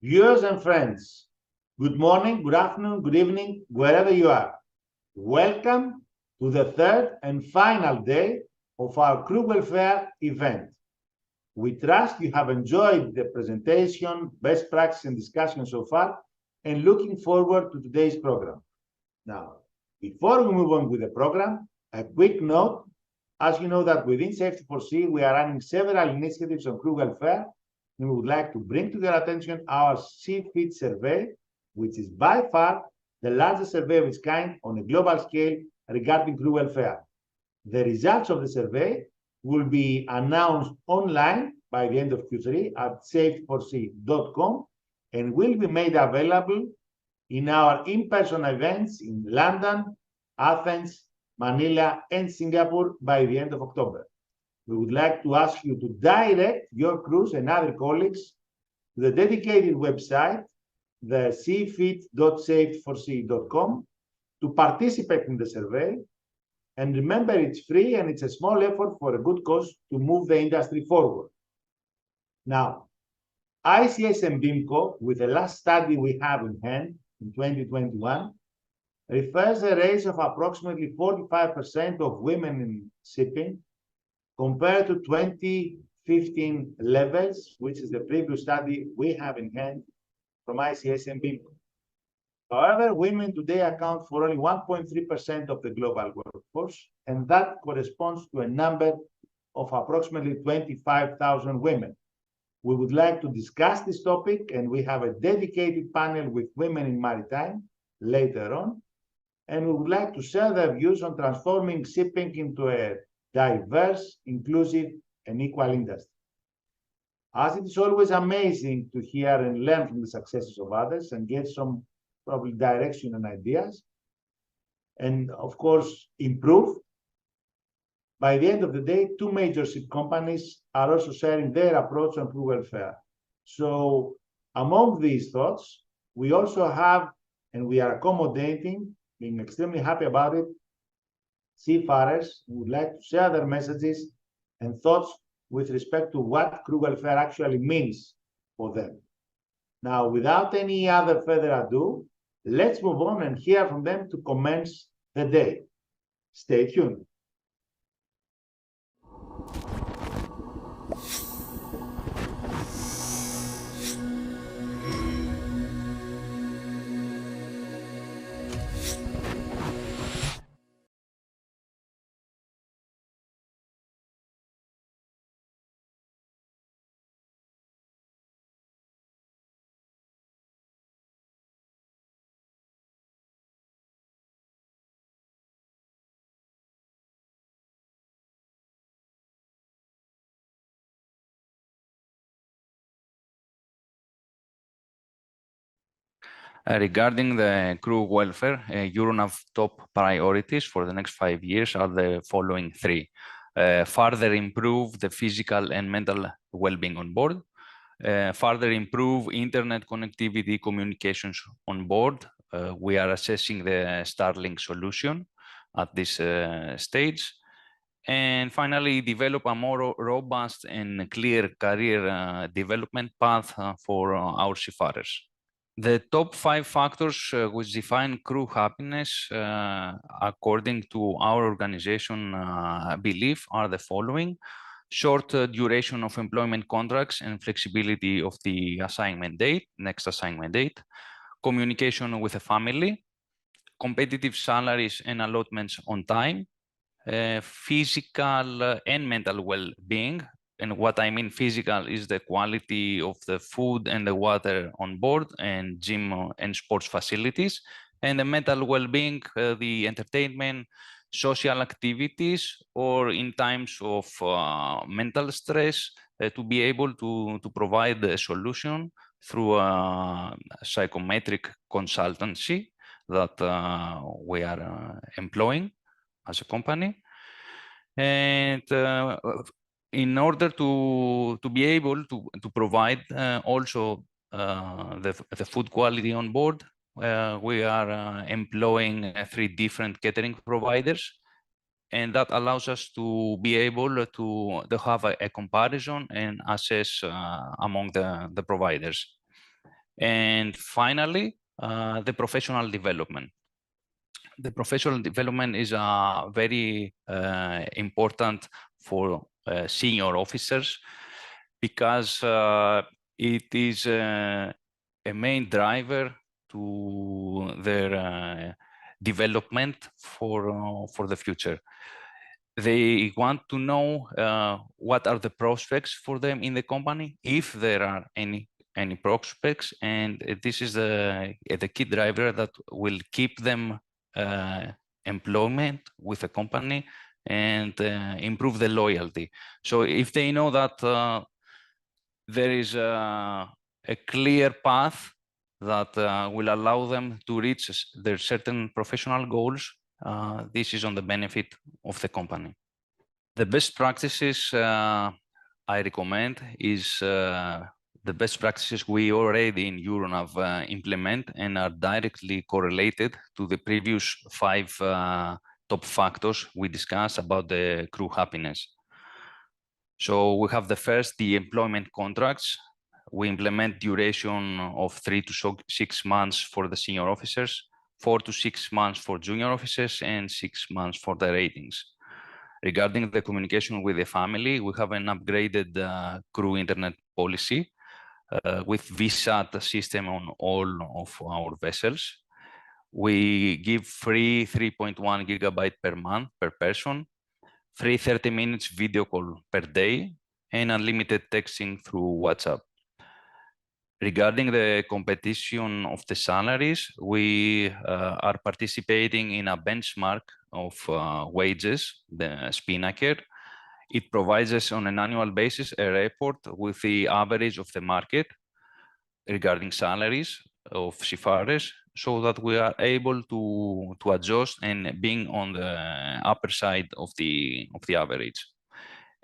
Viewers and friends, good morning, good afternoon, good evening, wherever you are. Welcome to the third and final day of our crew welfare event. We trust you have enjoyed the presentation, best practice and discussion so far, and looking forward to today's program. Now, before we move on with the program, a quick note. As you know that within Safety for Sea, we are running several initiatives on crew welfare. We would like to bring to your attention our SeaFit survey, which is by far the largest survey of its kind on a global scale regarding crew welfare. The results of the survey will be announced online by the end of Q3 at safetyforsea.com and will be made available in our in-person events in London, Athens, Manila, and Singapore by the end of October. We would like to ask you to direct your crews and other colleagues to the dedicated website, the seafit.safetyforsea.com, to participate in the survey. And remember, it's free and it's a small effort for a good cause to move the industry forward. Now, ICS and BIMCO, with the last study we have in hand in 2021, refers a raise of approximately 45% of women in shipping compared to 2015 levels, which is the previous study we have in hand from ICS and BIMCO. However, women today account for only 1.3% of the global workforce, and that corresponds to a number of approximately 25,000 women. We would like to discuss this topic, and we have a dedicated panel with women in maritime later on, and we would like to share their views on transforming shipping into a diverse, inclusive, and equal industry. As it is always amazing to hear and learn from the successes of others and get some probably direction and ideas, and of course, improve. By the end of the day, two major ship companies are also sharing their approach on crew welfare. So among these thoughts, we also have, and we are accommodating, being extremely happy about it, seafarers who would like to share their messages and thoughts with respect to what crew welfare actually means for them. Now, without any other further ado, let's move on and hear from them to commence the day. Stay tuned. Regarding the crew welfare, Euronav top priorities for the next 5 years are the following three. Further improve the physical and mental well-being on board. Further improve internet connectivity communications on board. We are assessing the Starlink solution at this stage. And finally, develop a more robust and clear career development path for our seafarers. The top 5 factors which define crew happiness, according to our organization belief, are the following: short duration of employment contracts and flexibility of the next assignment date, communication with the family, competitive salaries and allotments on time, physical and mental well-being. And what I mean physical is the quality of the food and the water on board, and gym and sports facilities. And the mental well-being, the entertainment, social activities, or in times of mental stress, to be able to provide a solution through a psychometric consultancy that we are employing as a company. And in order to be able to provide also the food quality on board, we are employing 3 different catering providers, and that allows us to be able to have a comparison and assess among the providers. And finally, the professional development. The professional development is very important for senior officers because it is a main driver to their development for the future. They want to know what are the prospects for them in the company, if there are any prospects, and this is the key driver that will keep them employment with the company and improve the loyalty. So if they know that there is a clear path that will allow them to reach their certain professional goals, this is on the benefit of the company. The best practices I recommend is the best practices we already in Euronav implement and are directly correlated to the previous 5 top factors we discussed about the crew happiness. So we have the first, the employment contracts. We implement duration of 3 to 6 months for the senior officers, 4 to 6 months for junior officers, and 6 months for the ratings. Regarding the communication with the family, we have an upgraded crew internet policy with VSAT system on all of our vessels. We give free 3.1 gigabyte per month per person, free 30 minutes video call per day, and unlimited texting through WhatsApp. Regarding the competition of the salaries, we are participating in a benchmark of wages, the Spinnaker. It provides us on an annual basis a report with the average of the market regarding salaries of seafarers, so that we are able to adjust and being on the upper side of the average.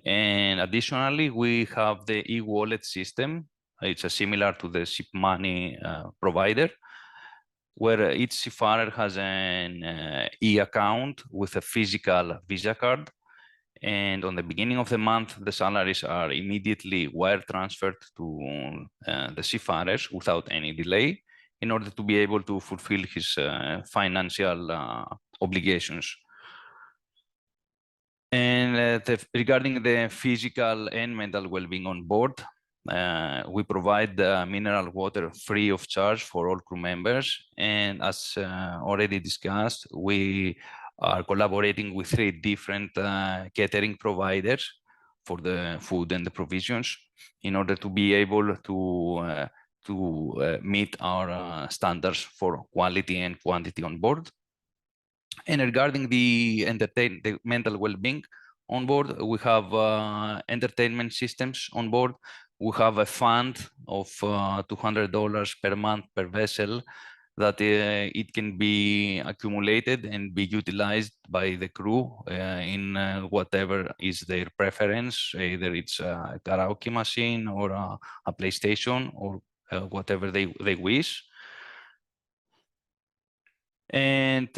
And additionally, we have the e-wallet system. It's similar to the ship money provider, where each seafarer has an e-account with a physical Visa card. And on the beginning of the month, the salaries are immediately wire transferred to the seafarers without any delay, in order to be able to fulfill his financial obligations. And regarding the physical and mental well-being on board, we provide mineral water free of charge for all crew members. And as already discussed, we are collaborating with 3 different catering providers for the food and the provisions, in order to be able to meet our standards for quality and quantity on board. And regarding the mental well-being on board, we have entertainment systems on board. We have a fund of $200 per month per vessel that it can be accumulated and be utilized by the crew in whatever is their preference, either it's a karaoke machine or a PlayStation or whatever they wish. And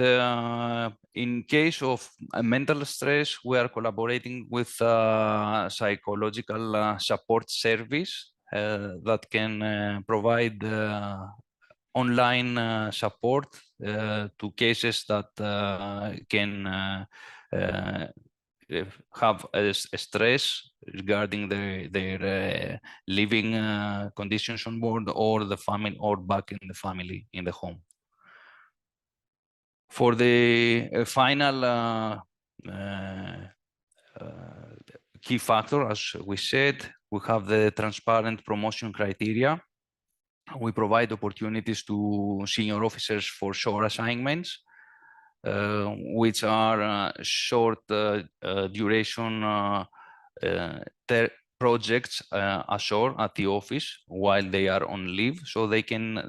in case of mental stress, we are collaborating with psychological support service that can provide online support to cases that can have a stress regarding their living conditions on board, or the family, or back in the family in the home. For the final key factor, as we said, we have the transparent promotion criteria. We provide opportunities to senior officers for shore assignments, which are short duration projects ashore at the office while they are on leave, so they can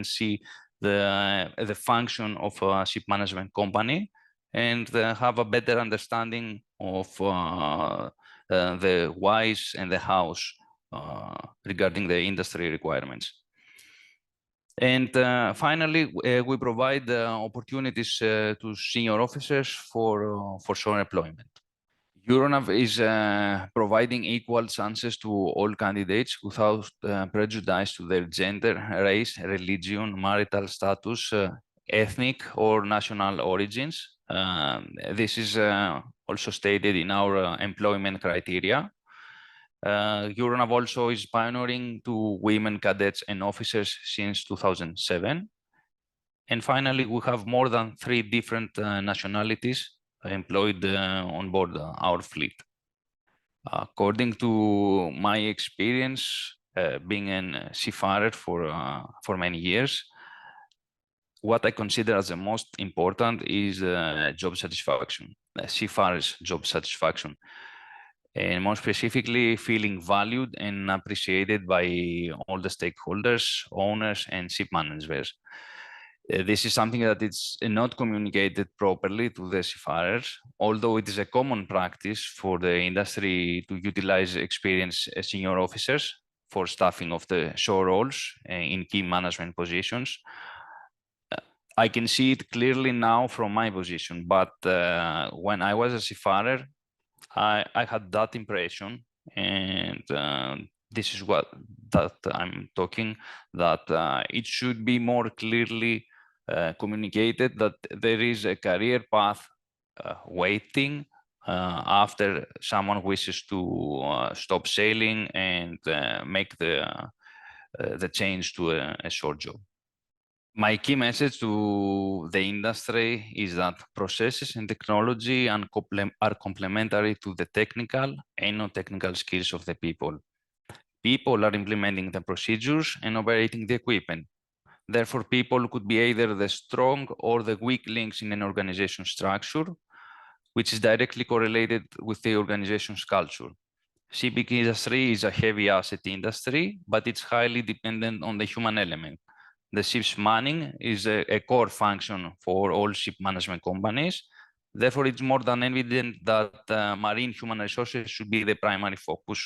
see the function of a ship management company and have a better understanding of the whys and the hows regarding the industry requirements. And finally, we provide opportunities to senior officers for shore employment. Euronav is providing equal chances to all candidates without prejudice to their gender, race, religion, marital status, ethnic or national origins. This is also stated in our employment criteria. Euronav also is pioneering to women cadets and officers since 2007. And finally, we have more than 3 different nationalities employed on board our fleet. According to my experience, being a seafarer for many years, what I consider as the most important is job satisfaction, seafarers' job satisfaction, and more specifically, feeling valued and appreciated by all the stakeholders, owners, and ship managers. This is something that is not communicated properly to the seafarers, although it is a common practice for the industry to utilize experienced senior officers for staffing of the shore roles in key management positions. I can see it clearly now from my position, but when I was a seafarer, I had that impression, and this is that I'm talking, that it should be more clearly communicated that there is a career path waiting after someone wishes to stop sailing and make the change to a shore job. My key message to the industry is that processes and technology are complementary to the technical and non-technical skills of the people. People are implementing the procedures and operating the equipment. Therefore, people could be either the strong or the weak links in an organization structure, which is directly correlated with the organization's culture. Shipping industry is a heavy asset industry, but it's highly dependent on the human element. The ship's manning is a core function for all ship management companies. Therefore, it's more than evident that marine human resources should be the primary focus.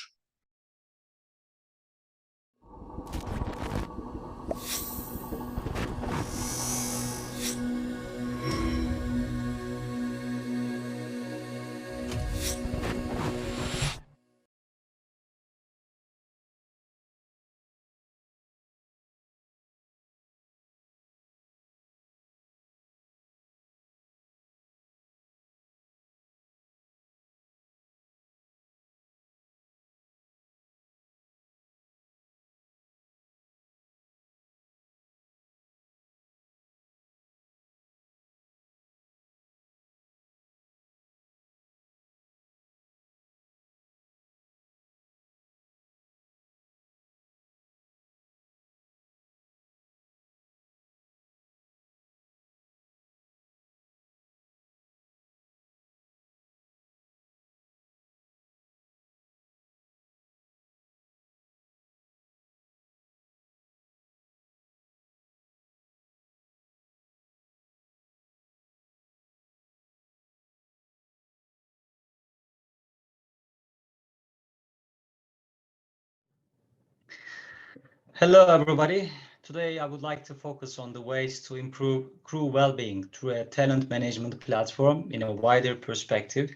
Hello, everybody. Today, I would like to focus on the ways to improve crew well-being through a talent management platform in a wider perspective.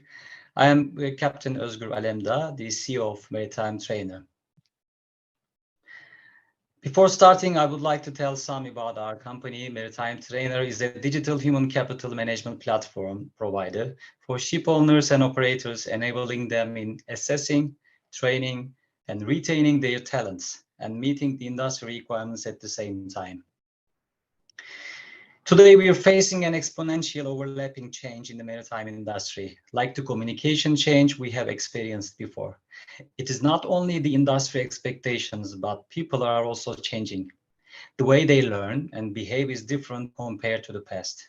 I am Captain Özgür Alemdağ, the CEO of Maritime Trainer. Before starting, I would like to tell some about our company. Maritime Trainer is a digital human capital management platform provider for ship owners and operators, enabling them in assessing, training, and retaining their talents and meeting the industry requirements at the same time. Today, we are facing an exponential overlapping change in the maritime industry, like the communication change we have experienced before. It is not only the industry expectations, but people are also changing. The way they learn and behave is different compared to the past.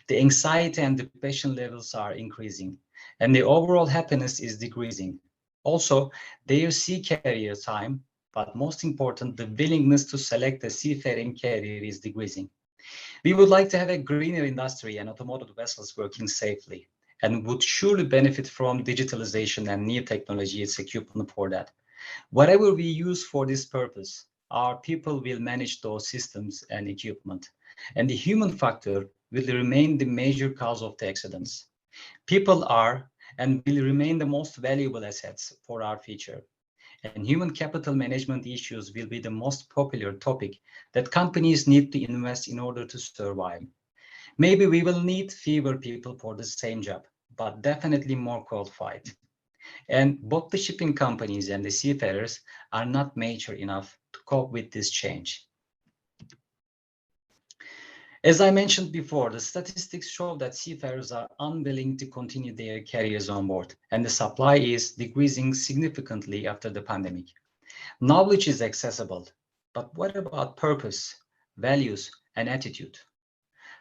The anxiety and depression levels are increasing, and the overall happiness is decreasing. Also, they see career time, but most important, the willingness to select a seafaring career is decreasing. We would like to have a greener industry and automated vessels working safely, and would surely benefit from digitalization and new technology as equipment for that. Whatever we use for this purpose, our people will manage those systems and equipment, and the human factor will remain the major cause of the accidents. People are and will remain the most valuable assets for our future. And human capital management issues will be the most popular topic that companies need to invest in order to survive. Maybe we will need fewer people for the same job, but definitely more qualified. And both the shipping companies and the seafarers are not mature enough to cope with this change. As I mentioned before, the statistics show that seafarers are unwilling to continue their careers on board, and the supply is decreasing significantly after the pandemic. Knowledge is accessible, but what about purpose, values, and attitude?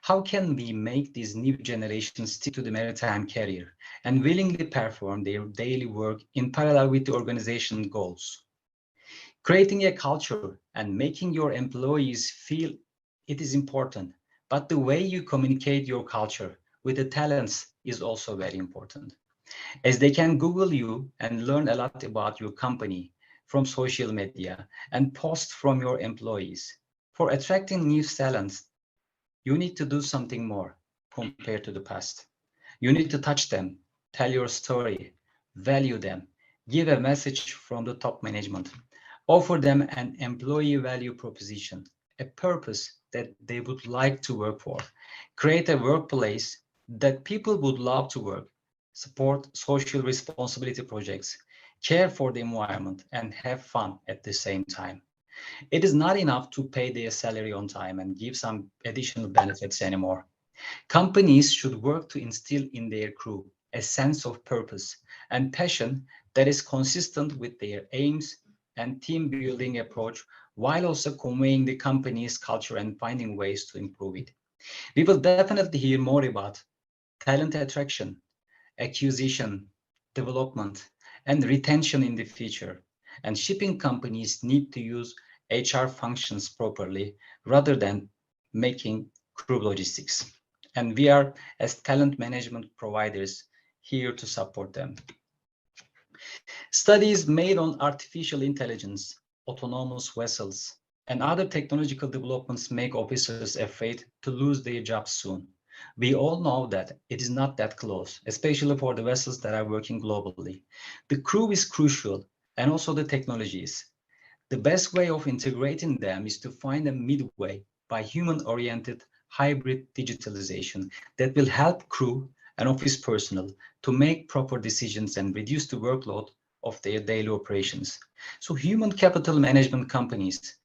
How can we make these new generations stick to the maritime career and willingly perform their daily work in parallel with the organization's goals? Creating a culture and making your employees feel it is important, but the way you communicate your culture with the talents is also very important, as they can Google you and learn a lot about your company from social media and post from your employees. For attracting new talents, you need to do something more compared to the past. You need to touch them, tell your story, value them, give a message from the top management, offer them an employee value proposition, a purpose that they would like to work for, create a workplace that people would love to work, support social responsibility projects, care for the environment, and have fun at the same time. It is not enough to pay their salary on time and give some additional benefits anymore. Companies should work to instill in their crew a sense of purpose and passion that is consistent with their aims and team building approach, while also conveying the company's culture and finding ways to improve it. We will definitely hear more about talent attraction, acquisition, development, and retention in the future. And shipping companies need to use HR functions properly rather than making crew logistics. And we are, as talent management providers, here to support them. Studies made on artificial intelligence, autonomous vessels, and other technological developments make officers afraid to lose their jobs soon. We all know that it is not that close, especially for the vessels that are working globally. The crew is crucial, and also the technologies. The best way of integrating them is to find a midway by human-oriented hybrid digitalization that will help crew and office personnel to make proper decisions and reduce the workload of their daily operations. So human capital management companies'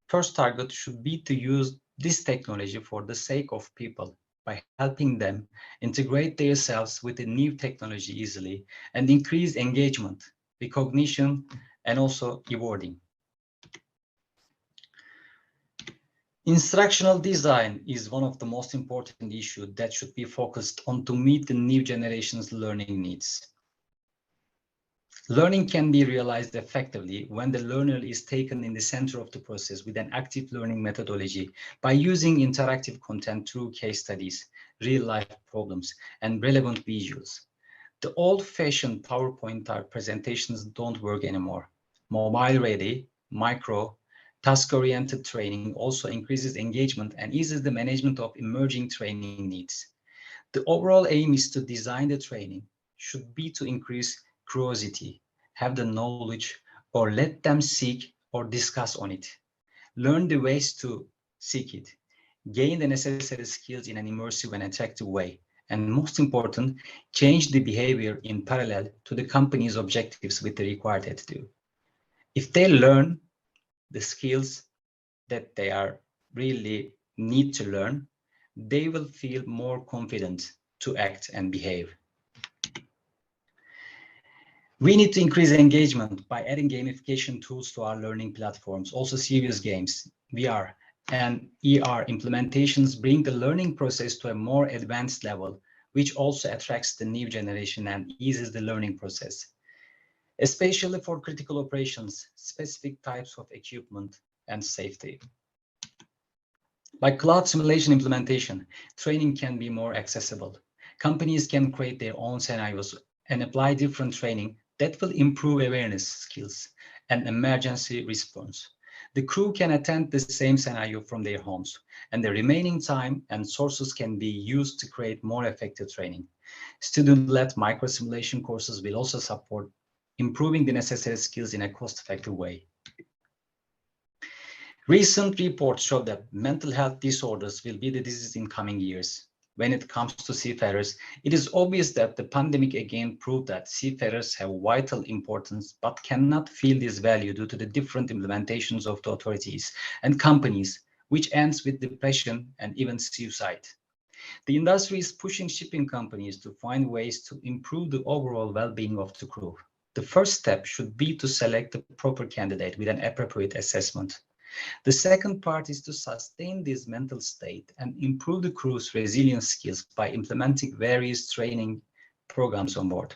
first target should be to use this technology for the sake of people by helping them integrate themselves with the new technology easily and increase engagement, recognition, and also rewarding. Instructional design is one of the most important issues that should be focused on to meet the new generation's learning needs. Learning can be realized effectively when the learner is taken in the center of the process with an active learning methodology by using interactive content through case studies, real-life problems, and relevant visuals. The old-fashioned PowerPoint presentations don't work anymore. Mobile-ready, micro, task-oriented training also increases engagement and eases the management of emerging training needs. The overall aim is to design the training should be to increase curiosity, have the knowledge, or let them seek or discuss on it. Learn the ways to seek it, gain the necessary skills in an immersive and attractive way, and most important, change the behavior in parallel to the company's objectives with the required attitude. If they learn the skills that they are really need to learn, they will feel more confident to act and behave. We need to increase engagement by adding gamification tools to our learning platforms, also serious games, VR, and ER implementations bring the learning process to a more advanced level, which also attracts the new generation and eases the learning process, especially for critical operations, specific types of equipment, and safety. Like cloud simulation implementation, training can be more accessible. Companies can create their own scenarios and apply different training that will improve awareness skills and emergency response. The crew can attend the same scenario from their homes, and the remaining time and sources can be used to create more effective training. Student-led micro-simulation courses will also support improving the necessary skills in a cost-effective way. Recent reports show that mental health disorders will be the disease in coming years. When it comes to seafarers, it is obvious that the pandemic again proved that seafarers have vital importance but cannot feel this value due to the different implementations of the authorities and companies, which ends with depression and even suicide. The industry is pushing shipping companies to find ways to improve the overall well-being of the crew. The first step should be to select the proper candidate with an appropriate assessment. The second part is to sustain this mental state and improve the crew's resilience skills by implementing various training programs on board,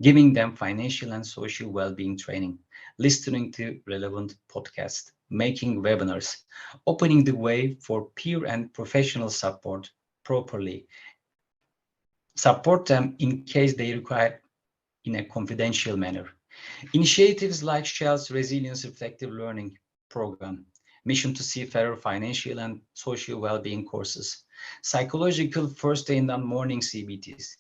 giving them financial and social well-being training, listening to relevant podcasts, making webinars, opening the way for peer and professional support properly, support them in case they require in a confidential manner. Initiatives like Shell's Resilience Reflective Learning Program, Mission to Seafarer financial and social well-being courses, psychological first aid and morning CBTs,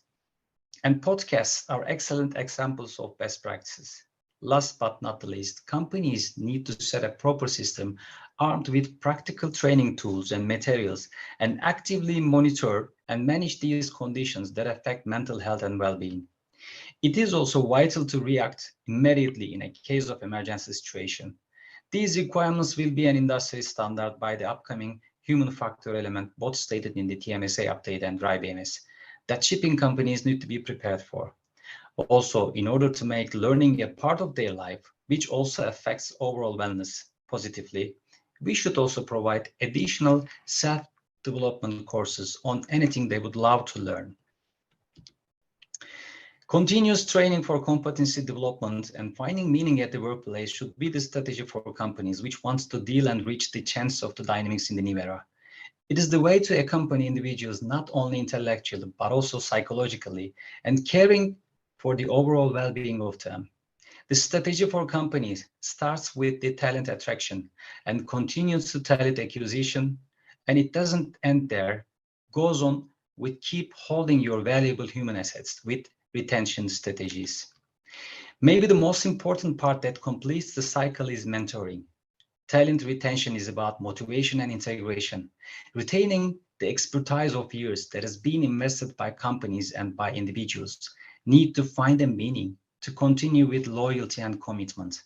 and podcasts are excellent examples of best practices. Last but not the least, companies need to set a proper system armed with practical training tools and materials and actively monitor and manage these conditions that affect mental health and well-being. It is also vital to react immediately in a case of emergency situation. These requirements will be an industry standard by the upcoming human factor element, both stated in the TMSA update and dry BMS, that shipping companies need to be prepared for. Also, in order to make learning a part of their life, which also affects overall wellness positively, we should also provide additional self-development courses on anything they would love to learn. Continuous training for competency development and finding meaning at the workplace should be the strategy for companies which wants to deal and reach the chance of the dynamics in the new era. It is the way to accompany individuals not only intellectually, but also psychologically, and caring for the overall well-being of them. The strategy for companies starts with the talent attraction and continues to talent acquisition, and it doesn't end there, goes on with keep holding your valuable human assets with retention strategies. Maybe the most important part that completes the cycle is mentoring. Talent retention is about motivation and integration, retaining the expertise of years that has been invested by companies and by individuals need to find a meaning to continue with loyalty and commitment.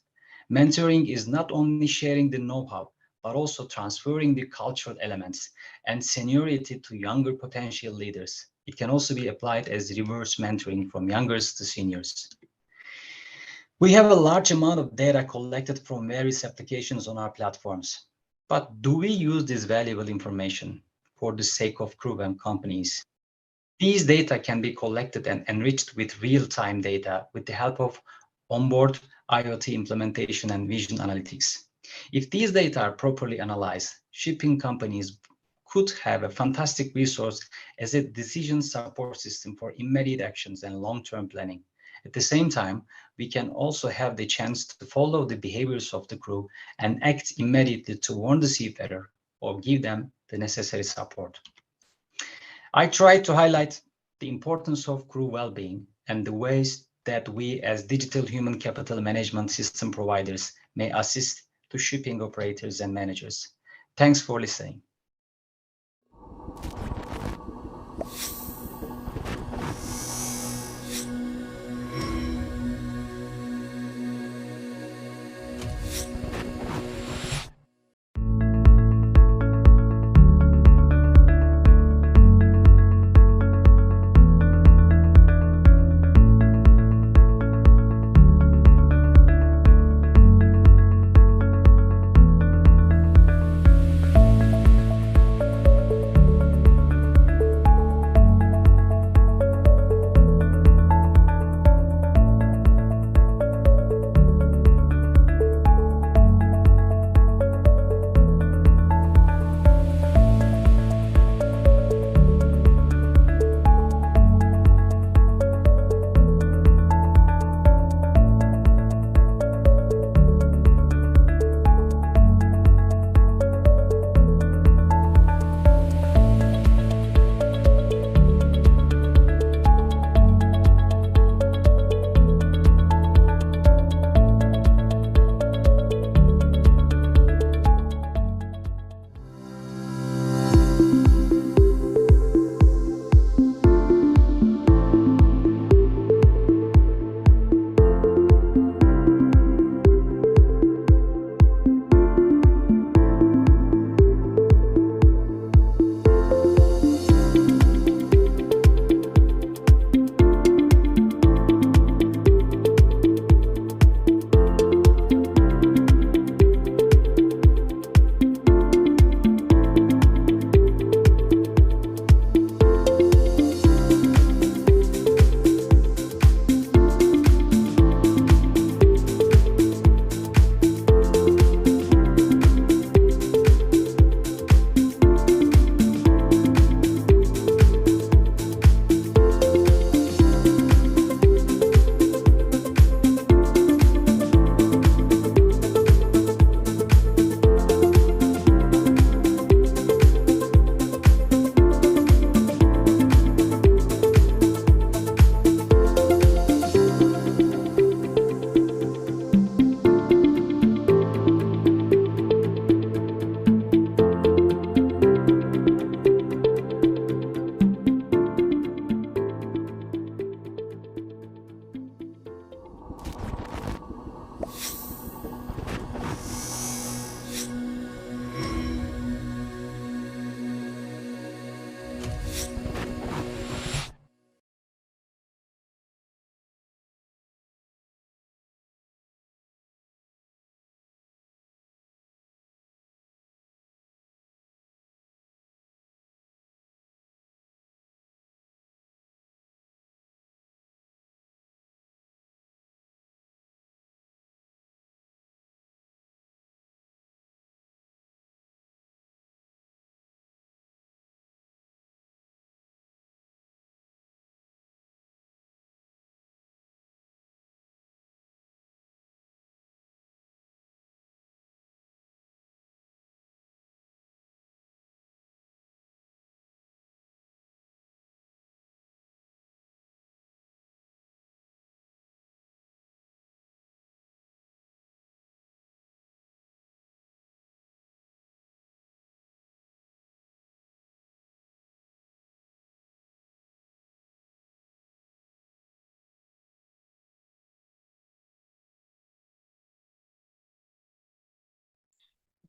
Mentoring is not only sharing the know-how, but also transferring the cultural elements and seniority to younger potential leaders. It can also be applied as reverse mentoring from youngers to seniors. We have a large amount of data collected from various applications on our platforms, but do we use this valuable information for the sake of crew and companies? These data can be collected and enriched with real-time data with the help of onboard IoT implementation and vision analytics. If these data are properly analyzed, shipping companies could have a fantastic resource as a decision support system for immediate actions and long-term planning. At the same time, we can also have the chance to follow the behaviors of the crew and act immediately to warn the seafarer or give them the necessary support. I tried to highlight the importance of crew well-being and the ways that we as digital human capital management system providers may assist to shipping operators and managers. Thanks for listening.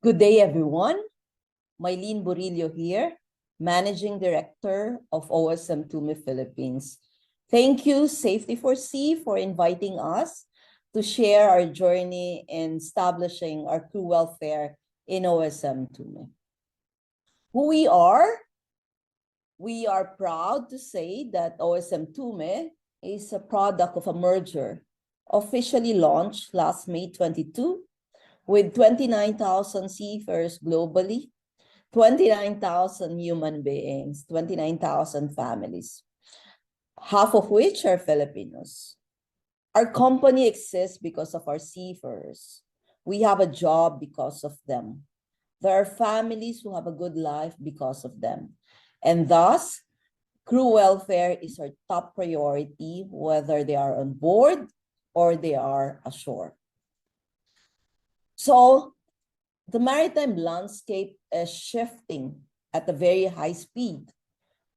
Good day, everyone. Mailyn Borillo here, Managing Director of OSM TUME Philippines. Thank you, Safety for Sea, for inviting us to share our journey in establishing our crew welfare in OSM TUME. Who we are proud to say that OSM TUME is a product of a merger officially launched last May 22 with 29,000 seafarers globally, 29,000 human beings, 29,000 families, half of which are Filipinos. Our company exists because of our seafarers. We have a job because of them. There are families who have a good life because of them. And thus, crew welfare is our top priority, whether they are on board or they are ashore. So, the maritime landscape is shifting at a very high speed.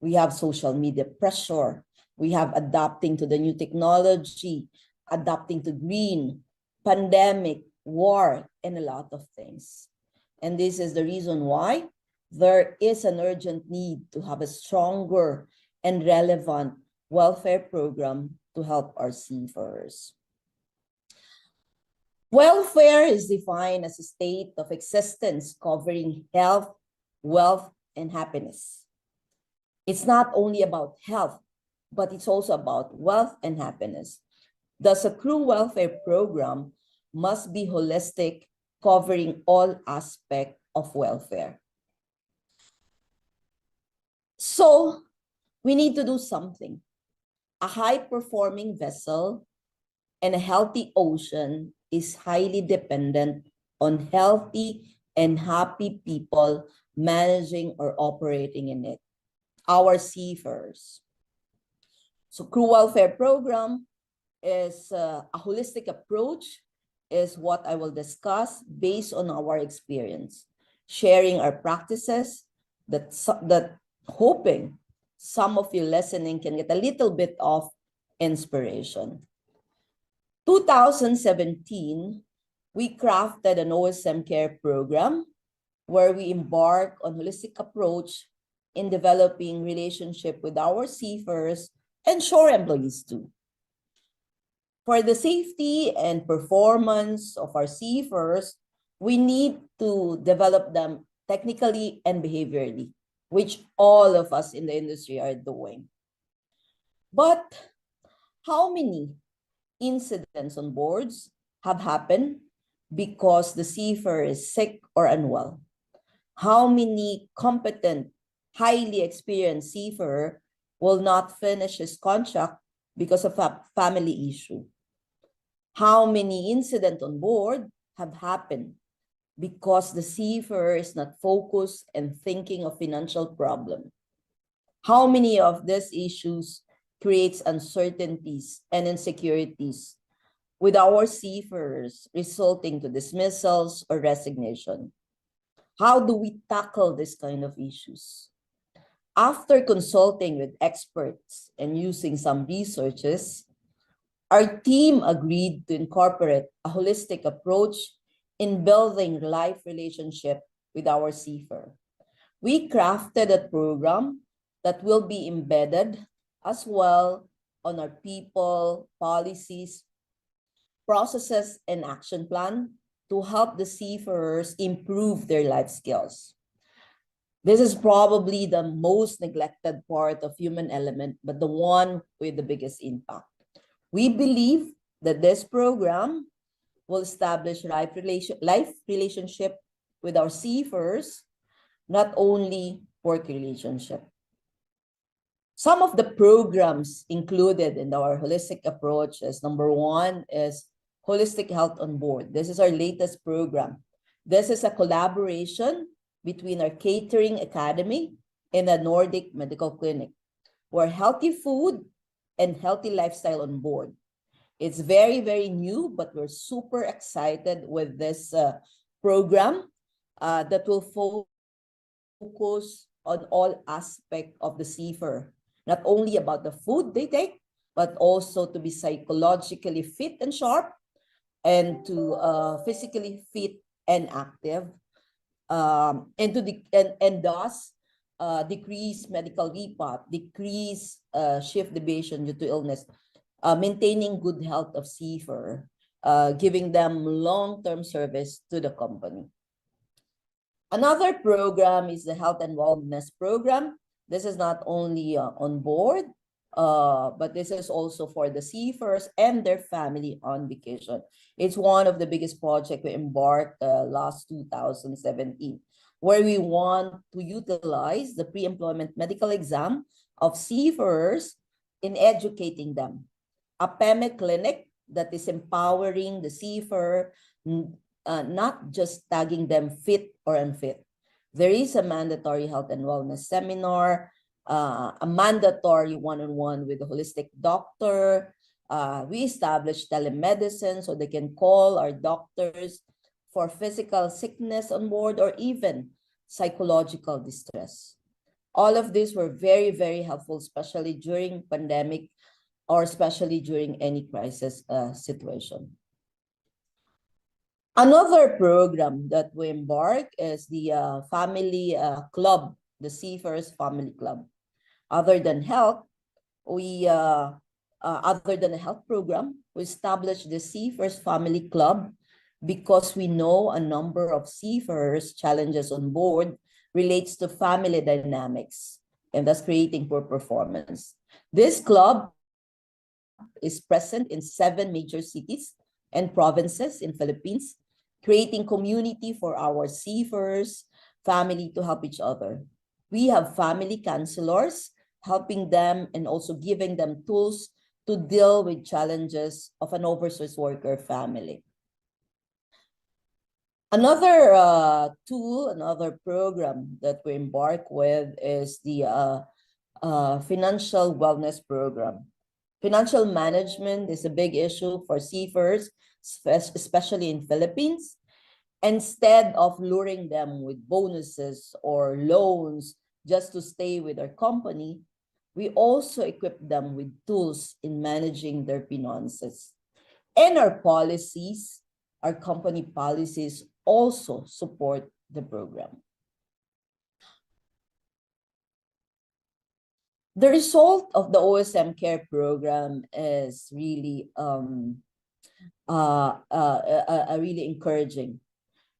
We have social media pressure. We have adapting to the new technology, adapting to green, pandemic, war, and a lot of things. And this is the reason why there is an urgent need to have a stronger and relevant welfare program to help our seafarers. Welfare is defined as a state of existence covering health, wealth, and happiness. It's not only about health, but it's also about wealth and happiness. Thus, a crew welfare program must be holistic, covering all aspects of welfare. So, we need to do something. A high-performing vessel and a healthy ocean is highly dependent on healthy and happy people managing or operating in it, our seafarers. So crew welfare program is a holistic approach, is what I will discuss based on our experience, sharing our practices that hoping some of you listening can get a little bit of inspiration. 2017, we crafted an OSM care program where we embark on holistic approach in developing relationship with our seafarers and shore employees too. For the safety and performance of our seafarers, we need to develop them technically and behaviorally, which all of us in the industry are doing. But how many incidents on boards have happened because the seafarer is sick or unwell? How many competent, highly experienced seafarer will not finish his contract because of a family issue? How many incidents on board have happened because the seafarer is not focused and thinking of financial problem? How many of these issues creates uncertainties and insecurities with our seafarers, resulting to dismissals or resignation? How do we tackle this kind of issues? After consulting with experts and using some researches, our team agreed to incorporate a holistic approach in building life relationship with our seafarer. We crafted a program that will be embedded as well on our people, policies, processes, and action plan to help the seafarers improve their life skills. This is probably the most neglected part of human element, but the one with the biggest impact. We believe that this program will establish life relationship with our seafarers, not only work relationship. Some of the programs included in our holistic approach is number one is Holistic Health on Board. This is our latest program. This is a collaboration between our catering academy and the Nordic Medical Clinic, where healthy food and healthy lifestyle on board. It's very, very new, but we're super excited with this program that will focus on all aspects of the seafarer, not only about the food they take, but also to be psychologically fit and sharp, and to physically fit and active, and thus decrease medical repot, decrease shift deviation due to illness, maintaining good health of seafarer, giving them long-term service to the company. Another program is the Health and Wellness Program. This is not only on board, but this is also for the seafarers and their family on vacation. It's one of the biggest projects we embarked last 2017, where we want to utilize the pre-employment medical exam of seafarers in educating them. A PEME clinic that is empowering the seafarer, not just tagging them fit or unfit. There is a mandatory health and wellness seminar, a mandatory one-on-one with a holistic doctor. We established telemedicine so they can call our doctors for physical sickness on board or even psychological distress. All of these were very, very helpful, especially during pandemic or especially during any crisis situation. Another program that we embark is the family club, the Seafarers Family Club. Other than health, other than a health program, we established the Seafarers Family Club because we know a number of seafarers' challenges on board relates to family dynamics and thus creating poor performance. This club is present in 7 major cities and provinces in Philippines, creating community for our seafarers, family to help each other. We have family counselors helping them and also giving them tools to deal with challenges of an overseas worker family. Another tool, another program that we embark with is the financial wellness program. Financial management is a big issue for seafarers, especially in Philippines. Instead of luring them with bonuses or loans just to stay with our company, we also equip them with tools in managing their finances. And our policies, our company policies also support the program. The result of the OSM Care program is really really encouraging.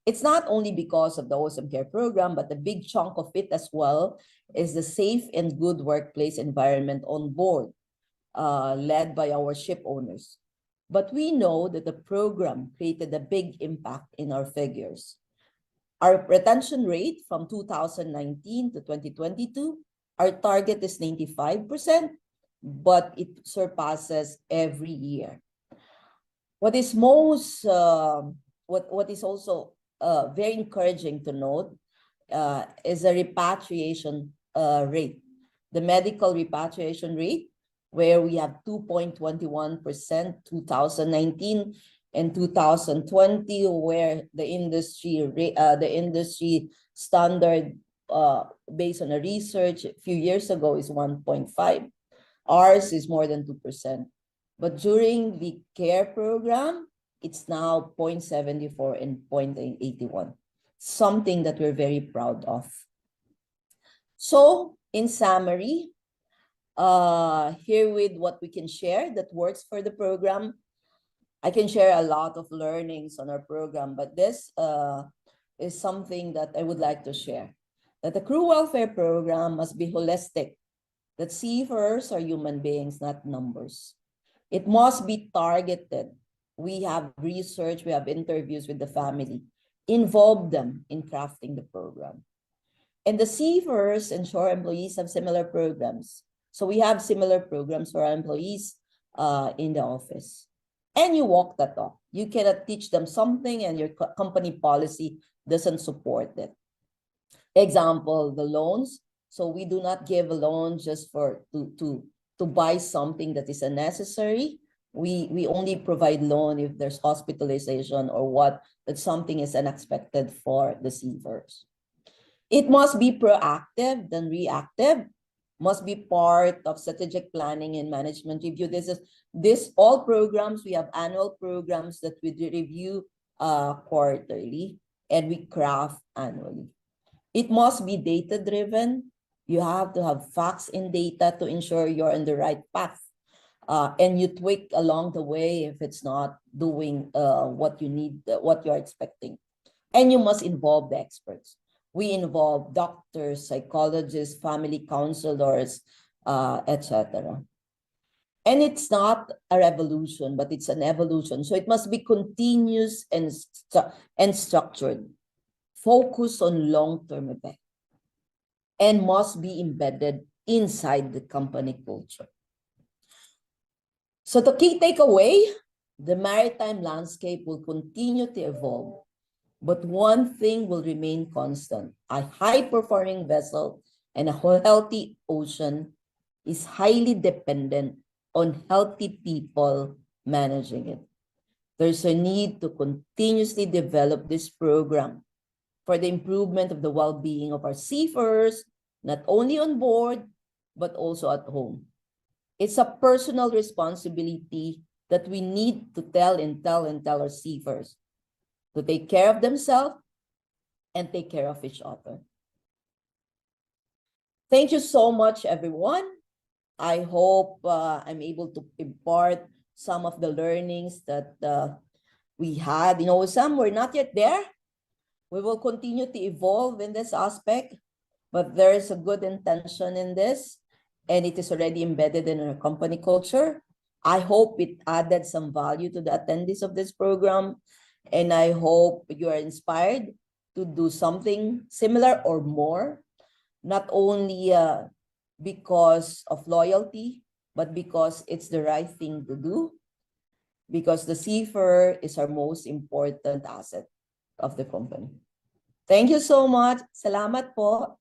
It's not only because of the OSM Care program, but the big chunk of it as well is the safe and good workplace environment on board, led by our ship owners. But we know that the program created a big impact in our figures. Our retention rate from 2019 to 2022, our target is 95%, but it surpasses every year. What is most, what is also very encouraging to note is the repatriation rate, the medical repatriation rate, where we have 2.21% 2019 and 2020, where the industry standard based on a research a few years ago is 1.5. Ours is more than 2%. But during the care program, it's now 0.74 and 0.81, something that we're very proud of. So, in summary, here with what we can share that works for the program. I can share a lot of learnings on our program, but this is something that I would like to share. That the crew welfare program must be holistic, that seafarers are human beings, not numbers. It must be targeted. We have research, we have interviews with the family, involve them in crafting the program. And the seafarers and shore employees have similar programs. So we have similar programs for our employees in the office. And you walk the talk. You cannot teach them something and your company policy doesn't support it. Example, the loans. So we do not give a loan just for to buy something that is unnecessary. We only provide loan if there's hospitalization or that something is unexpected for the seafarers. It must be proactive than reactive. Must be part of strategic planning and management review. All programs, we have annual programs that we review quarterly. and we craft annually. It must be data-driven. You have to have facts and data to ensure you're on the right path. And you tweak along the way if it's not doing what you need, what you're expecting. And you must involve the experts. We involve doctors, psychologists, family counselors, etc. And it's not a revolution, but it's an evolution. So it must be continuous and structured, focus on long-term effect, and must be embedded inside the company culture. So the key takeaway, the maritime landscape will continue to evolve, but one thing will remain constant. A high-performing vessel and a healthy ocean is highly dependent on healthy people managing it. There's a need to continuously develop this program for the improvement of the well-being of our seafarers, not only on board, but also at home. It's a personal responsibility that we need to tell our seafarers to take care of themselves and take care of each other. Thank you so much, everyone. I hope I'm able to impart some of the learnings that we had. You know, some we're not yet there. We will continue to evolve in this aspect, but there is a good intention in this, and it is already embedded in our company culture. I hope it added some value to the attendees of this program, and I hope you are inspired to do something similar or more, not only because of loyalty, but because it's the right thing to do, because the seafarer is our most important asset of the company. Thank you so much. Salamat po.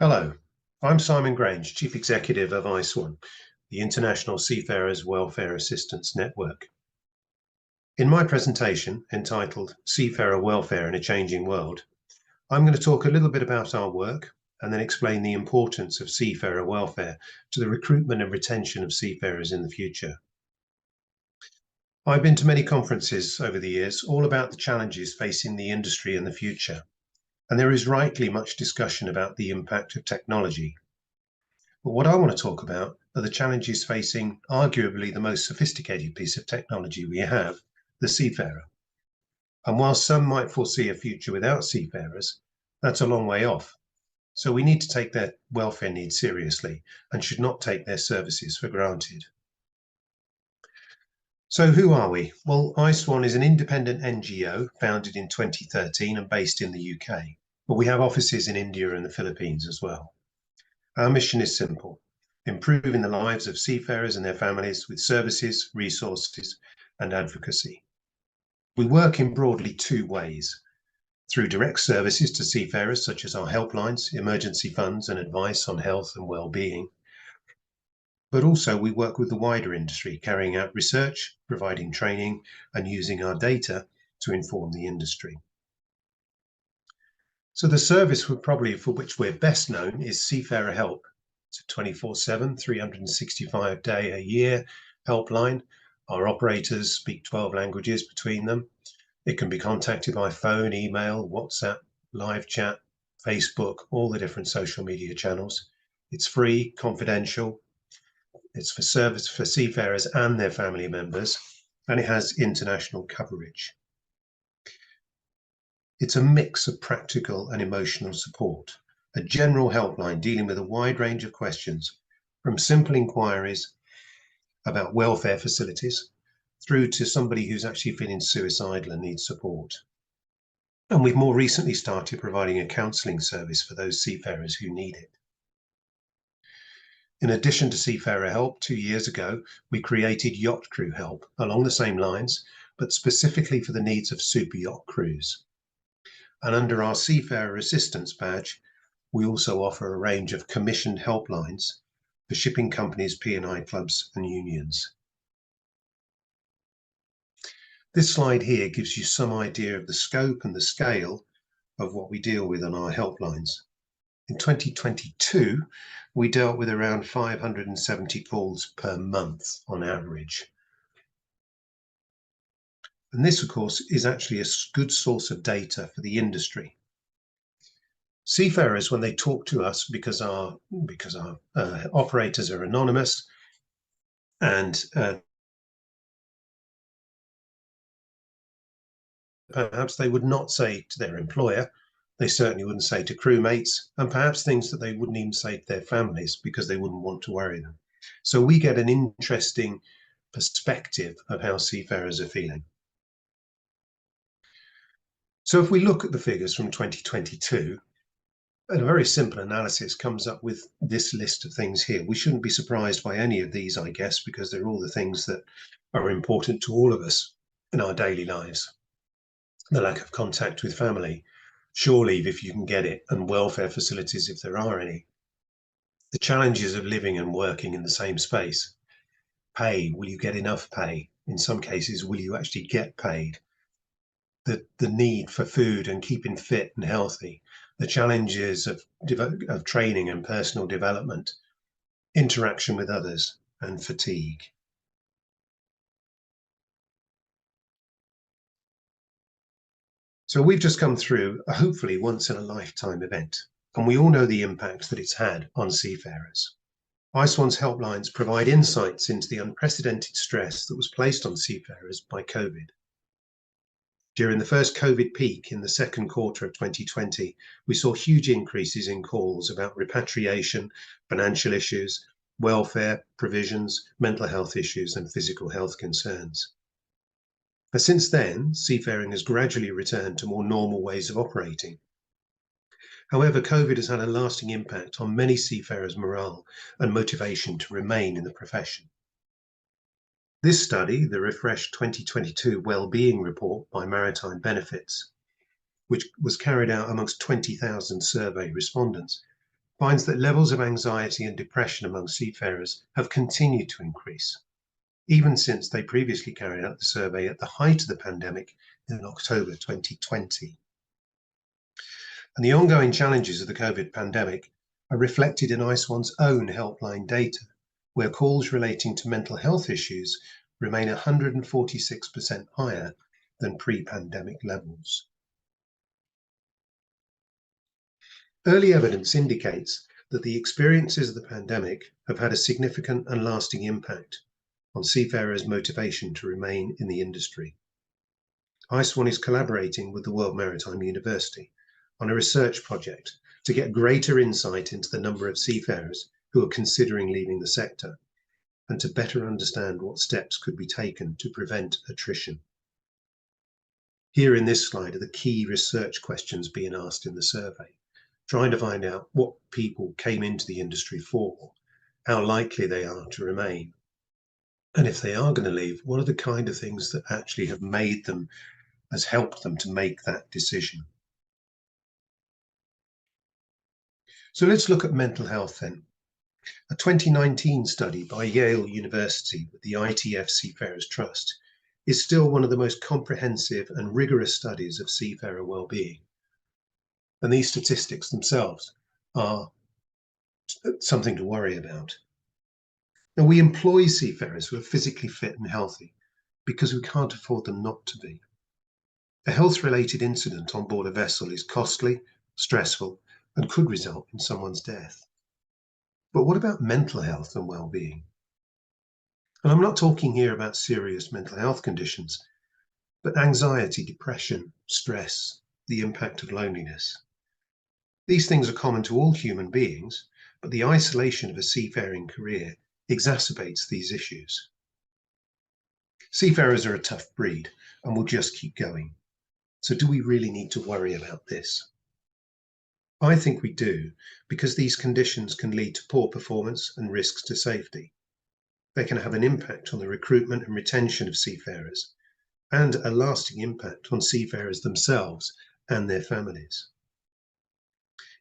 Hello, I'm Simon Grainge, Chief Executive of ICE1, the International Seafarers Welfare Assistance Network. In my presentation, entitled Seafarer Welfare in a Changing World, I'm going to talk a little bit about our work and then explain the importance of seafarer welfare to the recruitment and retention of seafarers in the future. I've been to many conferences over the years, all about the challenges facing the industry in the future, and there is rightly much discussion about the impact of technology. But what I want to talk about are the challenges facing arguably the most sophisticated piece of technology we have, the seafarer. And while some might foresee a future without seafarers, that's a long way off. So we need to take their welfare needs seriously and should not take their services for granted. So who are we? Well, ICE1 is an independent NGO founded in 2013 and based in the UK, but we have offices in India and the Philippines as well. Our mission is simple: improving the lives of seafarers and their families with services, resources, and advocacy. We work in broadly two ways: through direct services to seafarers, such as our helplines, emergency funds, and advice on health and well-being. But also we work with the wider industry, carrying out research, providing training, and using our data to inform the industry. So the service for which we're best known is Seafarer Help. It's a 24/7, 365-day a year helpline. Our operators speak 12 languages between them. It can be contacted by phone, email, WhatsApp, live chat, Facebook, all the different social media channels. It's free, confidential. It's for service for seafarers and their family members, and it has international coverage. It's a mix of practical and emotional support, a general helpline dealing with a wide range of questions, from simple inquiries about welfare facilities through to somebody who's actually feeling suicidal and needs support. And we've more recently started providing a counselling service for those seafarers who need it. In addition to Seafarer Help, 2 years ago, we created Yacht Crew Help along the same lines, but specifically for the needs of super yacht crews. And under our Seafarer Assistance badge, we also offer a range of commissioned helplines for shipping companies, P&I clubs and unions. This slide here gives you some idea of the scope and the scale of what we deal with on our helplines. In 2022, we dealt with around 570 calls per month on average. And this, of course, is actually a good source of data for the industry. Seafarers, when they talk to us, because our operators are anonymous and perhaps they would not say to their employer, they certainly wouldn't say to crewmates, and perhaps things that they wouldn't even say to their families because they wouldn't want to worry them. So we get an interesting perspective of how seafarers are feeling. So if we look at the figures from 2022, a very simple analysis comes up with this list of things here. We shouldn't be surprised by any of these, I guess, because they're all the things that are important to all of us in our daily lives. The lack of contact with family, shore leave if you can get it, and welfare facilities if there are any. The challenges of living and working in the same space. Pay, will you get enough pay? In some cases, will you actually get paid? The need for food and keeping fit and healthy. The challenges of training and personal development, interaction with others, and fatigue. So we've just come through a hopefully once in a lifetime event, and we all know the impact that it's had on seafarers. ICE1's helplines provide insights into the unprecedented stress that was placed on seafarers by COVID. During the first COVID peak in the second quarter of 2020, we saw huge increases in calls about repatriation, financial issues, welfare provisions, mental health issues, and physical health concerns. But since then, seafaring has gradually returned to more normal ways of operating. However, COVID has had a lasting impact on many seafarers' morale and motivation to remain in the profession. This study, the refreshed 2022 Wellbeing report by Maritime Benefits, which was carried out amongst 20,000 survey respondents, finds that levels of anxiety and depression among seafarers have continued to increase, even since they previously carried out the survey at the height of the pandemic in October 2020. And the ongoing challenges of the COVID pandemic are reflected in ICE1's own helpline data, where calls relating to mental health issues remain 146% higher than pre-pandemic levels. Early evidence indicates that the experiences of the pandemic have had a significant and lasting impact on seafarers' motivation to remain in the industry. ICE1 is collaborating with the World Maritime University on a research project to get greater insight into the number of seafarers who are considering leaving the sector, and to better understand what steps could be taken to prevent attrition. Here in this slide are the key research questions being asked in the survey, trying to find out what people came into the industry for, how likely they are to remain, and if they are going to leave, what are the kind of things that actually have made them, has helped them to make that decision. So let's look at mental health then. A 2019 study by Yale University with the ITF Seafarers Trust is still one of the most comprehensive and rigorous studies of seafarer well-being. And these statistics themselves are something to worry about. Now, we employ seafarers who are physically fit and healthy because we can't afford them not to be. A health-related incident on board a vessel is costly, stressful, and could result in someone's death. But what about mental health and well-being? And I'm not talking here about serious mental health conditions, but anxiety, depression, stress, the impact of loneliness. These things are common to all human beings, but the isolation of a seafaring career exacerbates these issues. Seafarers are a tough breed and will just keep going. So do we really need to worry about this? I think we do, because these conditions can lead to poor performance and risks to safety. They can have an impact on the recruitment and retention of seafarers, and a lasting impact on seafarers themselves and their families.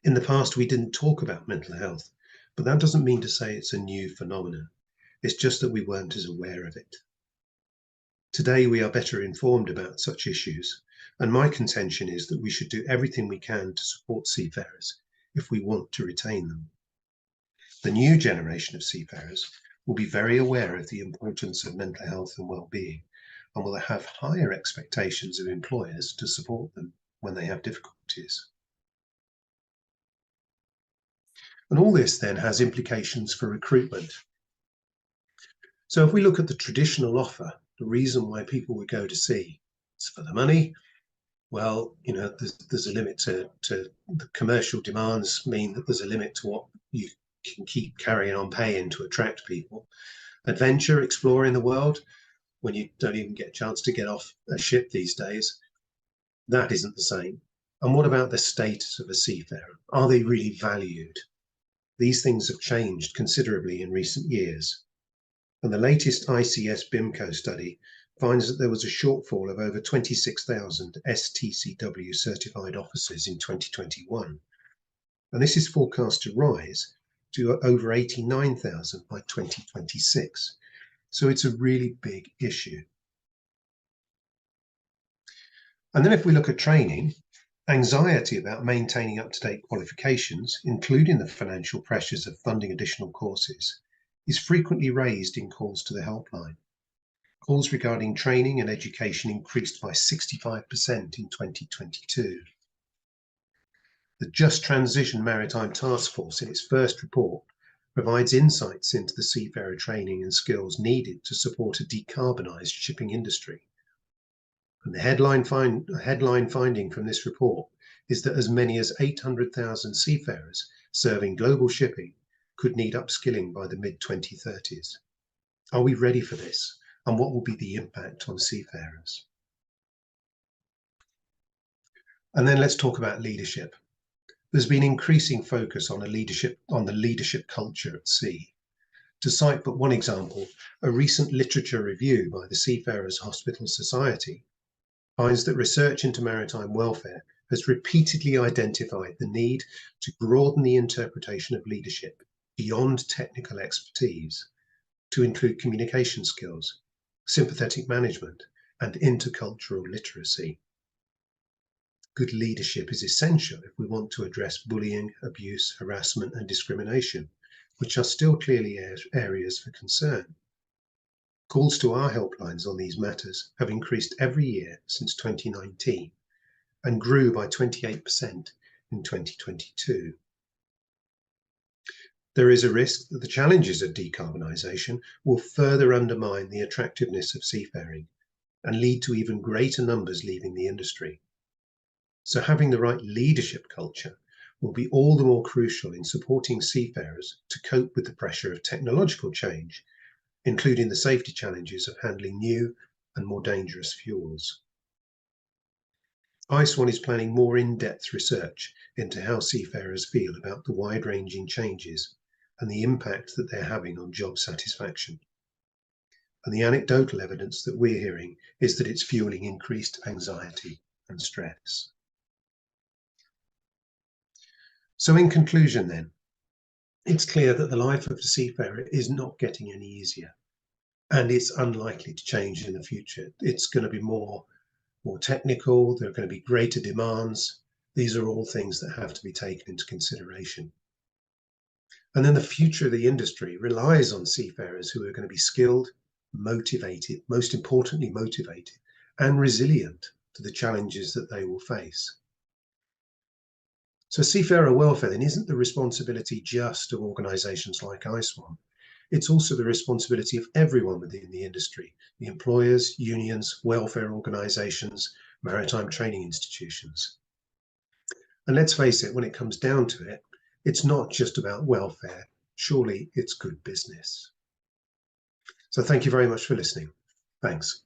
In the past, we didn't talk about mental health, but that doesn't mean to say it's a new phenomenon. It's just that we weren't as aware of it. Today, we are better informed about such issues, and my contention is that we should do everything we can to support seafarers if we want to retain them. The new generation of seafarers will be very aware of the importance of mental health and well-being, and will have higher expectations of employers to support them when they have difficulties. And all this then has implications for recruitment. So if we look at the traditional offer, the reason why people would go to sea, it's for the money. Well, you know, there's a limit to the commercial demands mean that there's a limit to what you can keep carrying on paying to attract people. Adventure, exploring the world, when you don't even get a chance to get off a ship these days, that isn't the same. And what about the status of a seafarer? Are they really valued? These things have changed considerably in recent years. And the latest ICS BIMCO study finds that there was a shortfall of over 26,000 STCW certified officers in 2021. And this is forecast to rise to over 89,000 by 2026. So it's a really big issue. And then if we look at training, anxiety about maintaining up-to-date qualifications, including the financial pressures of funding additional courses, is frequently raised in calls to the helpline. Calls regarding training and education increased by 65% in 2022. The Just Transition Maritime Task Force, in its first report, provides insights into the seafarer training and skills needed to support a decarbonised shipping industry. And the headline finding from this report is that as many as 800,000 seafarers serving global shipping could need upskilling by the mid-2030s. Are we ready for this? And what will be the impact on seafarers? And then let's talk about leadership. There's been increasing focus on the leadership culture at sea. To cite but one example, a recent literature review by the Seafarers Hospital Society finds that research into maritime welfare has repeatedly identified the need to broaden the interpretation of leadership beyond technical expertise to include communication skills, sympathetic management, and intercultural literacy. Good leadership is essential if we want to address bullying, abuse, harassment, and discrimination, which are still clearly areas for concern. Calls to our helplines on these matters have increased every year since 2019 and grew by 28% in 2022. There is a risk that the challenges of decarbonisation will further undermine the attractiveness of seafaring and lead to even greater numbers leaving the industry. So having the right leadership culture will be all the more crucial in supporting seafarers to cope with the pressure of technological change, including the safety challenges of handling new and more dangerous fuels. ICE1 is planning more in-depth research into how seafarers feel about the wide-ranging changes and the impact that they're having on job satisfaction. And the anecdotal evidence that we're hearing is that it's fueling increased anxiety and stress. So in conclusion then, it's clear that the life of the seafarer is not getting any easier, and it's unlikely to change in the future. It's going to be more technical, there are going to be greater demands. These are all things that have to be taken into consideration. And then the future of the industry relies on seafarers who are going to be skilled, motivated, most importantly motivated, and resilient to the challenges that they will face. So seafarer welfare then isn't the responsibility just of organisations like ICE1. It's also the responsibility of everyone within the industry, the employers, unions, welfare organisations, maritime training institutions. And let's face it, when it comes down to it, it's not just about welfare. Surely it's good business. So thank you very much for listening. Thanks.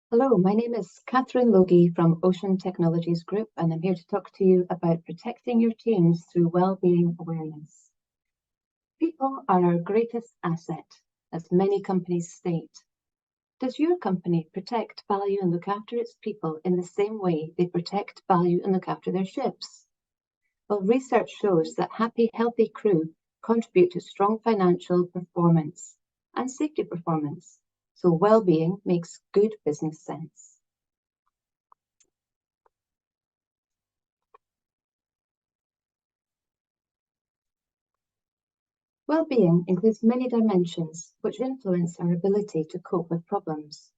Hello, my name is Catherine Logie from Ocean Technologies Group, and I'm here to talk to you about protecting your teams through well-being awareness. People are our greatest asset, as many companies state. Does your company protect, value, and look after its people in the same way they protect, value, and look after their ships? Well, research shows that happy, healthy crew contribute to strong financial performance and safety performance. So well-being makes good business sense. Well-being includes many dimensions which influence our ability to cope with problems.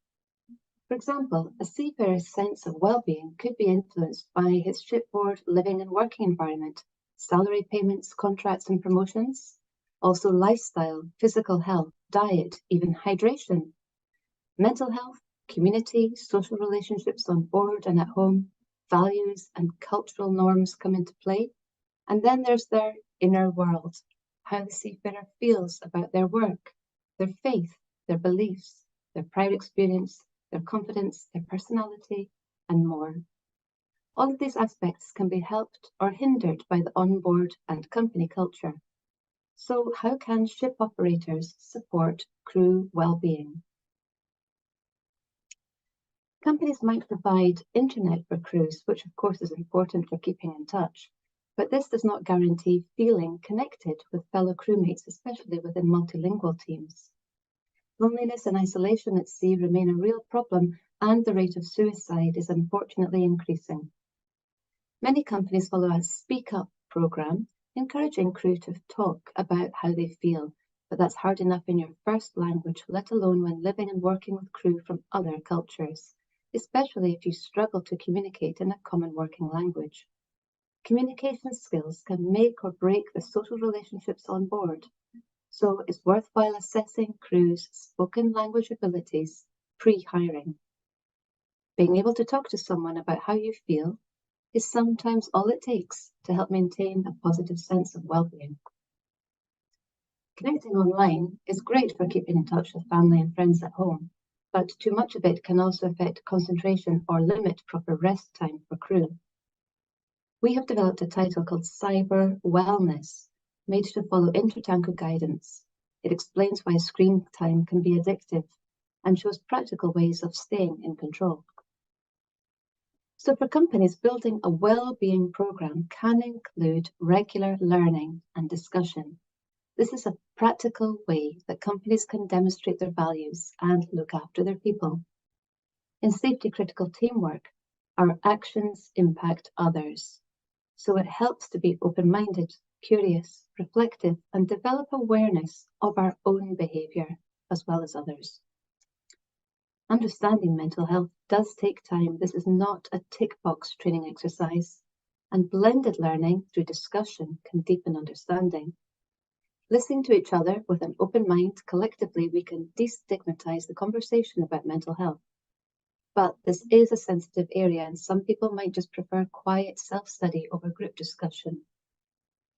For example, a seafarer's sense of well-being could be influenced by his shipboard living and working environment, salary payments, contracts and promotions, also lifestyle, physical health, diet, even hydration, mental health, community, social relationships on board and at home, values and cultural norms come into play. And then there's their inner world, how the seafarer feels about their work, their faith, their beliefs, their proud experience, their confidence, their personality, and more. All of these aspects can be helped or hindered by the onboard and company culture. So how can ship operators support crew well-being? Companies might provide internet for crews, which of course is important for keeping in touch, but this does not guarantee feeling connected with fellow crewmates, especially within multilingual teams. Loneliness and isolation at sea remain a real problem, and the rate of suicide is unfortunately increasing. Many companies follow a Speak Up program, encouraging crew to talk about how they feel, but that's hard enough in your first language, let alone when living and working with crew from other cultures, especially if you struggle to communicate in a common working language. Communication skills can make or break the social relationships on board, so it's worthwhile assessing crews' spoken language abilities pre-hiring. Being able to talk to someone about how you feel is sometimes all it takes to help maintain a positive sense of well-being. Connecting online is great for keeping in touch with family and friends at home, but too much of it can also affect concentration or limit proper rest time for crew. We have developed a title called Cyber Wellness, made to follow Intertanko guidance. It explains why screen time can be addictive and shows practical ways of staying in control. So for companies, building a well-being program can include regular learning and discussion. This is a practical way that companies can demonstrate their values and look after their people. In safety-critical teamwork, our actions impact others. So it helps to be open-minded, curious, reflective, and develop awareness of our own behaviour as well as others. Understanding mental health does take time. This is not a tick box training exercise, and blended learning through discussion can deepen understanding. Listening to each other with an open mind, collectively we can destigmatize the conversation about mental health. But this is a sensitive area, and some people might just prefer quiet self-study over group discussion.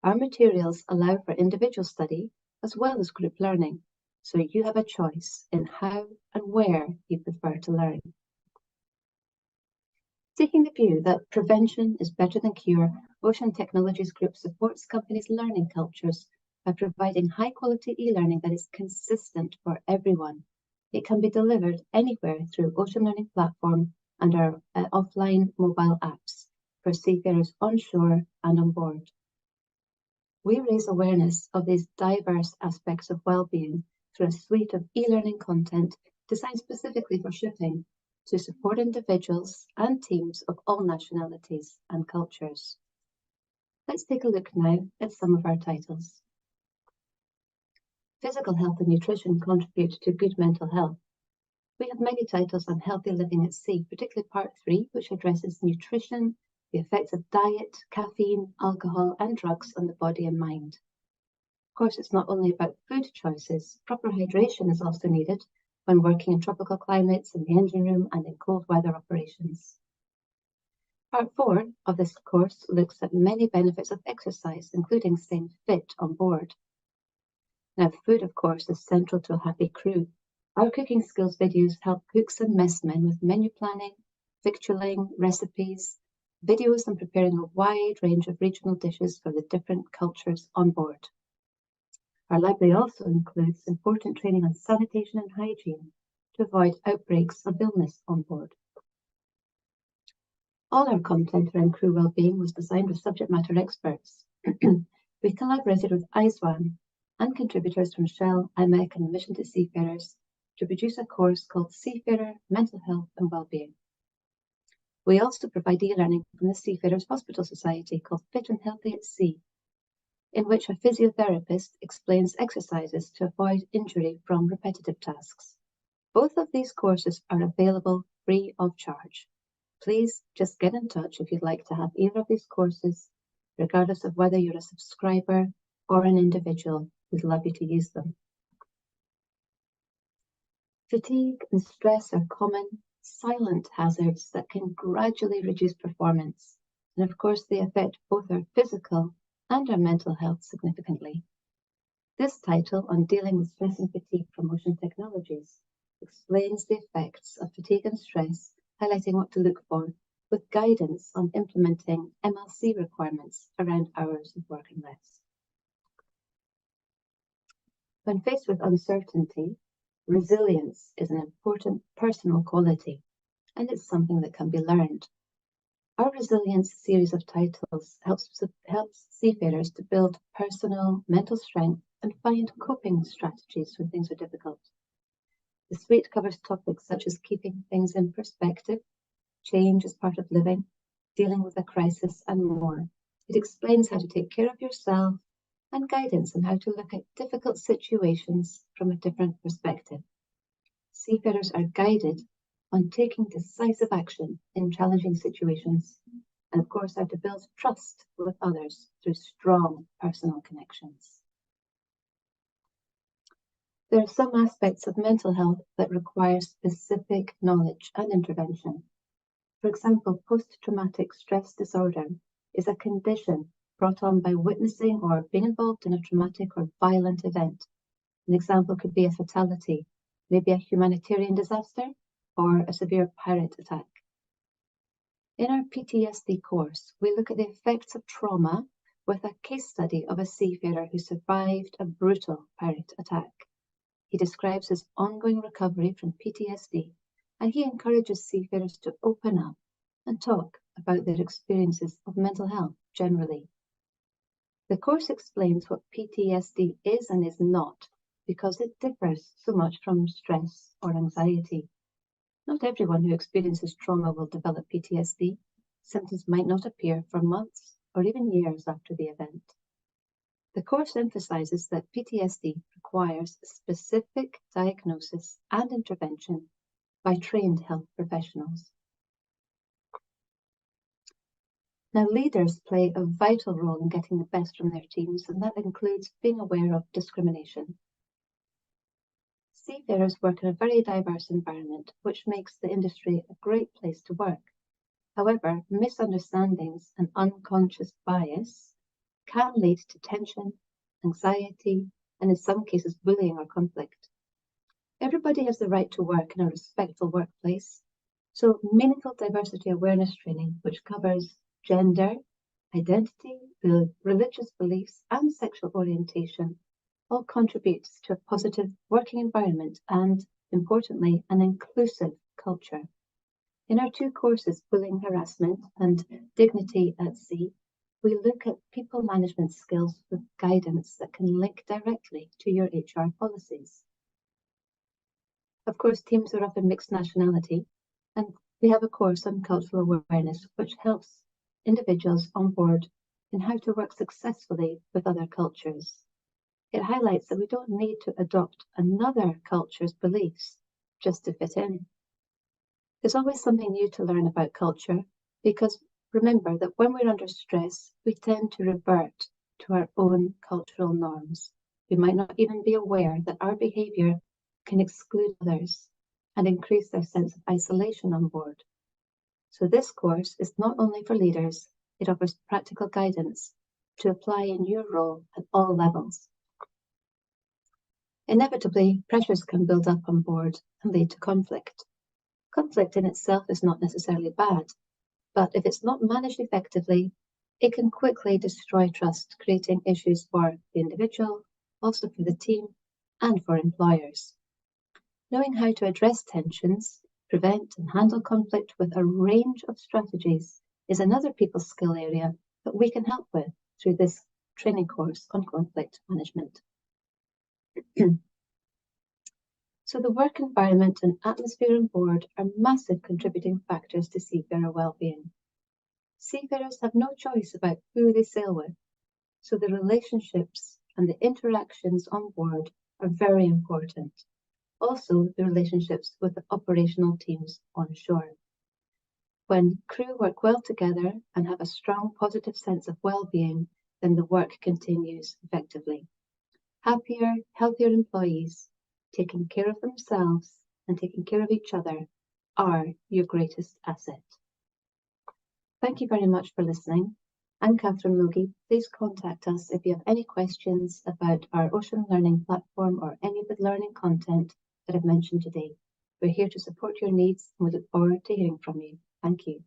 Our materials allow for individual study as well as group learning, so you have a choice in how and where you prefer to learn. Taking the view that prevention is better than cure, Ocean Technologies Group supports companies' learning cultures by providing high-quality e-learning that is consistent for everyone. It can be delivered anywhere through Ocean Learning Platform and our offline mobile apps for seafarers onshore and on board. We raise awareness of these diverse aspects of well-being through a suite of e-learning content designed specifically for shipping to support individuals and teams of all nationalities and cultures. Let's take a look now at some of our titles. Physical health and nutrition contribute to good mental health. We have many titles on healthy living at sea, particularly part 3, which addresses nutrition, the effects of diet, caffeine, alcohol, and drugs on the body and mind. Of course, it's not only about food choices. Proper hydration is also needed when working in tropical climates, in the engine room, and in cold weather operations. Part 4 of this course looks at many benefits of exercise, including staying fit on board. Now, food, of course, is central to a happy crew. Our cooking skills videos help cooks and messmen with menu planning, victualling, recipes, videos on preparing a wide range of regional dishes for the different cultures on board. Our library also includes important training on sanitation and hygiene to avoid outbreaks of illness on board. All our content around crew wellbeing was designed with subject matter experts. We collaborated with ISWAN and contributors from Shell, IMEC and the Mission to Seafarers to produce a course called Seafarer Mental Health and Wellbeing. We also provide e-learning from the Seafarers Hospital Society called Fit and Healthy at Sea, in which a physiotherapist explains exercises to avoid injury from repetitive tasks. Both of these courses are available free of charge. Please just get in touch if you'd like to have either of these courses, regardless of whether you're a subscriber or an individual. We'd love you to use them. Fatigue and stress are common, silent hazards that can gradually reduce performance. And of course, they affect both our physical and our mental health significantly. This title on dealing with stress and fatigue from ocean technologies explains the effects of fatigue and stress, highlighting what to look for, with guidance on implementing MLC requirements around hours of work and rest. When faced with uncertainty, resilience is an important personal quality, and it's something that can be learned. Our resilience series of titles helps seafarers to build personal mental strength and find coping strategies when things are difficult. The suite covers topics such as keeping things in perspective, change as part of living, dealing with a crisis, and more. It explains how to take care of yourself and guidance on how to look at difficult situations from a different perspective. Seafarers are guided on taking decisive action in challenging situations, and of course how to build trust with others through strong personal connections. There are some aspects of mental health that require specific knowledge and intervention. For example, post-traumatic stress disorder is a condition brought on by witnessing or being involved in a traumatic or violent event. An example could be a fatality, maybe a humanitarian disaster, or a severe pirate attack. In our PTSD course, we look at the effects of trauma with a case study of a seafarer who survived a brutal pirate attack. He describes his ongoing recovery from PTSD, and he encourages seafarers to open up and talk about their experiences of mental health generally. The course explains what PTSD is and is not, because it differs so much from stress or anxiety. Not everyone who experiences trauma will develop PTSD. Symptoms might not appear for months or even years after the event. The course emphasizes that PTSD requires specific diagnosis and intervention by trained health professionals. Now, leaders play a vital role in getting the best from their teams, and that includes being aware of discrimination. Seafarers work in a very diverse environment, which makes the industry a great place to work. However, misunderstandings and unconscious bias can lead to tension, anxiety, and in some cases, bullying or conflict. Everybody has the right to work in a respectful workplace, so meaningful diversity awareness training, which covers gender, identity, religious beliefs, and sexual orientation, all contributes to a positive working environment and, importantly, an inclusive culture. In our two courses, Bullying, Harassment and Dignity at Sea, we look at people management skills with guidance that can link directly to your HR policies. Of course, teams are often mixed nationality, and we have a course on cultural awareness which helps individuals on board in how to work successfully with other cultures. It highlights that we don't need to adopt another culture's beliefs just to fit in. There's always something new to learn about culture, because remember that when we're under stress, we tend to revert to our own cultural norms. We might not even be aware that our behaviour can exclude others and increase their sense of isolation on board. So this course is not only for leaders, it offers practical guidance to apply in your role at all levels. Inevitably, pressures can build up on board and lead to conflict. Conflict in itself is not necessarily bad, but if it's not managed effectively, it can quickly destroy trust, creating issues for the individual, also for the team, and for employers. Knowing how to address tensions, prevent and handle conflict with a range of strategies is another people skill area that we can help with through this training course on conflict management. So the work environment and atmosphere on board are massive contributing factors to seafarer well-being. Seafarers have no choice about who they sail with, so the relationships and the interactions on board are very important. Also, the relationships with the operational teams on shore. When crew work well together and have a strong positive sense of well-being, then the work continues effectively. Happier, healthier employees, taking care of themselves and taking care of each other are your greatest asset. Thank you very much for listening. I'm Catherine Logie. Please contact us if you have any questions about our ocean learning platform or any of the learning content that I've mentioned today. We're here to support your needs and we look forward to hearing from you. Thank you.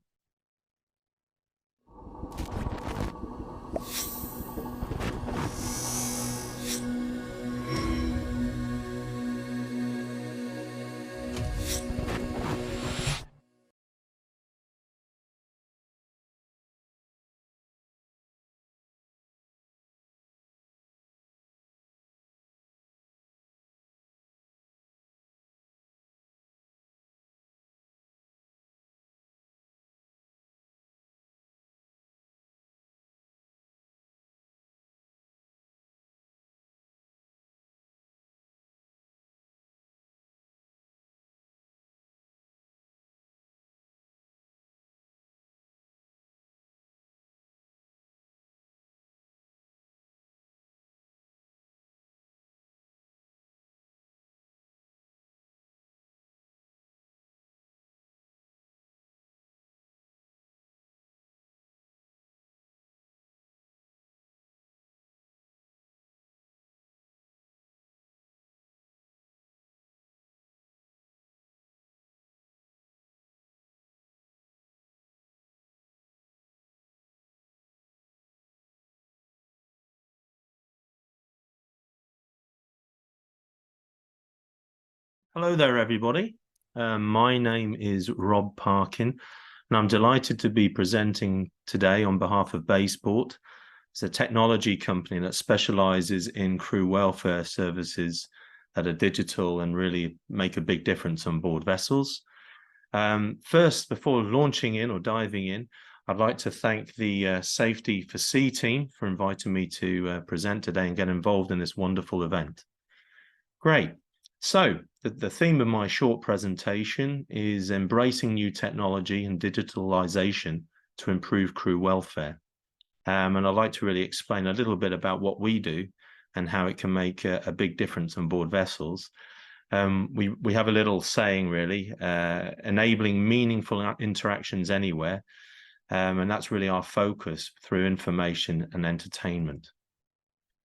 Hello there, everybody. My name is Rob Parkin, and I'm delighted to be presenting today on behalf of Baysport. It's a technology company that specializes in crew welfare services that are digital and really make a big difference on board vessels. First, before launching in or diving in, I'd like to thank the Safety for Sea team for inviting me to present today and get involved in this wonderful event. Great. So the theme of my short presentation is embracing new technology and digitalization to improve crew welfare. And I'd like to really explain a little bit about what we do and how it can make a big difference on board vessels. We have a little saying, really, enabling meaningful interactions anywhere. And that's really our focus through information and entertainment.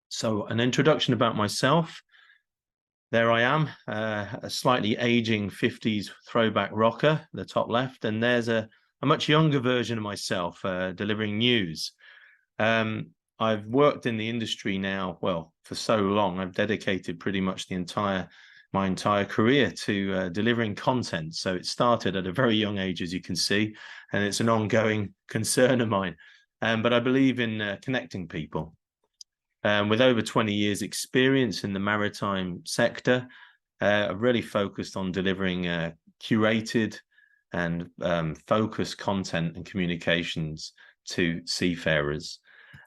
So an introduction about myself. There I am, a slightly aging 50s throwback rocker, the top left, and there's a much younger version of myself delivering news. I've worked in the industry now, well, for so long. I've dedicated pretty much my entire career to delivering content. So it started at a very young age, as you can see, and it's an ongoing concern of mine. But I believe in connecting people. With over 20 years experience in the maritime sector, I've really focused on delivering curated and focused content and communications to seafarers.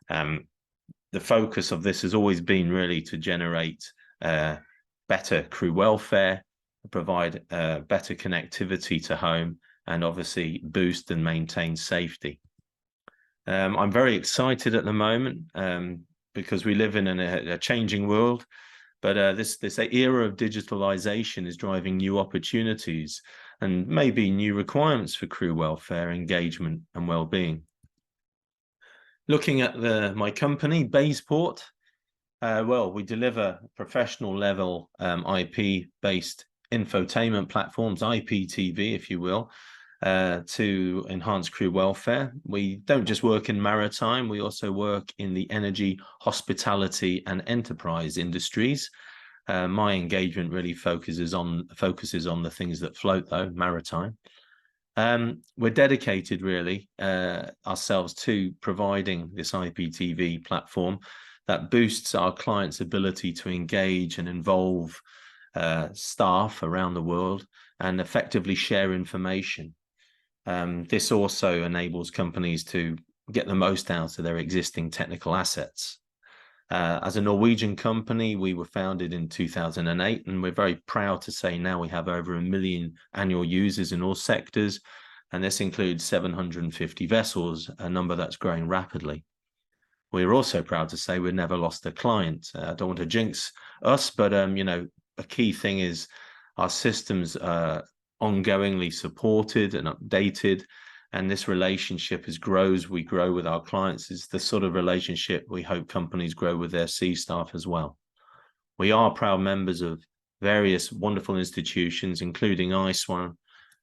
The focus of this has always been really to generate better crew welfare, provide better connectivity to home, and obviously boost and maintain safety. I'm very excited at the moment because we live in a changing world, but this era of digitalization is driving new opportunities and maybe new requirements for crew welfare, engagement, and well-being. Looking at my company, Baysport, Well, we deliver professional level IP-based infotainment platforms, IPTV, if you will, to enhance crew welfare. We don't just work in maritime, we also work in the energy, hospitality, and enterprise industries. My engagement really focuses on the things that float, though, maritime. We're dedicated really ourselves to providing this IPTV platform that boosts our clients' ability to engage and involve staff around the world and effectively share information. This also enables companies to get the most out of their existing technical assets. As a Norwegian company, we were founded in 2008, and we're very proud to say now we have over 1 million annual users in all sectors, and this includes 750 vessels, a number that's growing rapidly. We're also proud to say we've never lost a client. I don't want to jinx us, but you know, a key thing is our systems are ongoingly supported and updated, and this relationship as we grow with our clients is the sort of relationship we hope companies grow with their sea staff as well. We are proud members of various wonderful institutions, including ISWAN,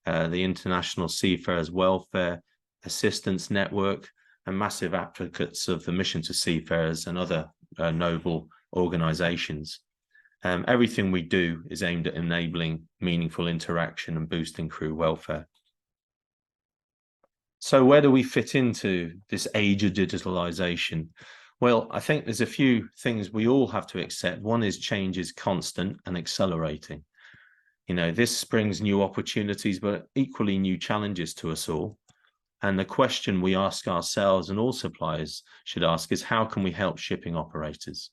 the International Seafarers Welfare Assistance Network, and massive advocates of the mission to seafarers and other noble organizations. Everything we do is aimed at enabling meaningful interaction and boosting crew welfare. So where do we fit into this age of digitalization? Well, I think there's a few things we all have to accept. One is change is constant and accelerating. You know, this brings new opportunities, but equally new challenges to us all. And the question we ask ourselves and all suppliers should ask is, how can we help shipping operators?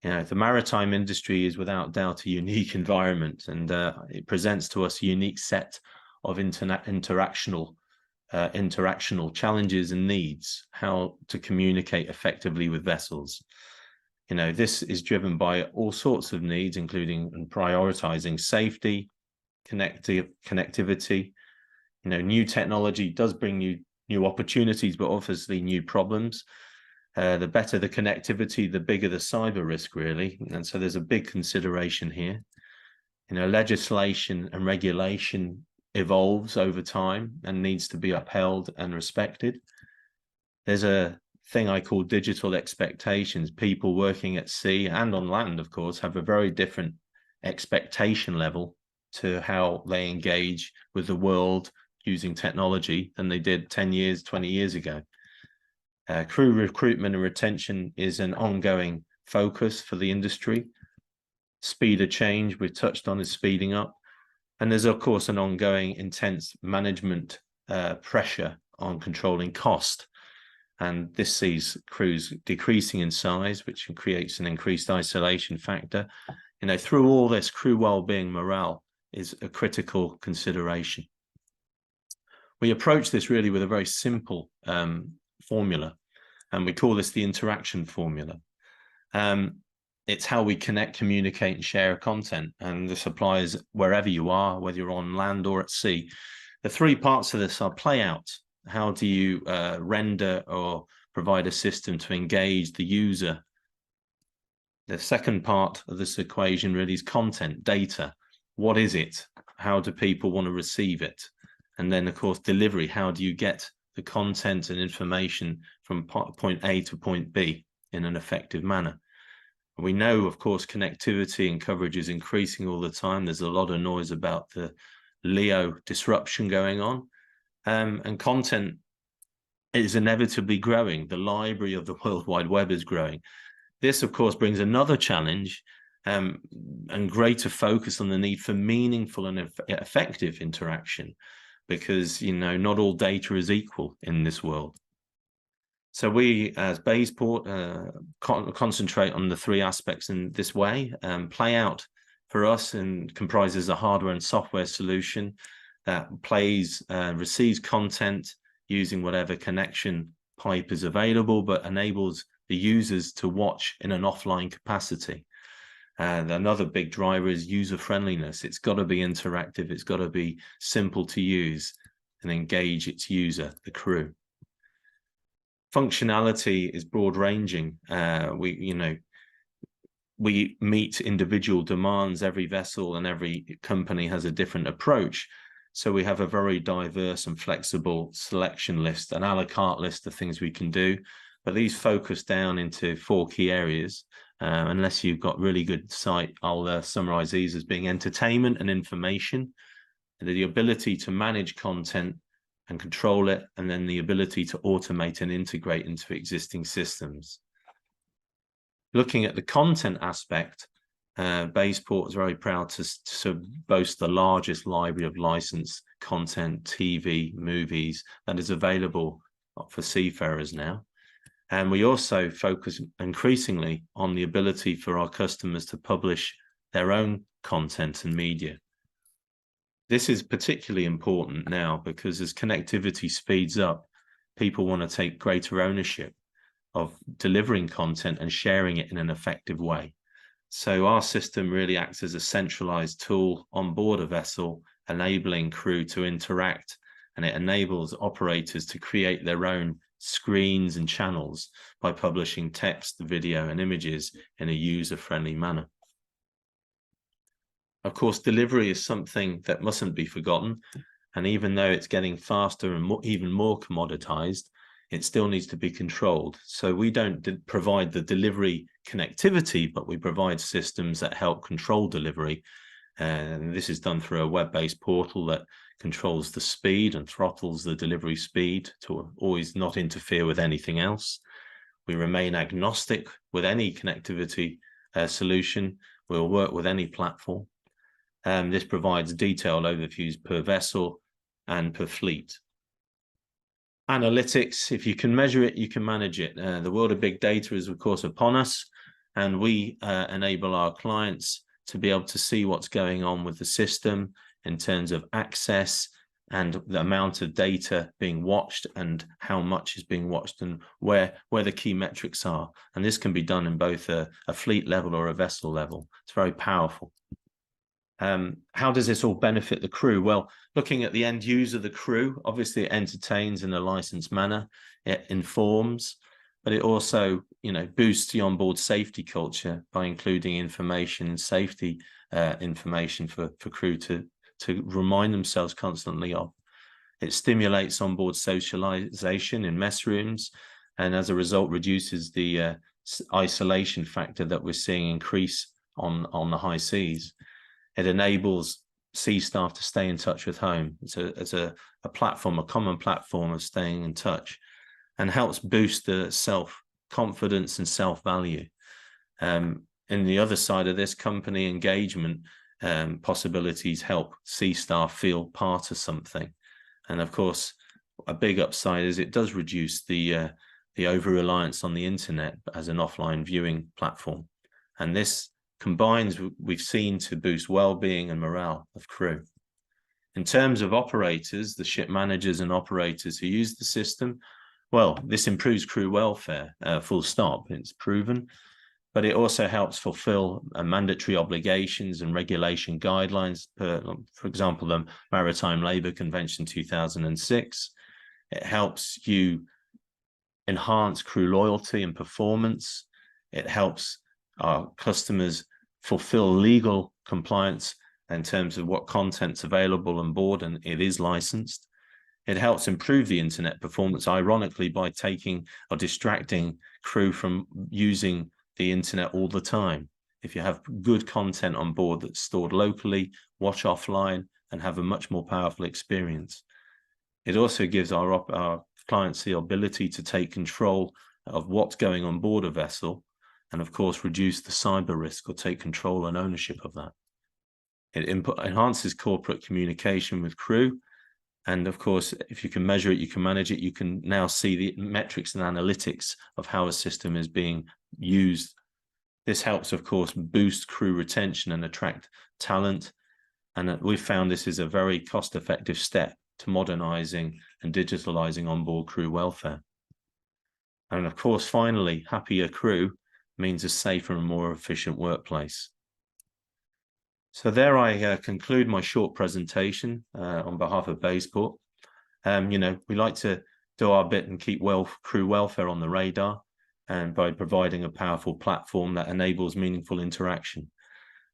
You know, the maritime industry is without doubt a unique environment, and it presents to us a unique set of interactional challenges and needs, how to communicate effectively with vessels. You know, this is driven by all sorts of needs, including and prioritizing safety, connectivity. You know, new technology does bring new opportunities, but obviously new problems. The better the connectivity, the bigger the cyber risk, really. And so there's a big consideration here. You know, legislation and regulation evolves over time and needs to be upheld and respected. There's a thing I call digital expectations. People working at sea and on land, of course, have a very different expectation level to how they engage with the world using technology than they did 10 years, 20 years ago. Crew recruitment and retention is an ongoing focus for the industry. Speed of change we've touched on is speeding up. And there's, of course, an ongoing intense management pressure on controlling cost. And this sees crews decreasing in size, which creates an increased isolation factor. You know, through all this, crew well-being morale is a critical consideration. We approach this really with a very simple formula, and we call this the interaction formula. It's how we connect, communicate, and share content, and the suppliers, wherever you are, whether you're on land or at sea. The three parts of this are play out. How do you render or provide a system to engage the user? The second part of this equation really is content, data. What is it? How do people want to receive it? And then, of course, delivery. How do you get the content and information from point A to point B in an effective manner? We know, of course, connectivity and coverage is increasing all the time. There's a lot of noise about the LEO disruption going on. And content is inevitably growing. The library of the World Wide Web is growing. This, of course, brings another challenge and greater focus on the need for meaningful and effective interaction, because, you know, not all data is equal in this world. So we, as Baysport, concentrate on the three aspects in this way. Play out for us and comprises a hardware and software solution that receives content using whatever connection pipe is available, but enables the users to watch in an offline capacity. And another big driver is user friendliness. It's got to be interactive. It's got to be simple to use and engage its user, the crew. Functionality is broad ranging. we meet individual demands. Every vessel and every company has a different approach. So we have a very diverse and flexible selection list, an a la carte list of things we can do. But these focus down into 4 key areas. Unless you've got really good sight, I'll summarize these as being entertainment and information, the ability to manage content and control it, and then the ability to automate and integrate into existing systems. Looking at the content aspect, Basport is very proud to boast the largest library of licensed content, TV, movies that is available for seafarers now. And we also focus increasingly on the ability for our customers to publish their own content and media. This is particularly important now because as connectivity speeds up, people want to take greater ownership of delivering content and sharing it in an effective way. So our system really acts as a centralized tool on board a vessel, enabling crew to interact, and it enables operators to create their own screens and channels by publishing text, video, and images in a user-friendly manner. Of course, delivery is something that mustn't be forgotten, and even though it's getting faster and even more commoditized, it still needs to be controlled. So we don't provide the delivery connectivity, but we provide systems that help control delivery. And this is done through a web-based portal that controls the speed and throttles the delivery speed to always not interfere with anything else. We remain agnostic with any connectivity solution. We'll work with any platform. This provides detailed overviews per vessel and per fleet. Analytics, if you can measure it, you can manage it. The world of big data is, of course, upon us, and we enable our clients to be able to see what's going on with the system in terms of access and the amount of data being watched and how much is being watched and where the key metrics are. And this can be done in both a fleet level or a vessel level. It's very powerful. How does this all benefit the crew? Well, looking at the end user, the crew, obviously it entertains in a licensed manner, it informs, but it also, boosts the onboard safety culture by including information, safety information for crew to remind themselves constantly of. It stimulates onboard socialization in mess rooms, and as a result reduces the isolation factor that we're seeing increase on the high seas. It enables sea staff to stay in touch with home. It's a platform, a common platform of staying in touch, and helps boost the self-confidence and self-value. In the other side of this, company engagement possibilities help sea staff feel part of something. And of course, a big upside is it does reduce the over-reliance on the internet as an offline viewing platform. And this combines, we've seen, to boost well-being and morale of crew. In terms of operators, the ship managers and operators who use the system, well, this improves crew welfare, full stop, it's proven, but it also helps fulfill mandatory obligations and regulation guidelines, for example, the Maritime Labour Convention 2006. It helps you enhance crew loyalty and performance. It helps our customers fulfill legal compliance in terms of what content's available on board, and it is licensed. It helps improve the internet performance, ironically, by taking or distracting crew from using the internet all the time. If you have good content on board that's stored locally, watch offline, and have a much more powerful experience. It also gives our clients the ability to take control of what's going on board a vessel, and of course reduce the cyber risk or take control and ownership of that. It enhances corporate communication with crew, and of course, if you can measure it, you can manage it, you can now see the metrics and analytics of how a system is being used. This helps, of course, boost crew retention and attract talent, and we've found this is a very cost-effective step to modernizing and digitalizing onboard crew welfare. And of course, finally, happier crew means a safer and more efficient workplace. So there I conclude my short presentation on behalf of Basport. We like to do our bit and keep crew welfare on the radar. and by providing a powerful platform that enables meaningful interaction.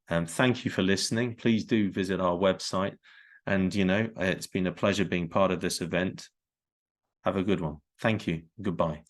Thank you for listening. Please do visit our website. And, you know, it's been a pleasure being part of this event. Have a good one. Thank you. Goodbye.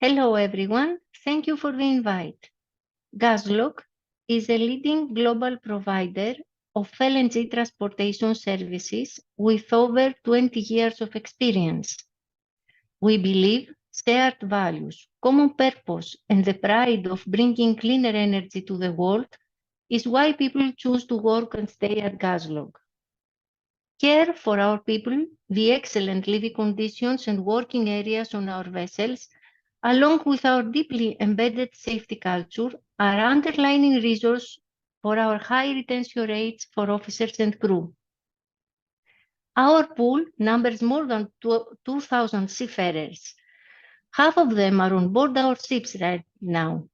Hello, everyone. Thank you for the invite. GasLog is a leading global provider of LNG transportation services with over 20 years of experience. We believe shared values, common purpose, and the pride of bringing cleaner energy to the world is why people choose to work and stay at GasLog. Care for our people, the excellent living conditions and working areas on our vessels, along with our deeply embedded safety culture, are underlying reasons for our high retention rates for officers and crew. Our pool numbers more than 2,000 seafarers. Half of them are on board our ships right now.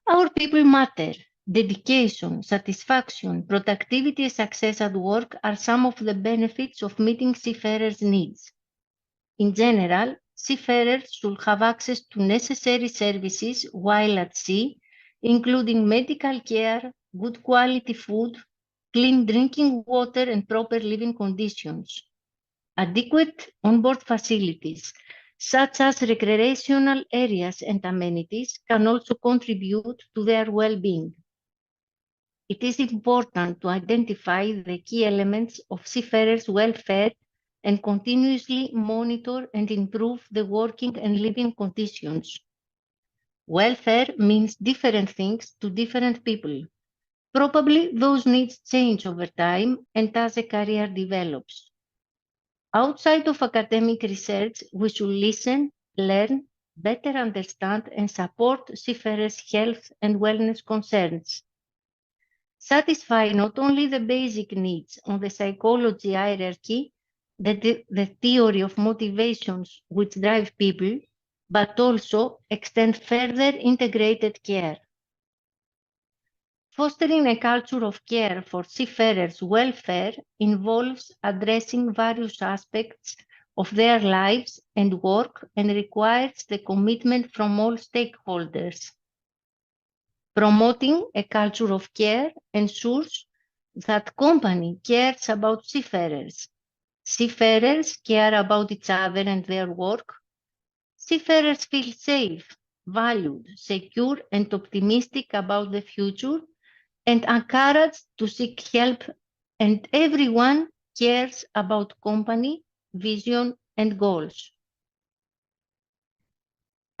Our people matter. Dedication, satisfaction, productivity, and success at work are some of the benefits of meeting seafarers' needs. In general, seafarers should have access to necessary services while at sea, including medical care, good quality food, clean drinking water, and proper living conditions. Adequate onboard facilities, such as recreational areas and amenities, can also contribute to their well-being. It is important to identify the key elements of seafarers' welfare and continuously monitor and improve the working and living conditions. Welfare means different things to different people. Probably those needs change over time and as a career develops. Outside of academic research, we should listen, learn, better understand, and support seafarers' health and wellness concerns. Satisfy not only the basic needs on the psychology hierarchy, the theory of motivations which drive people, but also extend further integrated care. Fostering a culture of care for seafarers' welfare involves addressing various aspects of their lives and work and requires the commitment from all stakeholders. Promoting a culture of care ensures that company cares about seafarers. Seafarers care about each other and their work. Seafarers feel safe, valued, secure, and optimistic about the future, and encouraged to seek help, and everyone cares about company, vision, and goals.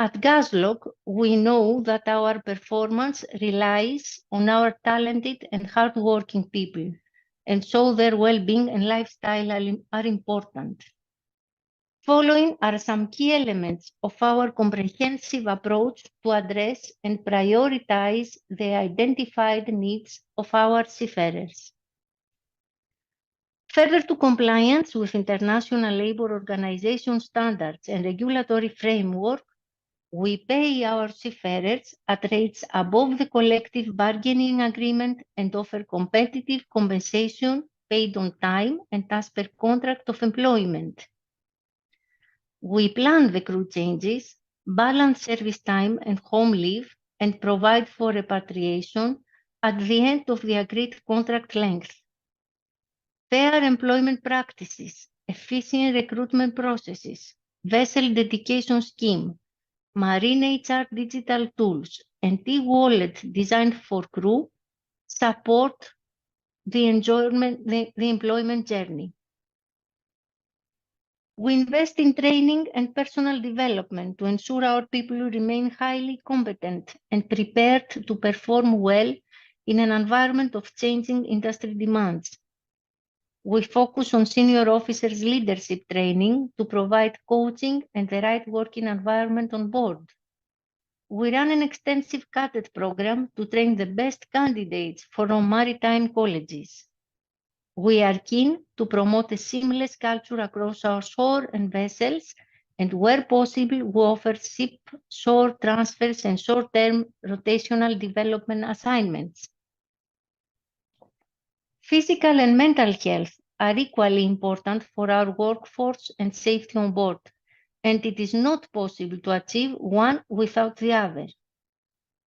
At GasLog, we know that our performance relies on our talented and hardworking people, and so their well-being and lifestyle are important. Following are some key elements of our comprehensive approach to address and prioritize the identified needs of our seafarers. Further to compliance with International Labour Organization standards and regulatory framework, we pay our seafarers at rates above the collective bargaining agreement and offer competitive compensation paid on time and as per contract of employment. We plan the crew changes, balance service time and home leave, and provide for repatriation at the end of the agreed contract length. Fair employment practices, efficient recruitment processes, vessel dedication scheme, marine HR digital tools, and e-wallet designed for crew support the employment journey. We invest in training and personal development to ensure our people remain highly competent and prepared to perform well in an environment of changing industry demands. We focus on senior officers' leadership training to provide coaching and the right working environment on board. We run an extensive cadet program to train the best candidates for our maritime colleges. We are keen to promote a seamless culture across our shore and vessels, and where possible, we offer ship-shore transfers and short-term rotational development assignments. Physical and mental health are equally important for our workforce and safety on board, and it is not possible to achieve one without the other.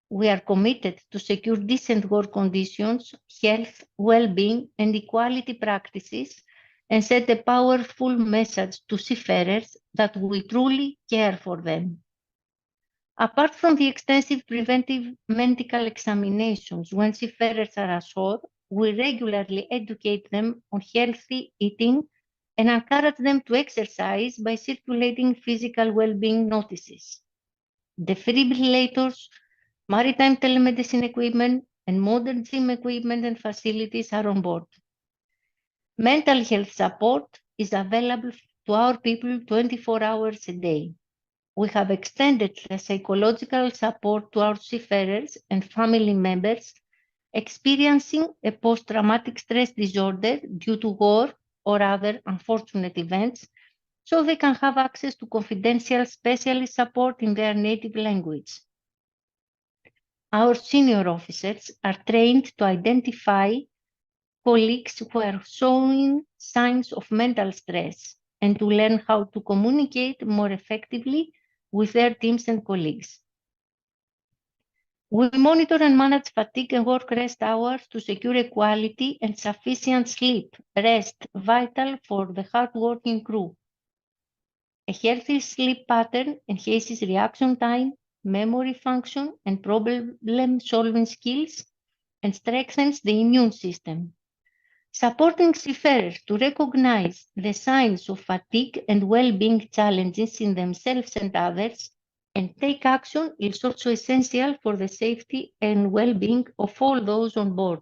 We are committed to secure decent work conditions, health, well-being, and equality practices, and send a powerful message to seafarers that we truly care for them. Apart from the extensive preventive medical examinations when seafarers are ashore, we regularly educate them on healthy eating and encourage them to exercise by circulating physical well-being notices. Defibrillators, maritime telemedicine equipment, and modern gym equipment and facilities are on board. Mental health support is available to our people 24 hours a day. We have extended the psychological support to our seafarers and family members experiencing a post-traumatic stress disorder due to war or other unfortunate events, so they can have access to confidential specialist support in their native language. Our senior officers are trained to identify colleagues who are showing signs of mental stress and to learn how to communicate more effectively with their teams and colleagues. We monitor and manage fatigue and work rest hours to secure quality and sufficient sleep, rest, vital for the hard-working crew. A healthy sleep pattern enhances reaction time, memory function, and problem-solving skills, and strengthens the immune system. Supporting seafarers to recognize the signs of fatigue and well-being challenges in themselves and others and take action is also essential for the safety and well-being of all those on board.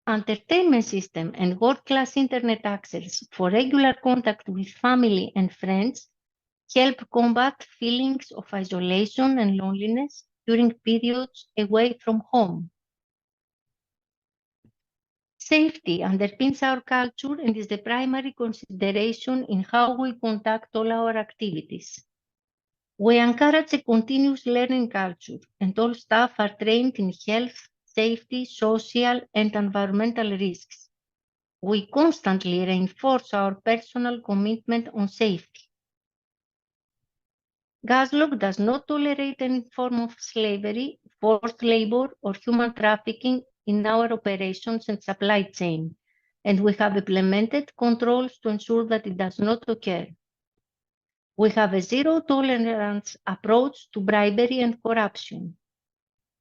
Entertainment system and world-class internet access for regular contact with family and friends help combat feelings of isolation and loneliness during periods away from home. Safety underpins our culture and is the primary consideration in how we conduct all our activities. We encourage a continuous learning culture, and all staff are trained in health, safety, social, and environmental risks. We constantly reinforce our personal commitment on safety. GasLog does not tolerate any form of slavery, forced labor, or human trafficking in our operations and supply chain, and we have implemented controls to ensure that it does not occur. We have a zero-tolerance approach to bribery and corruption.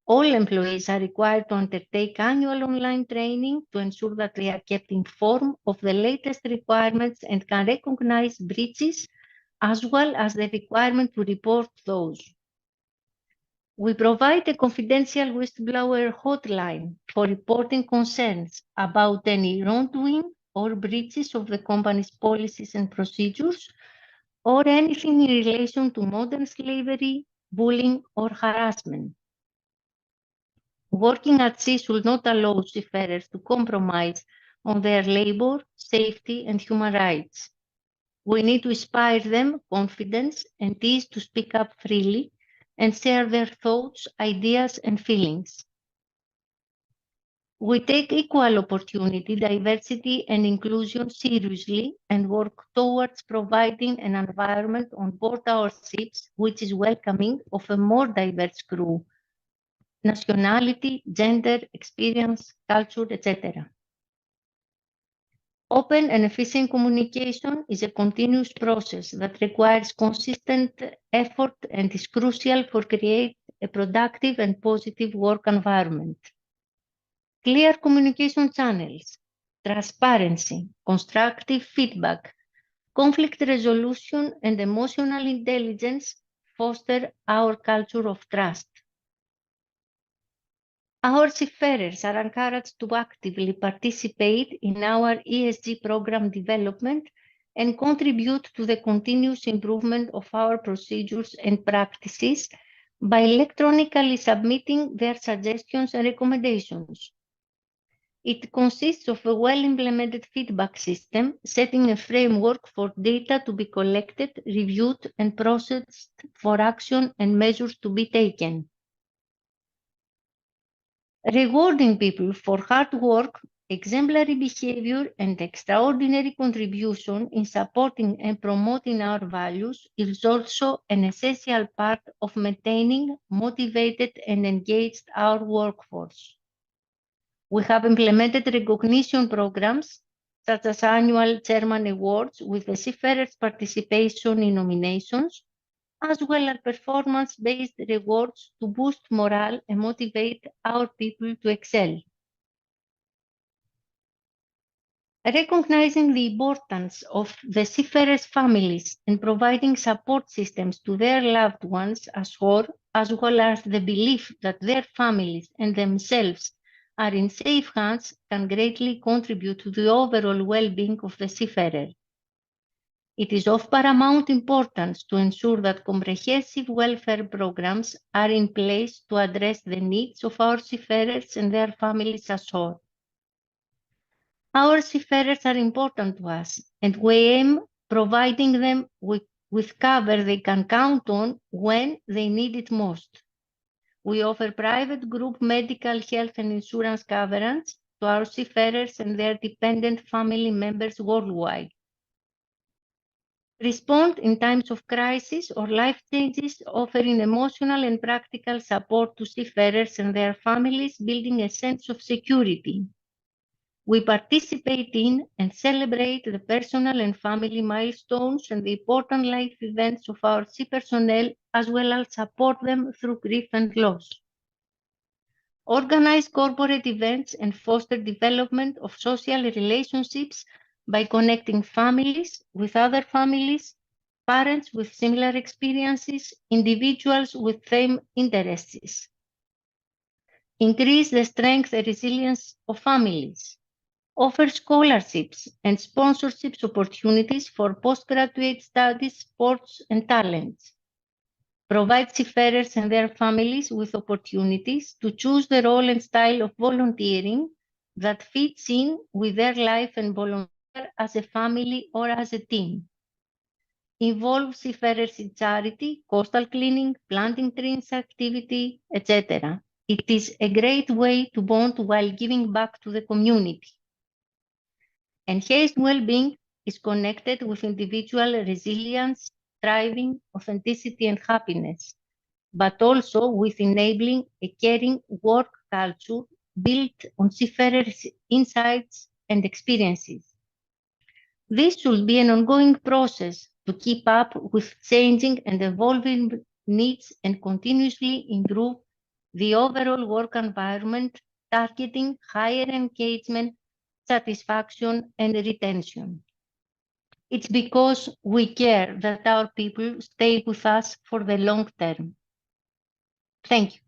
All employees are required to undertake annual online training to ensure that they are kept informed of the latest requirements and can recognize breaches, as well as the requirement to report those. We provide a confidential whistleblower hotline for reporting concerns about any wrongdoing or breaches of the company's policies and procedures, or anything in relation to modern slavery, bullying, or harassment. Working at sea should not allow seafarers to compromise on their labor, safety, and human rights. We need to inspire them confidence and ease to speak up freely and share their thoughts, ideas, and feelings. We take equal opportunity, diversity, and inclusion seriously and work towards providing an environment on board our ships which is welcoming of a more diverse crew, nationality, gender, experience, culture, etc. Open and efficient communication is a continuous process that requires consistent effort and is crucial for creating a productive and positive work environment. Clear communication channels, transparency, constructive feedback, conflict resolution, and emotional intelligence foster our culture of trust. Our seafarers are encouraged to actively participate in our ESG program development and contribute to the continuous improvement of our procedures and practices by electronically submitting their suggestions and recommendations. It consists of a well-implemented feedback system, setting a framework for data to be collected, reviewed, and processed for action and measures to be taken. Rewarding people for hard work, exemplary behavior, and extraordinary contribution in supporting and promoting our values is also an essential part of maintaining motivated and engaged our workforce. We have implemented recognition programs such as annual Chairman Awards with the Seafarers' participation in nominations, as well as performance-based rewards to boost morale and motivate our people to excel. Recognizing the importance of the seafarers' families and providing support systems to their loved ones ashore, as well as the belief that their families and themselves are in safe hands, can greatly contribute to the overall well-being of the seafarer. It is of paramount importance to ensure that comprehensive welfare programs are in place to address the needs of our seafarers and their families ashore. Our seafarers are important to us, and we aim providing them with cover they can count on when they need it most. We offer private group medical, health, and insurance coverage to our seafarers and their dependent family members worldwide. Respond in times of crisis or life changes, offering emotional and practical support to seafarers and their families, building a sense of security. We participate in and celebrate the personal and family milestones and the important life events of our sea personnel, as well as support them through grief and loss. Organize corporate events and foster development of social relationships by connecting families with other families, parents with similar experiences, individuals with same interests. Increase the strength and resilience of families. Offer scholarships and sponsorships opportunities for postgraduate studies, sports, and talents. Provide seafarers and their families with opportunities to choose the role and style of volunteering that fits in with their life and volunteer as a family or as a team. Involve seafarers in charity, coastal cleaning, planting trees activity, etc. It is a great way to bond while giving back to the community. Enhanced well-being is connected with individual resilience, thriving, authenticity, and happiness, but also with enabling a caring work culture built on seafarers' insights and experiences. This should be an ongoing process to keep up with changing and evolving needs and continuously improve the overall work environment, targeting higher engagement, satisfaction, and retention. It's because we care that our people stay with us for the long term. Thank you.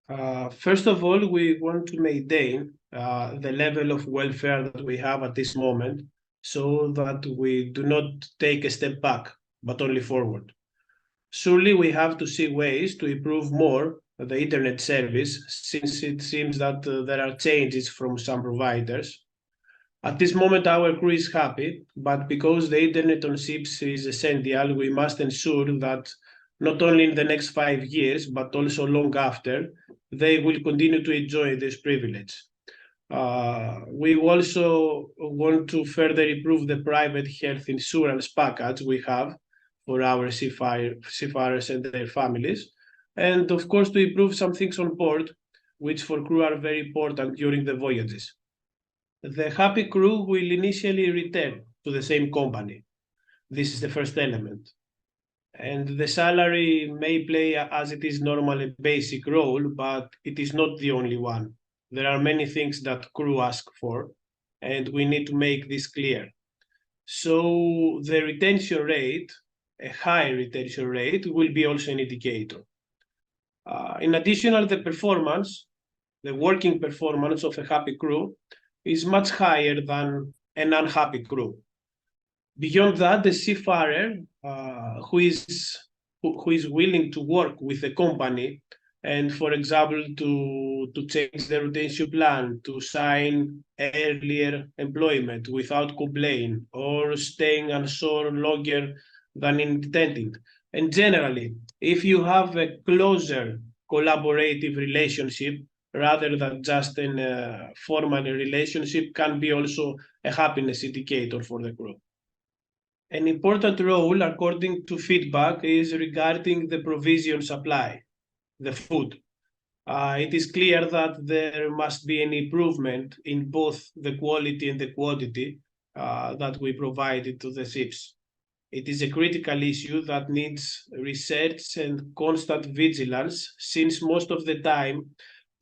First of all, we want to maintain the level of welfare that we have at this moment so that we do not take a step back, but only forward. Surely we have to see ways to improve more the internet service, since it seems that there are changes from some providers. At this moment, our crew is happy, but because the internet on ships is essential, we must ensure that not only in the next 5 years, but also long after, they will continue to enjoy this privilege. We also want to further improve the private health insurance package we have for our seafarers and their families, and of course to improve some things on board, which for crew are very important during the voyages. The happy crew will initially return to the same company. This is the first element. And the salary may play as it is normal a basic role, but it is not the only one. There are many things that crew ask for, and we need to make this clear. So the retention rate, a high retention rate, will be also an indicator. In addition, the performance, the working performance of a happy crew is much higher than an unhappy crew. Beyond that, the seafarer who is willing to work with the company and, for example, to change the rotation plan, to sign earlier employment without complaint, or staying on shore longer than intended. And generally, if you have a closer collaborative relationship rather than just a formal relationship, can be also a happiness indicator for the crew. An important role, according to feedback, is regarding the provision supply, the food. It is clear that there must be an improvement in both the quality and the quantity that we provided to the ships. It is a critical issue that needs research and constant vigilance, since most of the time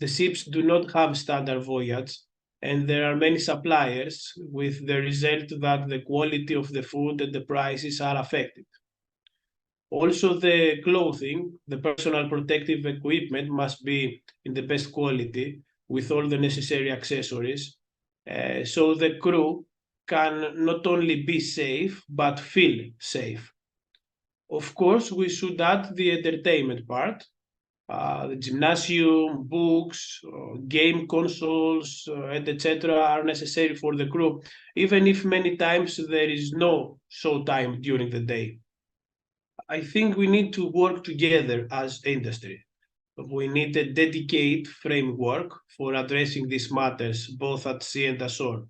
the ships do not have standard voyage, and there are many suppliers, with the result that the quality of the food and the prices are affected. Also, the clothing, the personal protective equipment must be in the best quality with all the necessary accessories, so the crew can not only be safe, but feel safe. Of course, we should add the entertainment part. The gymnasium, books, game consoles, and etc. are necessary for the crew, even if many times there is no show time during the day. I think we need to work together as industry. We need a dedicated framework for addressing these matters, both at sea and ashore.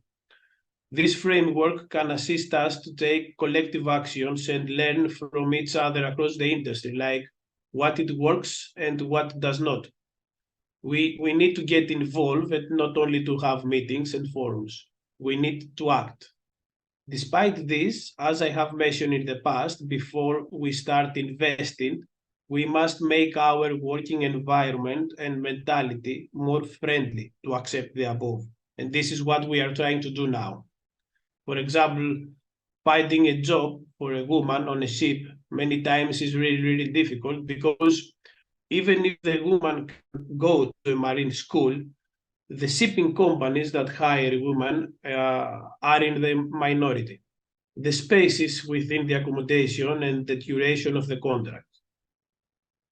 This framework can assist us to take collective actions and learn from each other across the industry, like what it works and what does not. We need to get involved and not only to have meetings and forums. We need to act. Despite this, as I have mentioned in the past, before we start investing, we must make our working environment and mentality more friendly to accept the above. And this is what we are trying to do now. For example, finding a job for a woman on a ship many times is really, really difficult, because even if the woman can go to a marine school, the shipping companies that hire women are in the minority. The spaces within the accommodation and the duration of the contract.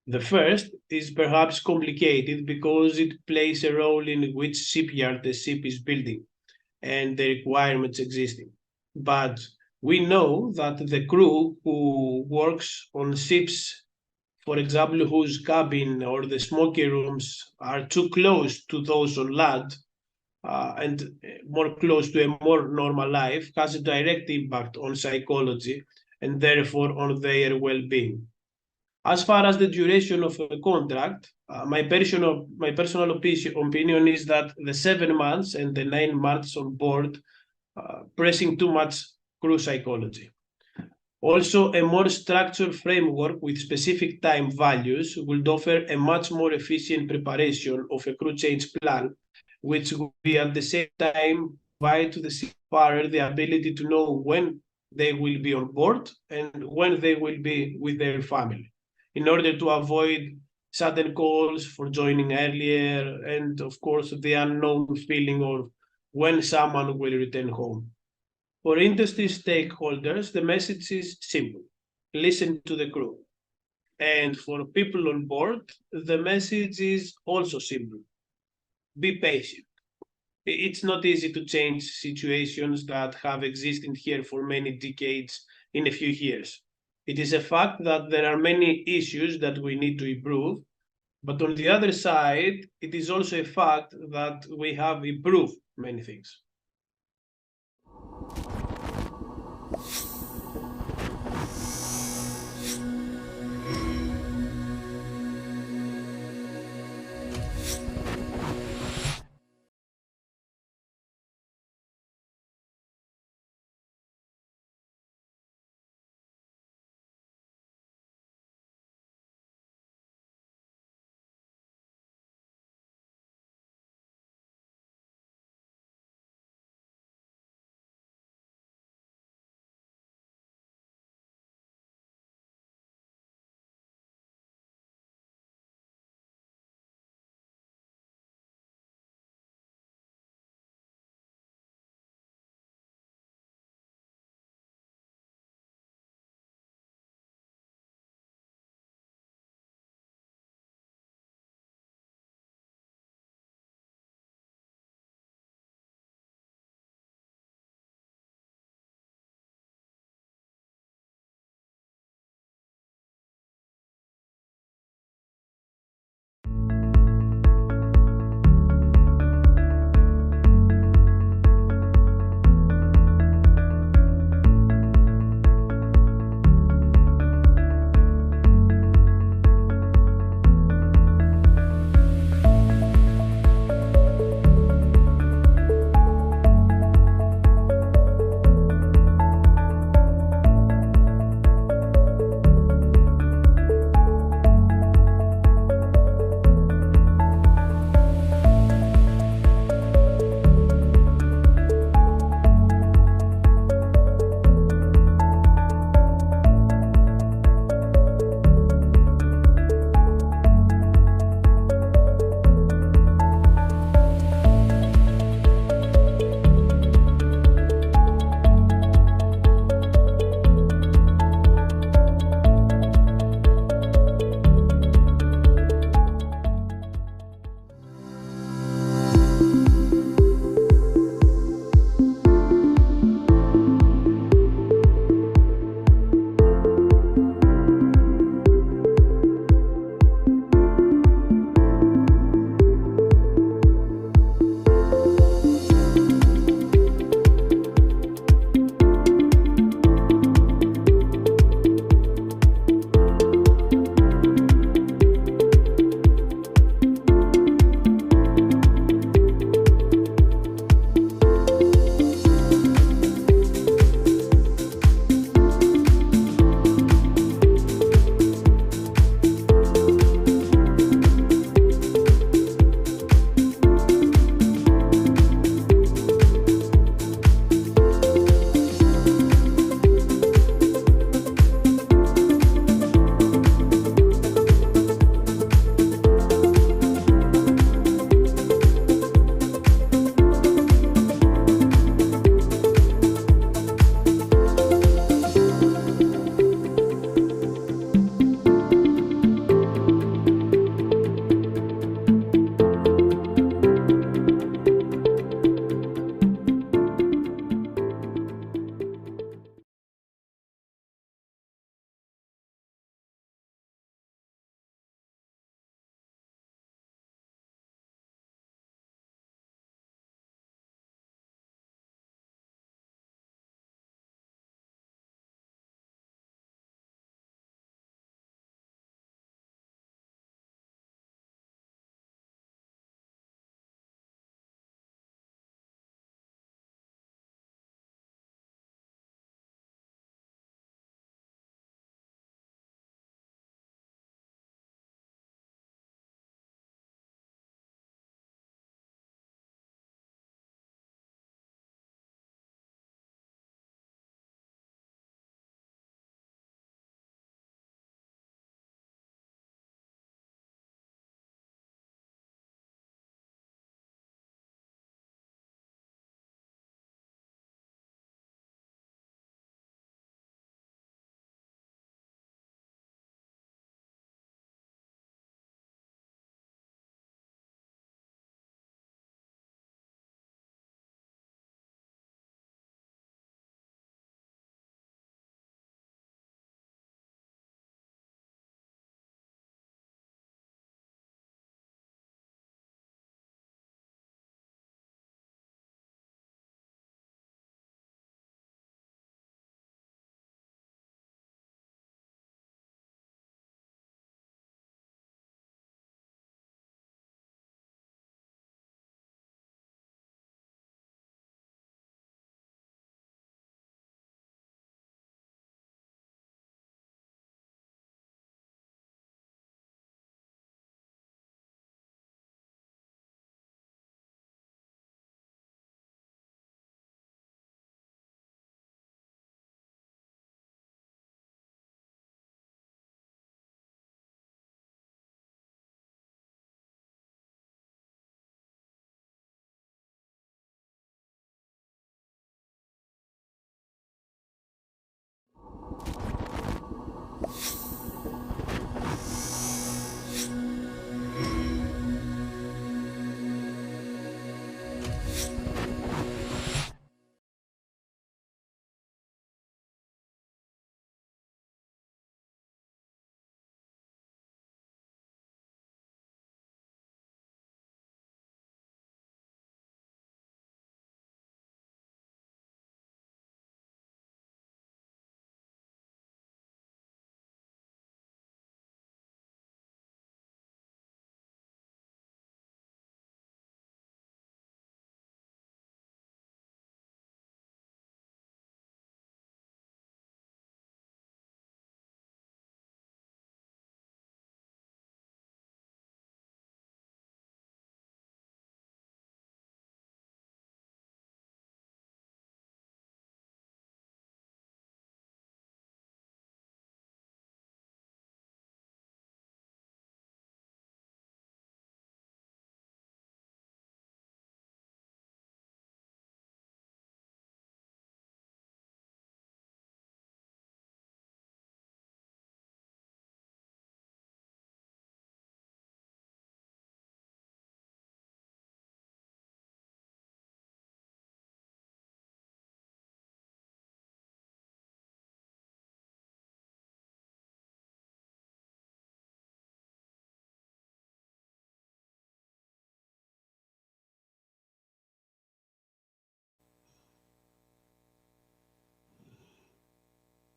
The first is perhaps complicated because it plays a role in which shipyard the ship is building and the requirements existing. But we know that the crew who works on ships, for example, whose cabin or the smoking rooms are too close to those on land and more close to a more normal life, has a direct impact on psychology and therefore on their well-being. As far as the duration of a contract, my personal opinion is that the 7 months and the 9 months on board pressing too much crew psychology. Also, a more structured framework with specific time values would offer a much more efficient preparation of a crew change plan, which will be at the same time provide to the seafarer the ability to know when they will be on board and when they will be with their family, in order to avoid sudden calls for joining earlier, and of course, the unknown feeling of when someone will return home. For industry stakeholders, the message is simple: listen to the crew. And for people on board, the message is also simple: be patient. It's not easy to change situations that have existed here for many decades in a few years. It is a fact that there are many issues that we need to improve, but on the other side, it is also a fact that we have improved many things.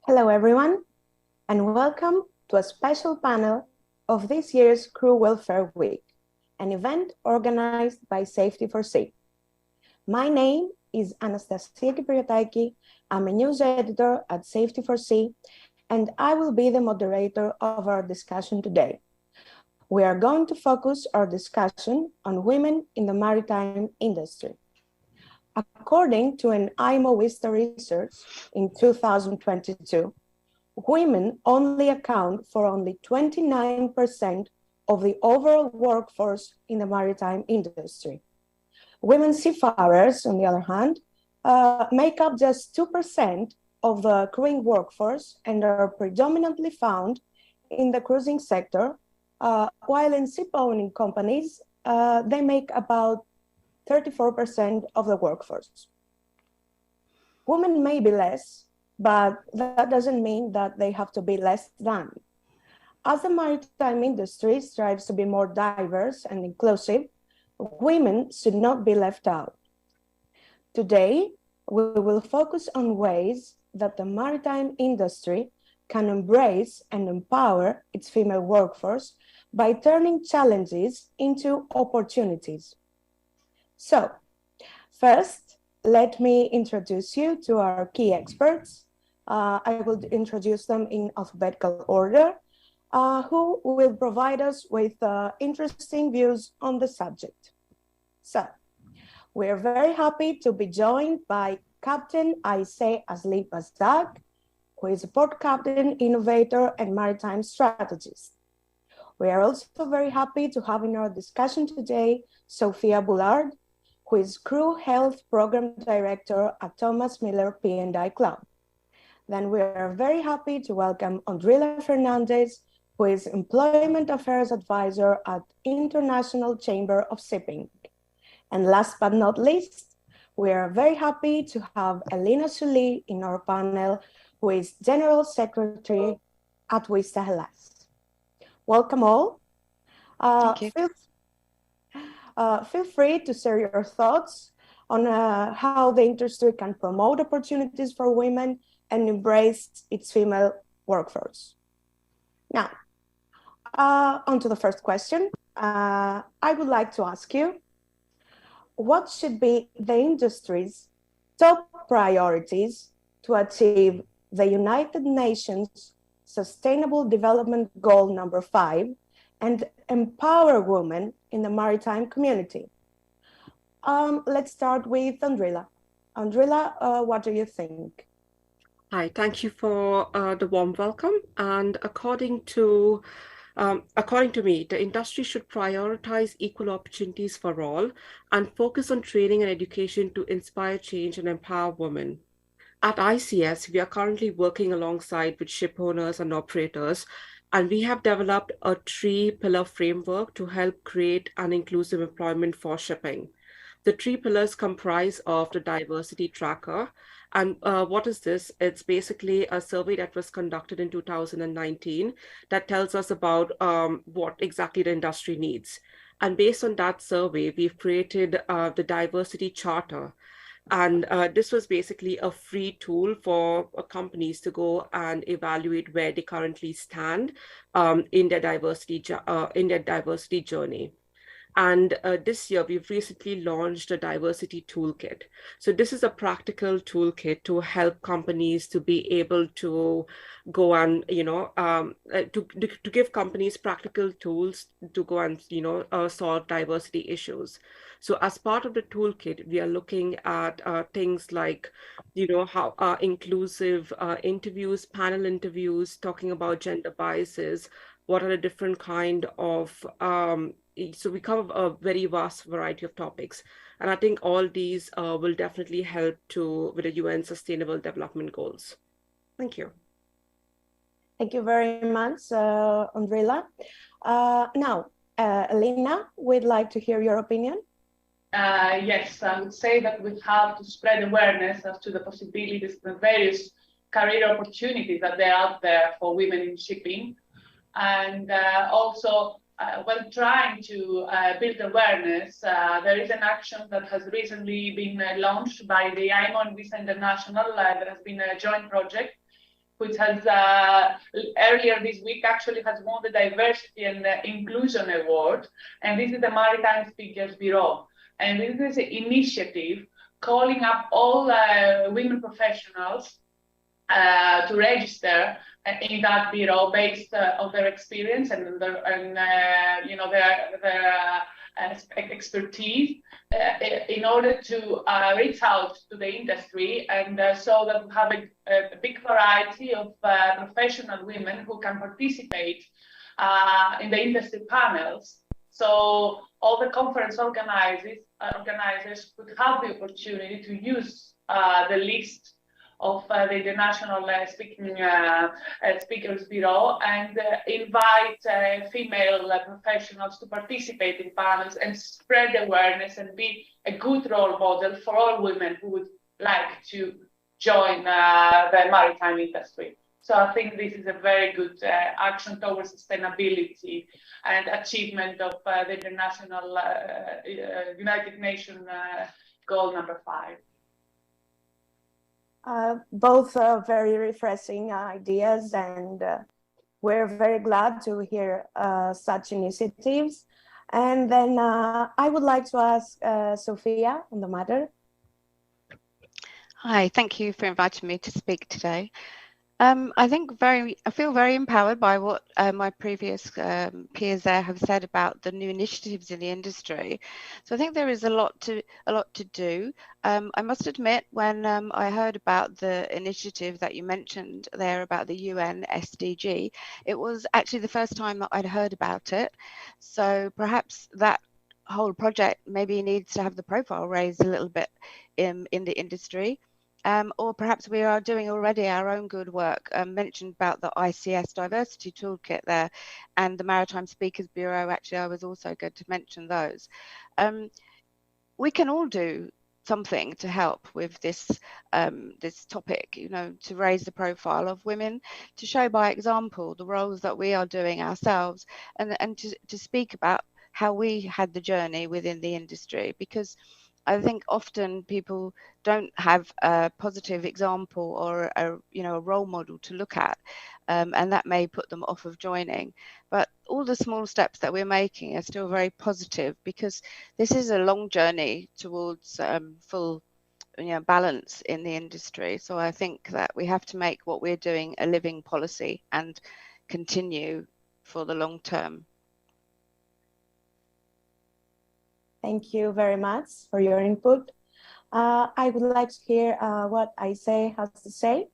Hello, everyone, and welcome to a special panel of this year's Crew Welfare Week, an event organized by Safety for Sea. My name is Anastasia Kipriotaki. I'm a news editor at Safety for Sea, and I will be the moderator of our discussion today. We are going to focus our discussion on women in the maritime industry. According to an IMO Vista research in 2022, women only account for only 29% of the overall workforce in the maritime industry. Women seafarers, on the other hand, make up just 2% of the crewing workforce and are predominantly found in the cruising sector, while in ship-owning companies, they make about 34% of the workforce. Women may be less, but that doesn't mean that they have to be less than. As the maritime industry strives to be more diverse and inclusive, women should not be left out. Today, we will focus on ways that the maritime industry can embrace and empower its female workforce by turning challenges into opportunities. So, first, let me introduce you to our key experts. I will introduce them in alphabetical order, who will provide us with interesting views on the subject. So, we are very happy to be joined by Captain Ayse Asli Bazdag, who is a port captain, innovator, and maritime strategist. We are also very happy to have in our discussion today Sophia Bullard, who is Crew Health Program Director at Thomas Miller P&I Club. Then we are very happy to welcome Andrila Fernandez, who is Employment Affairs Advisor at International Chamber of Shipping. And last but not least, we are very happy to have Elena Souli in our panel, who is General Secretary at Vista Hellas. Welcome all. Thank you. Feel free to share your thoughts on how the industry can promote opportunities for women and embrace its female workforce. Now, on to the first question. I would like to ask you, what should be the industry's top priorities to achieve the United Nations Sustainable Development Goal number 5 and empower women in the maritime community? Let's start with Andrila. Andrila, what do you think? Hi, thank you for the warm welcome. And according to me, the industry should prioritize equal opportunities for all and focus on training and education to inspire change and empower women. At ICS, we are currently working alongside with ship owners and operators, and we have developed a 3-pillar framework to help create an inclusive employment for shipping. The 3 pillars comprise of the diversity tracker. And what is this? It's basically a survey that was conducted in 2019 that tells us about what exactly the industry needs. And based on that survey, we've created the diversity charter. And this was basically a free tool for companies to go and evaluate where they currently stand in their diversity journey. And this year, we've recently launched a diversity toolkit. So this is a practical toolkit to help companies to be able to go and, to give companies practical tools to go and, solve diversity issues. So as part of the toolkit, we are looking at things like, how inclusive interviews, panel interviews, talking about gender biases, what are the different kind of, so we cover a very vast variety of topics. And I think all these will definitely help with the UN Sustainable Development Goals. Thank you. Thank you very much, Andrila. Now, Elena, we'd like to hear your opinion. Yes, I would say that we have to spread awareness as to the possibilities, the various career opportunities that are out there for women in shipping. And also, when trying to build awareness, there is an action that has recently been launched by the IMO and Vista International. There has been a joint project which has earlier this week actually has won the Diversity and Inclusion Award. And this is the Maritime Speakers Bureau. And this is an initiative calling up all women professionals to register in that bureau based on their experience and their expertise in order to reach out to the industry, and so that we have a big variety of professional women who can participate in the industry panels. So all the conference organizers could have the opportunity to use the list of the International Speakers Bureau and invite female professionals to participate in panels and spread awareness and be a good role model for all women who would like to join the maritime industry. So I think this is a very good action towards sustainability and achievement of the International United Nations goal number 5. Both very refreshing ideas, and we're very glad to hear such initiatives. And then I would like to ask Sophia on the matter. Hi, thank you for inviting me to speak today. I feel very empowered by what my previous peers there have said about the new initiatives in the industry. So I think there is a lot to do. I must admit, when I heard about the initiative that you mentioned there about the UN SDG, it was actually the first time that I'd heard about it. So perhaps that whole project maybe needs to have the profile raised a little bit in the industry. Or perhaps we are doing already our own good work. Mentioned about the ICS diversity toolkit there and the Maritime Speakers Bureau. Actually, I was also going to mention those. We can all do something to help with this this topic, you know, to raise the profile of women, to show by example the roles that we are doing ourselves, and to speak about how we had the journey within the industry, because I think often people don't have a positive example or a role model to look at, and that may put them off of joining. But all the small steps that we're making are still very positive, because this is a long journey towards full balance in the industry. So I think that we have to make what we're doing a living policy and continue for the long term. Thank you very much for your input. I would like to hear what Aise has to say.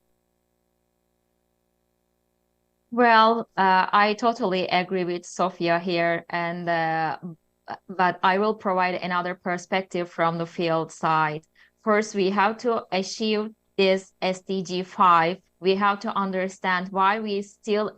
Well, I totally agree with Sophia here, and but I will provide another perspective from the field side. First, we have to achieve this SDG 5. We have to understand why we still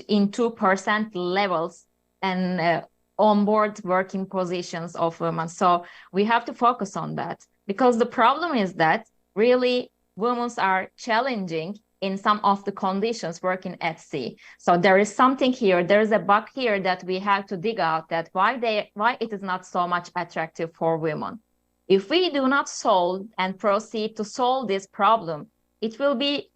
in 2% levels and onboard working positions of women. So we have to focus on that, because the problem is that really women are challenging in some of the conditions working at sea. So there is something here, there is a bug here that we have to dig out, that why it is not so much attractive for women. If we do not solve and proceed to solve this problem, it will be,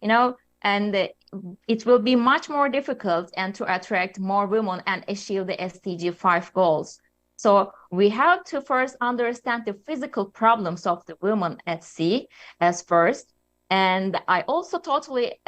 it will be much more difficult and to attract more women and achieve the SDG 5 goals. So we have to first understand the physical problems of the women at sea as first. And I also totally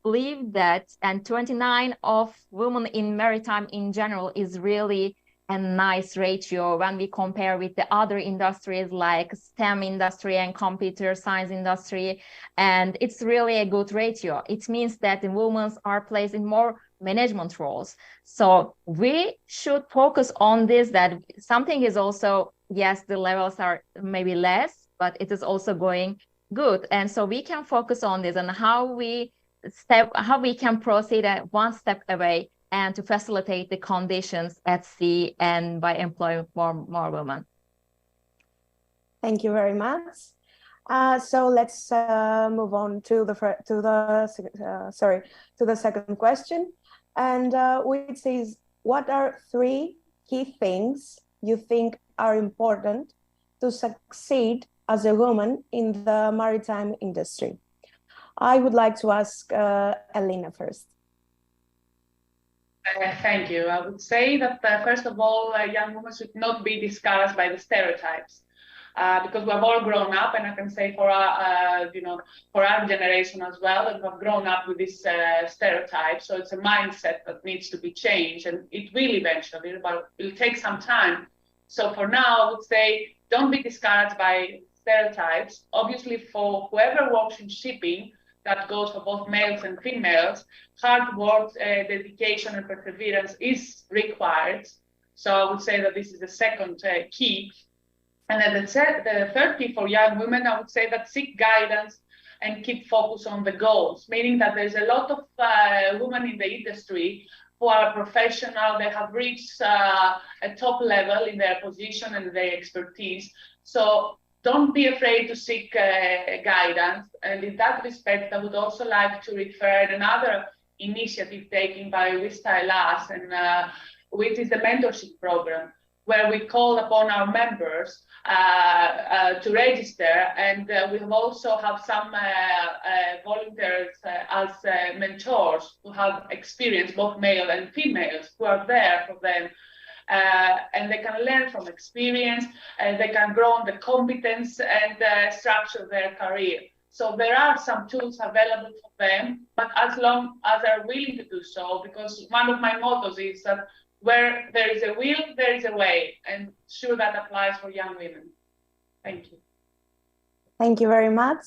believe that, and 29 of women in maritime in general is really a nice ratio when we compare with the other industries like STEM industry and computer science industry. And it's really a good ratio. It means that the women are placed in more management roles. So we should focus on this, that something is also, yes, the levels are maybe less, but it is also going good. And so we can focus on this and how we can proceed one step away and to facilitate the conditions at sea and by employing more women. Thank you very much. So let's move on to the second question, and which is, what are 3 key things you think are important to succeed as a woman in the maritime industry? I would like to ask Elena first. Thank you. I would say that first of all, young women should not be discouraged by the stereotypes, because we have all grown up, and I can say for our, for our generation as well, that we have grown up with this stereotype. So it's a mindset that needs to be changed, and it will eventually, but it will take some time. So for now, I would say don't be discouraged by stereotypes. Obviously, for whoever works in shipping, that goes for both males and females, hard work, dedication, and perseverance is required. So I would say that this is the second key. And then the third key for young women, I would say that seek guidance and keep focus on the goals, meaning that there's a lot of women in the industry who are professional, they have reached a top level in their position and their expertise. So don't be afraid to seek guidance. And in that respect, I would also like to refer another initiative taken by WeStyleUs, and which is the mentorship program, where we call upon our members to register, and we have also have some volunteers as mentors who have experience, both male and females, who are there for them. And they can learn from experience, and they can grow on the competence and structure their career. So there are some tools available for them, but as long as they're willing to do so, because one of my mottos is that where there is a will, there is a way, and sure that applies for young women. Thank you. Thank you very much.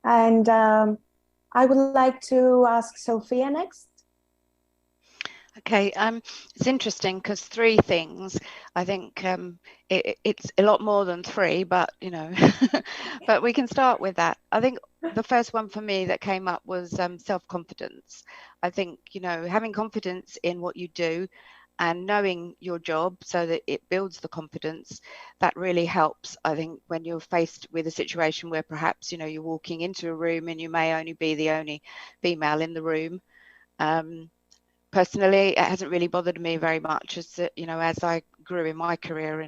And I would like to ask Sophia next. Okay, it's interesting because three things. I think it's a lot more than three, but but we can start with that. I think the first one for me that came up was self-confidence. I think having confidence in what you do and knowing your job so that it builds the confidence, that really helps. I think when you're faced with a situation where perhaps you're walking into a room and you may only be the only female in the room. Personally, it hasn't really bothered me very much as I grew in my career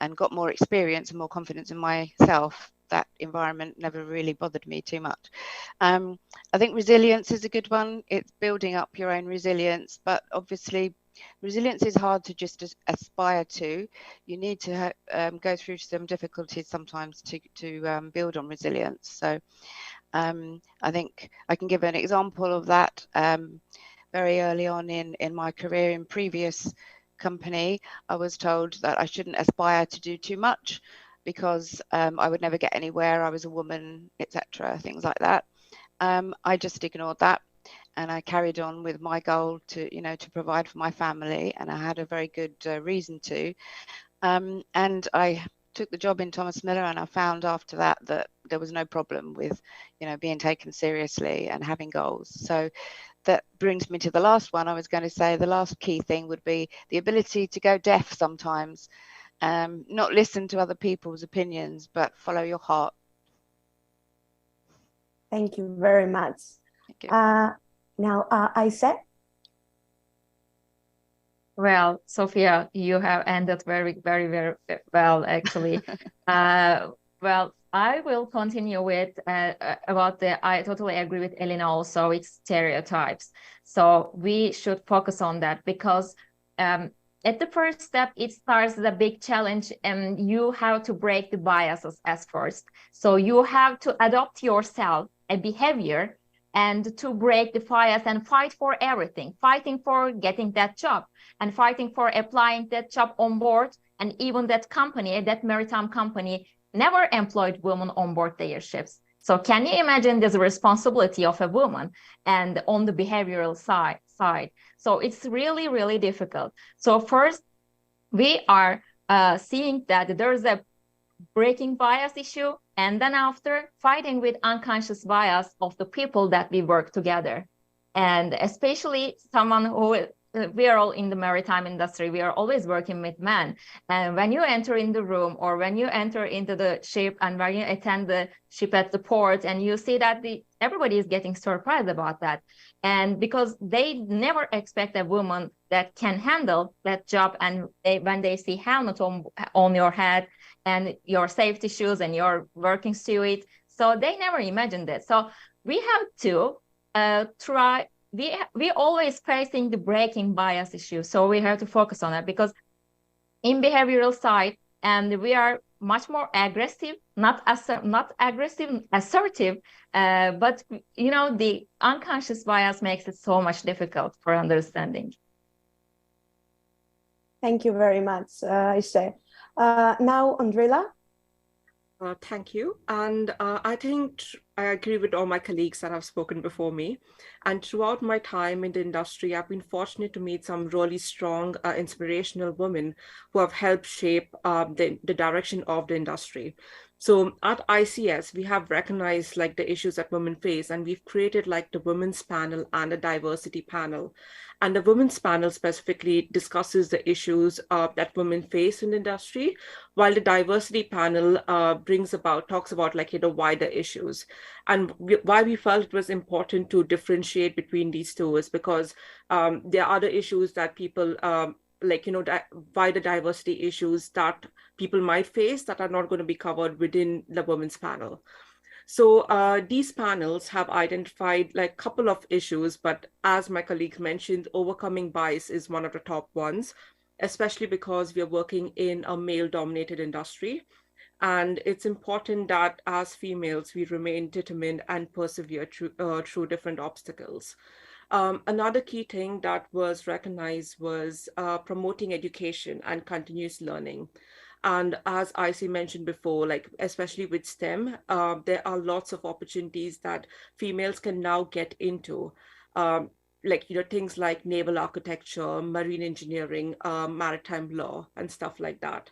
and got more experience and more confidence in myself. That environment never really bothered me too much. I think resilience is a good one. It's building up your own resilience, but obviously resilience is hard to just aspire to. You need to go through some difficulties sometimes to build on resilience. So I think I can give an example of that. Very early on in my career in previous company, I was told that I shouldn't aspire to do too much because I would never get anywhere. I was a woman, etc., things like that. I just ignored that, and I carried on with my goal to provide for my family, and I had a very good reason to. And I took the job in Thomas Miller, and I found after that there was no problem with being taken seriously and having goals. So that brings me to the last one. I was going to say the last key thing would be the ability to go deaf sometimes, not listen to other people's opinions, but follow your heart. Thank you very much. Thank you. Now, Aise. Well, Sophia, you have ended very, very, very well, actually. Well, I will continue with I totally agree with Elena also, it's stereotypes. So we should focus on that because at the first step, it starts the big challenge and you have to break the biases as first. So you have to adopt yourself a behavior and to break the bias and fight for everything, fighting for getting that job and fighting for applying that job on board. And even that company, that maritime company, never employed women on board their ships. So can you imagine this responsibility of a woman and on the behavioral side? So it's really, really difficult. So first, we are seeing that there's a breaking bias issue, and then after fighting with unconscious bias of the people that we work together. And especially someone who we are all in the maritime industry, we are always working with men. And when you enter in the room or when you enter into the ship and when you attend the ship at the port and you see that everybody is getting surprised about that. And because they never expect a woman that can handle that job, and when they see helmet on your head and your safety shoes and your working suit, so they never imagined it. So we have to try. We always facing the breaking bias issue, so we have to focus on that, because in behavioral side, and we are much more aggressive, not aggressive, assertive, but you know, the unconscious bias makes it so much difficult for understanding. Thank you very much, Aisha. Now, Andrila. Thank you. And I think I agree with all my colleagues that have spoken before me. And throughout my time in the industry, I've been fortunate to meet some really strong, inspirational women who have helped shape the direction of the industry. So at ICS, we have recognized like the issues that women face, and we've created like the women's panel and a diversity panel. And the women's panel specifically discusses the issues that women face in the industry, while the diversity panel talks about like, you know, wider issues. And why we felt it was important to differentiate between these two is because there are other issues that people like, you know, wider diversity issues that people might face that are not going to be covered within the women's panel. So these panels have identified like a couple of issues, but as my colleagues mentioned, overcoming bias is one of the top ones, especially because we are working in a male-dominated industry. And it's important that as females, we remain determined and persevere through different obstacles. Another key thing that was recognized was promoting education and continuous learning. And as IC mentioned before, like especially with STEM, there are lots of opportunities that females can now get into, like, you know, things like naval architecture, marine engineering, maritime law, and stuff like that.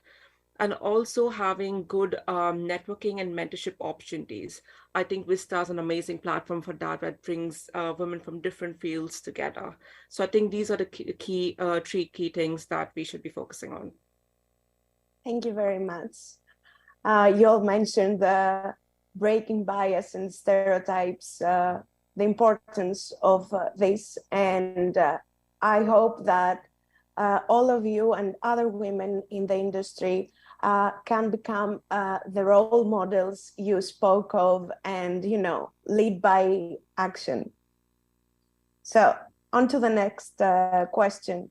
And also having good networking and mentorship opportunities. I think Vista is an amazing platform for that brings women from different fields together. So I think these are the three key things that we should be focusing on. Thank you very much. You all mentioned the breaking bias and stereotypes, the importance of this. And I hope that all of you and other women in the industry can become the role models you spoke of and, you know, lead by action. So on to the next question.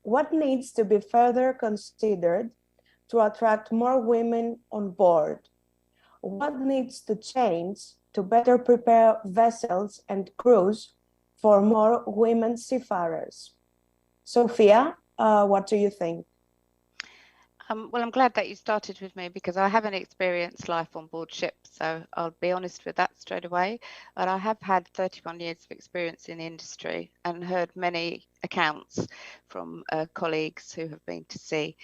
What needs to be further considered to attract more women on board? What needs to change to better prepare vessels and crews for more women seafarers? Sophia, what do you think? Well, I'm glad that you started with me because I haven't experienced life on board ships, so I'll be honest with that straight away. But I have had 31 years of experience in the industry and heard many accounts from colleagues who have been to sea.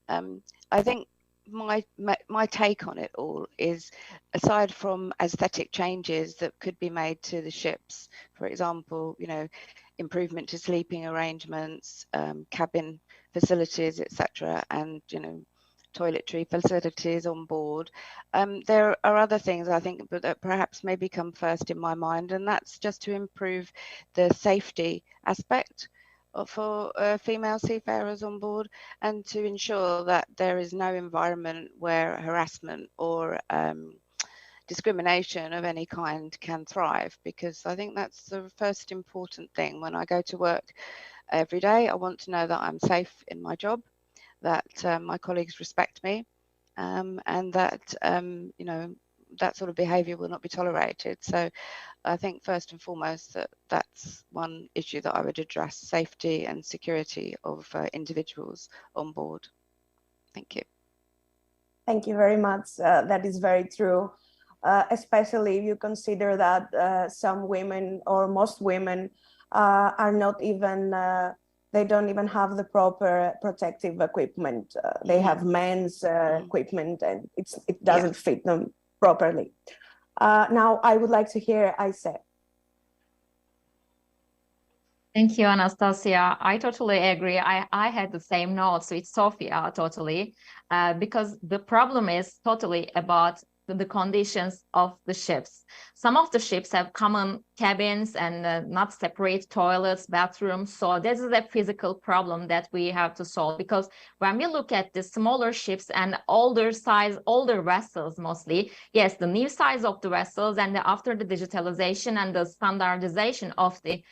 I think my take on it all is, aside from aesthetic changes that could be made to the ships, for example, you know, improvement to sleeping arrangements, cabin facilities, etc., and, you know, toiletry facilities on board. There are other things I think that perhaps maybe come first in my mind, and that's just to improve the safety aspect for female seafarers on board, and to ensure that there is no environment where harassment or discrimination of any kind can thrive, because I think that's the first important thing. When I go to work every day, I want to know that I'm safe in my job, that my colleagues respect me, and that you know, that sort of behaviour will not be tolerated. So I think first and foremost that's one issue that I would address: safety and security of individuals on board. Thank you. Thank you very much. That is very true, especially if you consider that some women, or most women, are not even, they don't even have the proper protective equipment. They have men's equipment, and it doesn't fit them properly. Now I would like to hear Aisha. Thank you, Anastasia. I totally agree. I had the same notes with Sophia, totally, because the problem is totally about the conditions of the ships. Some of the ships have common cabins and not separate toilets, bathrooms. So this is a physical problem that we have to solve, because when we look at the smaller ships and older vessels mostly, yes, the new size of the vessels and after the digitalization and the standardization of the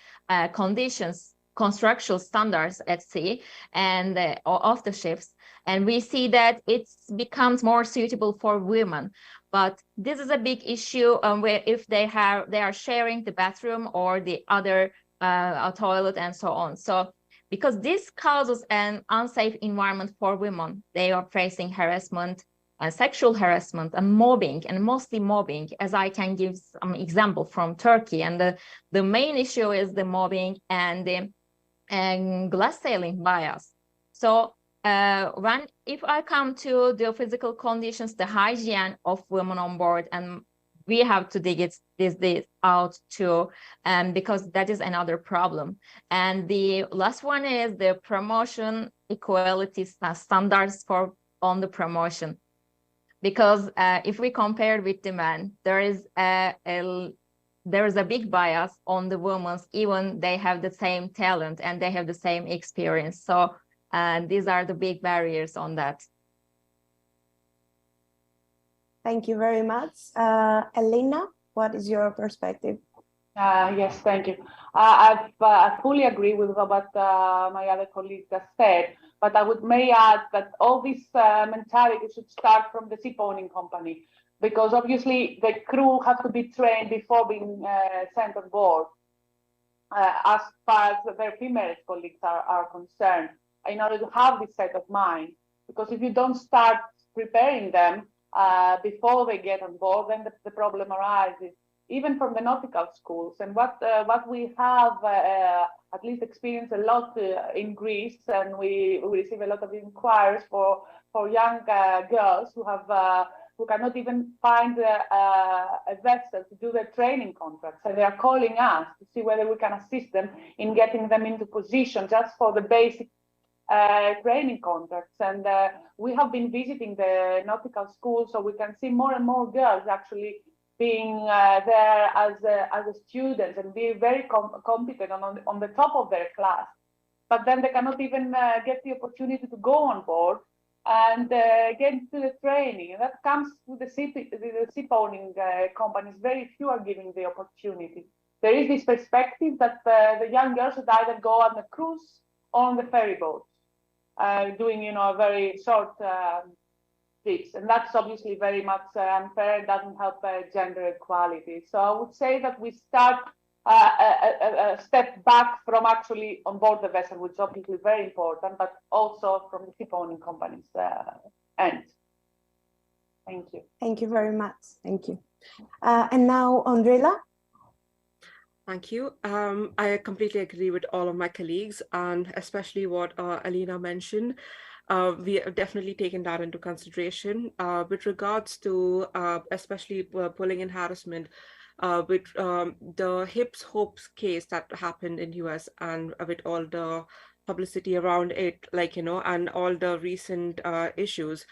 constructional standards at sea and of the ships, and we see that it becomes more suitable for women. But this is a big issue where if they are sharing the bathroom or the other toilet and so on. So because this causes an unsafe environment for women, they are facing harassment and sexual harassment and mobbing, and mostly mobbing, as I can give some example from Turkey. And the main issue is the mobbing and the glass ceiling bias. So if I come to the physical conditions, the hygiene of women on board, and we have to dig this out too, because that is another problem. And the last one is the promotion equality standards on the promotion. Because if we compare with the men, there is a big bias on the women, even they have the same talent and they have the same experience. So these are the big barriers on that. Thank you very much. Elena, what is your perspective? Yes, thank you. I fully agree with what my other colleagues just said, but I may add that all this mentality should start from the ship-owning company, because obviously the crew have to be trained before being sent on board, as far as their female colleagues are concerned, in order to have this set of mind. Because if you don't start preparing them before they get on board, then the problem arises, even from the nautical schools. And what we have at least experienced a lot in Greece, and we receive a lot of inquiries for young girls who cannot even find a vessel to do their training contracts. So they are calling us to see whether we can assist them in getting them into position just for the basic training contracts. And we have been visiting the nautical schools, so we can see more and more girls actually being there as a student and be very competent on the top of their class. But then they cannot even get the opportunity to go on board and get into the training. And that comes with the ship-owning companies. Very few are giving the opportunity. There is this perspective that the young girls should either go on the cruise or on the ferry boats, doing a very short trips, and that's obviously very much unfair. It doesn't help gender equality. So I would say that we start a step back from actually on board the vessel, which is obviously very important, but also from the ship-owning companies' end. Thank you. Thank you very much. Thank you. And now, Andrela. Thank you. I completely agree with all of my colleagues, and especially what Alina mentioned. We have definitely taken that into consideration with regards to especially bullying and harassment with the Hips Hopes case that happened in US, and with all the publicity around it, and all the recent issues.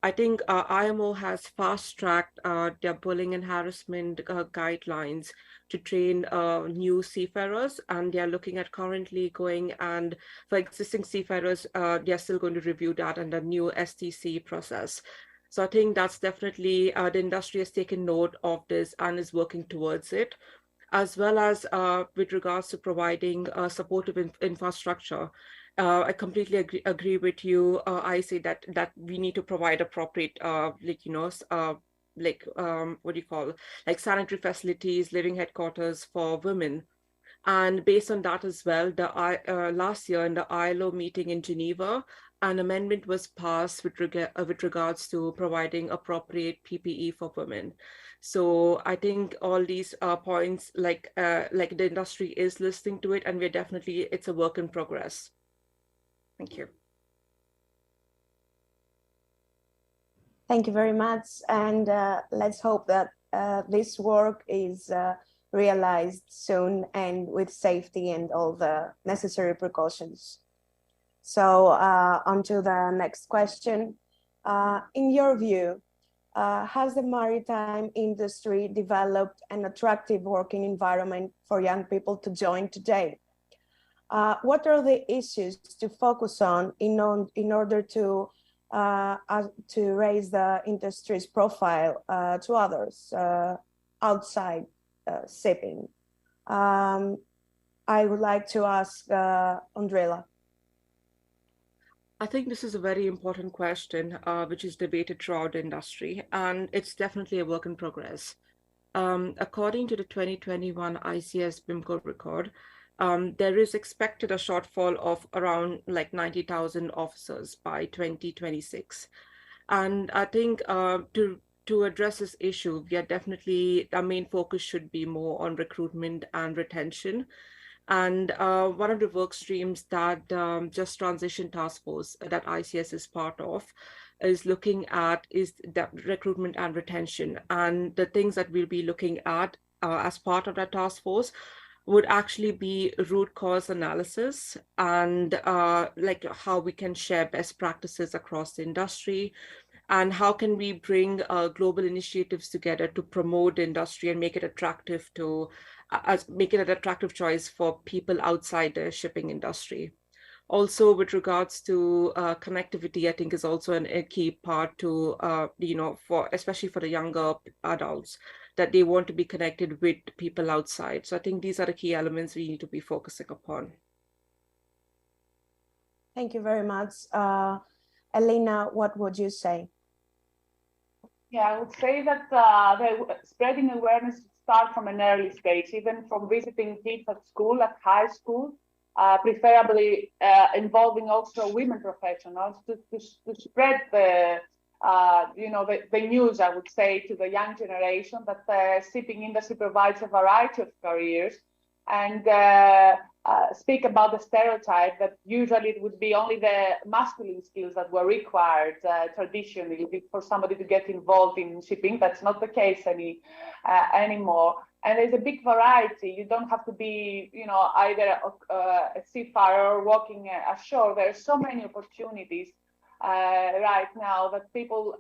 I think IMO has fast-tracked their bullying and harassment guidelines to train new seafarers, and they are looking at currently going, and for existing seafarers, they are still going to review that and the new STC process. So I think that's definitely the industry has taken note of this and is working towards it, as well as with regards to providing supportive infrastructure. I completely agree with you. I say that we need to provide appropriate, sanitary facilities, living headquarters for women. And based on that as well, last year in the ILO meeting in Geneva, an amendment was passed with regards to providing appropriate PPE for women. So I think all these points, like the industry is listening to it, and it's a work in progress. Thank you. Thank you very much. And let's hope that this work is realized soon and with safety and all the necessary precautions. So on to the next question. In your view, has the maritime industry developed an attractive working environment for young people to join today? What are the issues to focus on in order to raise the industry's profile to others outside shipping? I would like to ask Andrela. I think this is a very important question, which is debated throughout the industry, and it's definitely a work in progress. According to the 2021 ICS BIMCO record, there is expected a shortfall of around like 90,000 officers by 2026. And I think to address this issue, our main focus should be more on recruitment and retention. And one of the work streams that Just Transition Task Force that ICS is part of is looking at that recruitment and retention. And the things that we'll be looking at as part of that task force would actually be root cause analysis and like how we can share best practices across the industry, and how can we bring global initiatives together to promote the industry and make it attractive make it an attractive choice for people outside the shipping industry. Also, with regards to connectivity, I think is also a key part to, especially for the younger adults, that they want to be connected with people outside. So I think these are the key elements we need to be focusing upon. Thank you very much. Elena, what would you say? Yeah, I would say that the spreading awareness start from an early stage, even from visiting kids at school, at high school, preferably involving also women professionals to spread the news, I would say, to the young generation that the shipping industry provides a variety of careers, and speak about the stereotype that usually it would be only the masculine skills that were required traditionally for somebody to get involved in shipping. That's not the case anymore. And there's a big variety. You don't have to be, either a seafarer or walking ashore. There are so many opportunities right now that people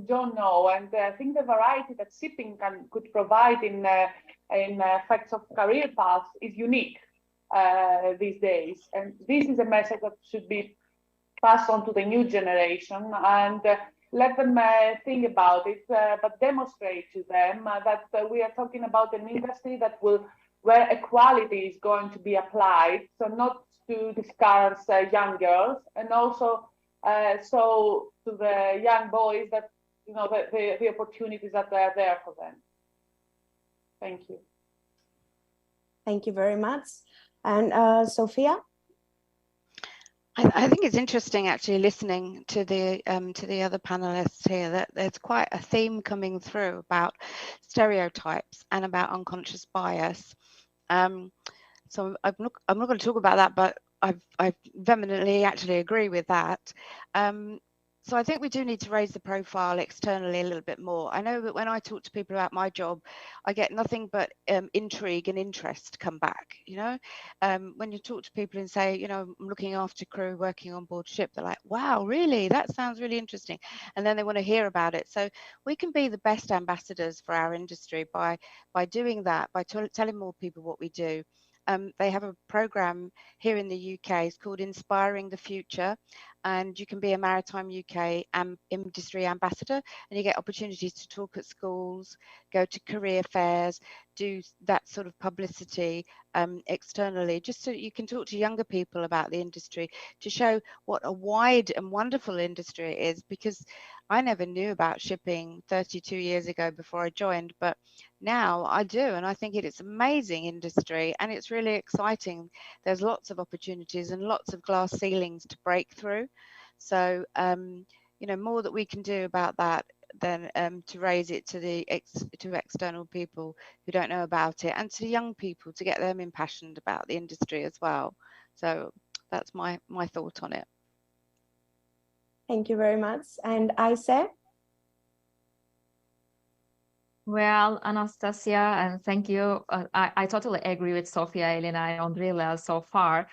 don't know, and I think the variety that shipping could provide in effects of career paths is unique these days, and this is a message that should be passed on to the new generation, and let them think about it, but demonstrate to them that we are talking about an industry where equality is going to be applied, so not to discourage young girls, and also so to the young boys that the opportunities that are there for them. Thank you. Thank you very much. And Sophia? I think it's interesting actually listening to the other panelists here, that there's quite a theme coming through about stereotypes and about unconscious bias. So I'm not going to talk about that, but I vehemently actually agree with that. So I think we do need to raise the profile externally a little bit more. I know that when I talk to people about my job, I get nothing but intrigue and interest come back. When you talk to people and say, I'm looking after crew working on board ship, they're like, wow, really? That sounds really interesting. And then they want to hear about it. So we can be the best ambassadors for our industry by doing that, by telling more people what we do. They have a program here in the UK. It's called Inspiring the Future, and you can be a Maritime UK industry ambassador, and you get opportunities to talk at schools, go to career fairs, do that sort of publicity externally, just so you can talk to younger people about the industry, to show what a wide and wonderful industry it is, because I never knew about shipping 32 years ago before I joined, but now I do, and I think it's an amazing industry, and it's really exciting. There's lots of opportunities and lots of glass ceilings to break through. So, more that we can do about that than to raise it to external people who don't know about it, and to young people to get them impassioned about the industry as well. So that's my thought on it. Thank you very much. And Ayse? Well, Anastasia, and thank you. I totally agree with Sophia, Elena, and Andrila so far,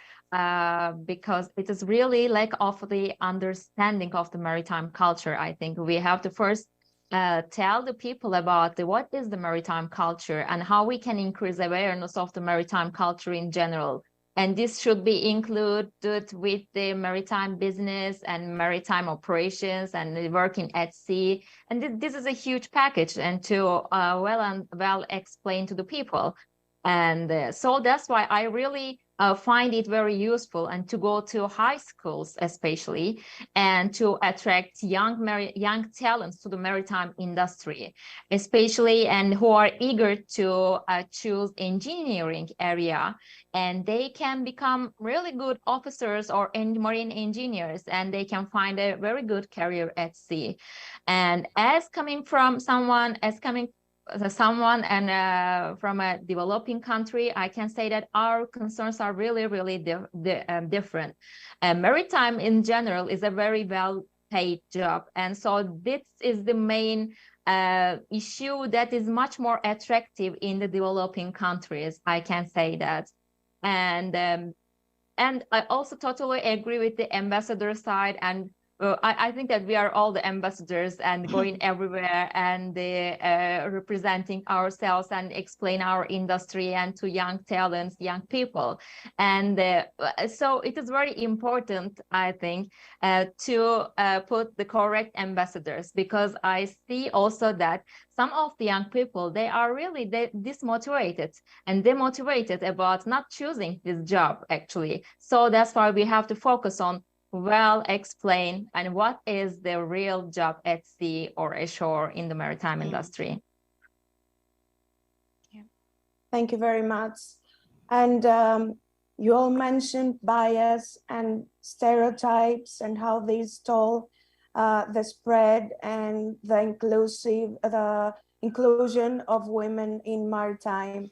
because it is really lack of the understanding of the maritime culture. I think we have to first tell the people about what is the maritime culture and how we can increase awareness of the maritime culture in general. And this should be included with the maritime business and maritime operations and working at sea. And this is a huge package, and to well explain to the people. And so that's why I really find it very useful, and to go to high schools especially, and to attract young talents to the maritime industry, especially, and who are eager to choose engineering area, and they can become really good officers or marine engineers, and they can find a very good career at sea. And as coming from someone from a developing country, I can say that our concerns are really, really different. Maritime in general is a very well-paid job. And so this is the main issue that is much more attractive in the developing countries, I can say that. And I also totally agree with the ambassador side, and I think that we are all the ambassadors and going everywhere and representing ourselves and explain our industry and to young talents, young people. And so it is very important, I think, to put the correct ambassadors, because I see also that some of the young people, they are really dismotivated and demotivated about not choosing this job, actually. So that's why we have to focus on well explain and what is the real job at sea or ashore in the maritime industry. Yeah. Thank you very much. And you all mentioned bias and stereotypes and how they stall the spread and the inclusion of women in maritime.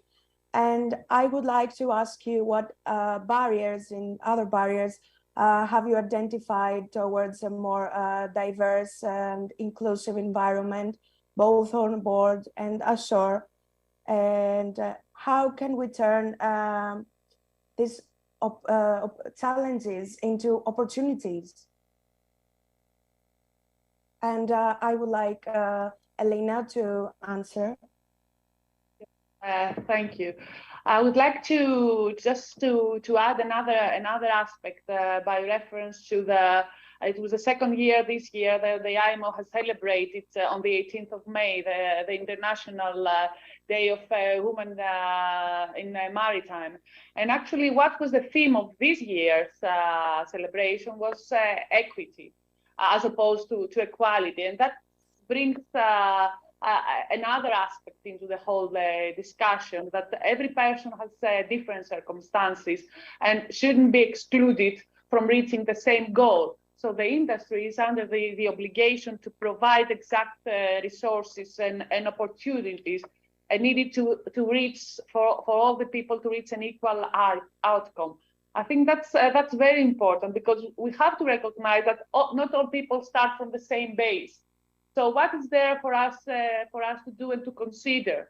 And I would like to ask you what other barriers have you identified towards a more diverse and inclusive environment, both on board and ashore? And how can we turn these challenges into opportunities? And I would like Elena to answer. Thank you. I would like to add another aspect by reference to it was the second year this year that the IMO has celebrated on the 18th of May, the International Day of Women in Maritime. And actually what was the theme of this year's celebration was equity as opposed to equality. And that brings another aspect into the whole discussion, that every person has different circumstances and shouldn't be excluded from reaching the same goal. So the industry is under the obligation to provide exact resources and opportunities and needed to reach for all the people to reach an equal outcome. I think that's very important, because we have to recognize that not all people start from the same base. So what is there for us to do and to consider?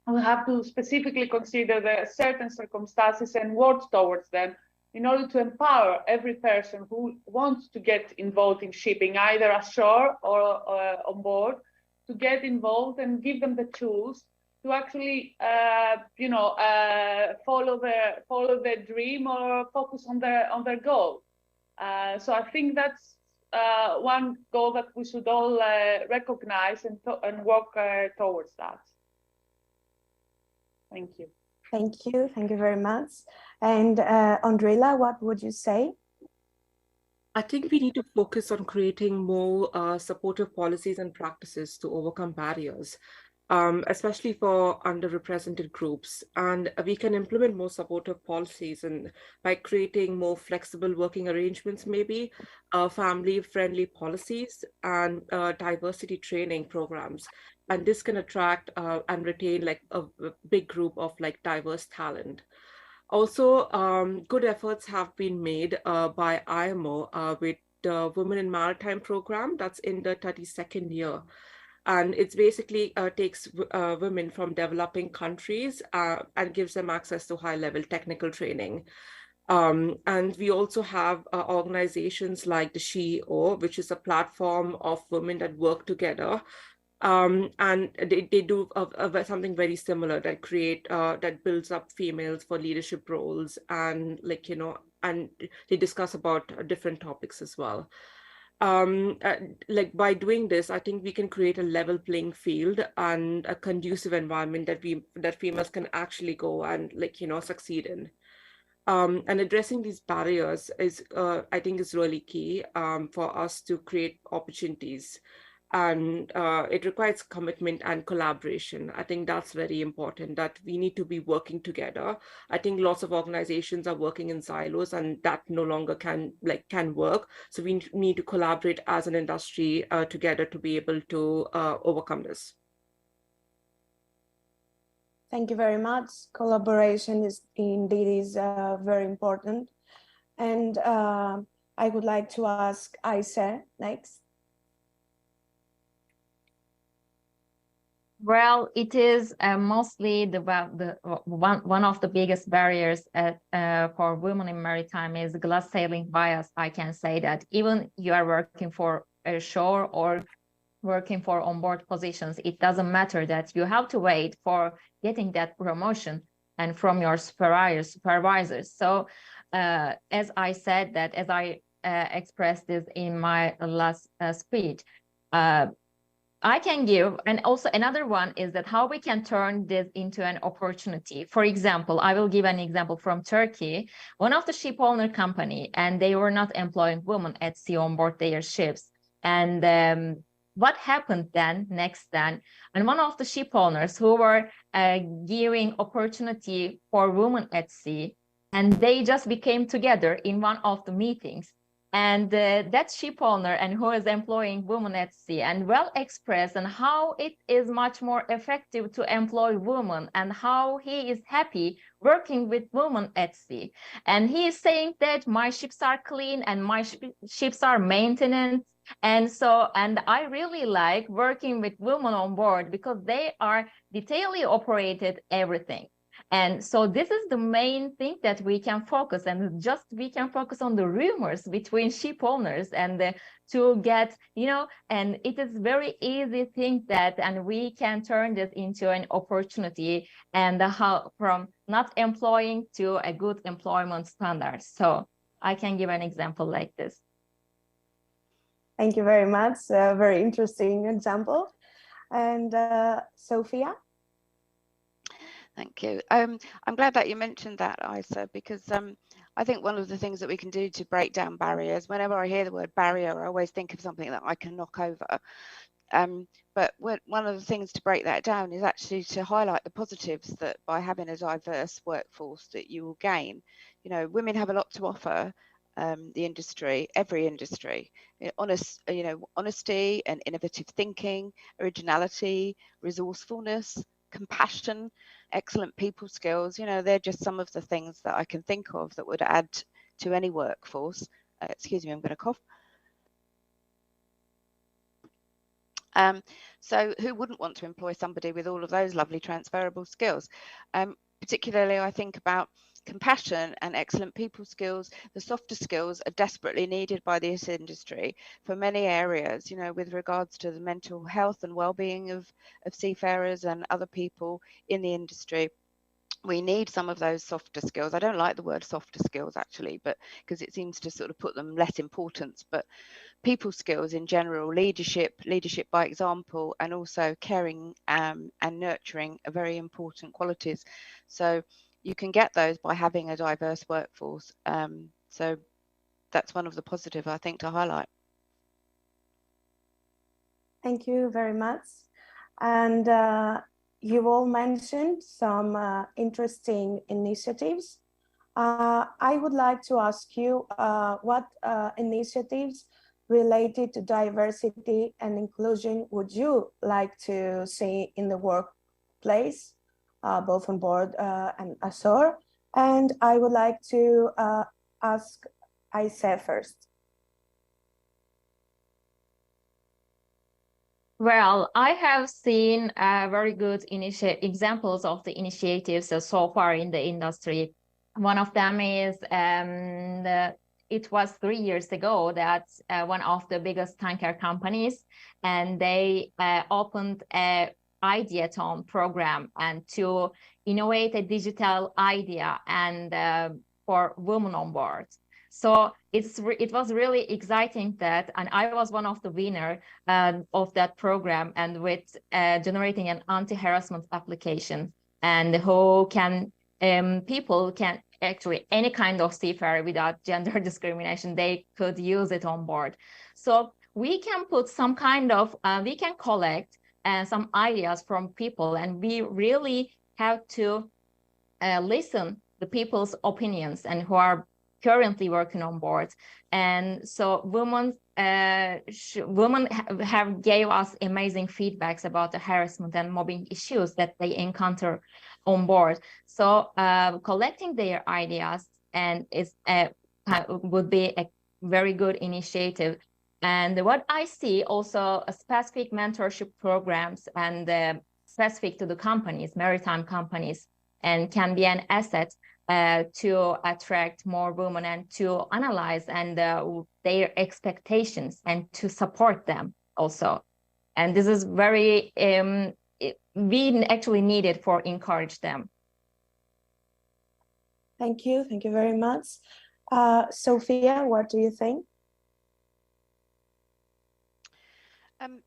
We have to specifically consider the certain circumstances and work towards them in order to empower every person who wants to get involved in shipping, either ashore or on board, to get involved and give them the tools to actually, follow their dream or focus on their goal. So I think that's one goal that we should all recognize and work towards that. Thank you. Thank you. Thank you very much. And Andrela, what would you say? I think we need to focus on creating more supportive policies and practices to overcome barriers, especially for underrepresented groups. And we can implement more supportive policies and by creating more flexible working arrangements, maybe family-friendly policies and diversity training programs. And this can attract and retain like a big group of like diverse talent. Also, good efforts have been made by IMO with the Women in Maritime program that's in the 32nd year. And it's basically takes women from developing countries and gives them access to high-level technical training. And we also have organizations like the SheO, which is a platform of women that work together And they do something very similar that that builds up females for leadership roles, and and they discuss about different topics as well. Like by doing this, I think we can create a level playing field and a conducive environment that females can actually go and succeed in. And addressing these barriers is, I think, is really key for us to create opportunities. And it requires commitment and collaboration. I think that's very important, that we need to be working together. I think lots of organizations are working in silos, and that no longer can work. So we need to collaborate as an industry together to be able to overcome this. Thank you very much. Collaboration is indeed very important. And I would like to ask Ayse next. Well, it is mostly one of the biggest barriers for women in maritime is glass sailing bias. I can say that even you are working for a shore or working for onboard positions, it doesn't matter that you have to wait for getting that promotion and from your supervisors. So as I said that, as I expressed this in my last speech, I can give, and also another one is that how we can turn this into an opportunity. For example, I will give an example from Turkey, one of the ship owner company, and they were not employing women at sea on board their ships. And what happened next, and one of the ship owners who were giving opportunity for women at sea, and they just became together in one of the meetings. And that ship owner and who is employing women at sea and well expressed and how it is much more effective to employ women and how he is happy working with women at sea. And he is saying that my ships are clean and my ships are maintained. And I really like working with women on board because they are detailedly operated everything. And so this is the main thing that we can focus, and just we can focus on the rumors between ship owners and to get, and it is very easy thing that, and we can turn this into an opportunity and how from not employing to a good employment standard. So I can give an example like this. Thank you very much. A very interesting example. And Sophia? Thank you. I'm glad that you mentioned that, Ayse, because I think one of the things that we can do to break down barriers, whenever I hear the word barrier, I always think of something that I can knock over. But one of the things to break that down is actually to highlight the positives that by having a diverse workforce that you will gain. Women have a lot to offer the industry, every industry. Honesty and innovative thinking, originality, resourcefulness, compassion, excellent people skills. They're just some of the things that I can think of that would add to any workforce. Excuse me, I'm going to cough. So who wouldn't want to employ somebody with all of those lovely transferable skills? Particularly, I think about compassion and excellent people skills. The softer skills are desperately needed by this industry for many areas, with regards to the mental health and well-being of seafarers and other people in the industry. We need some of those softer skills. I don't like the word softer skills actually, but because it seems to sort of put them less importance, but people skills in general, leadership by example, and also caring and nurturing are very important qualities. So you can get those by having a diverse workforce. So that's one of the positive, I think, to highlight. Thank you very much. And you all mentioned some interesting initiatives. I would like to ask you what initiatives related to diversity and inclusion would you like to see in the workplace, both on board and ashore? And I would like to ask Ayse first. Well, I have seen very good examples of the initiatives so far in the industry. One of them is it was 3 years ago that one of the biggest tanker companies, and they opened a ideathon program and to innovate a digital idea and for women on board. So it was really exciting that, and I was one of the winner of that program, and with generating an anti-harassment application, and who can people can actually any kind of seafarer without gender discrimination, they could use it on board. So we can put some kind of we can collect some ideas from people, and we really have to listen the people's opinions and who are currently working on board. And so women have gave us amazing feedbacks about the harassment and mobbing issues that they encounter on board. So collecting their ideas and would be a very good initiative. And what I see also specific mentorship programs and specific to the companies, maritime companies, and can be an asset to attract more women and to analyze and their expectations and to support them also. And this is very, we actually need it for encourage them. Thank you very much. Sophia, what do you think?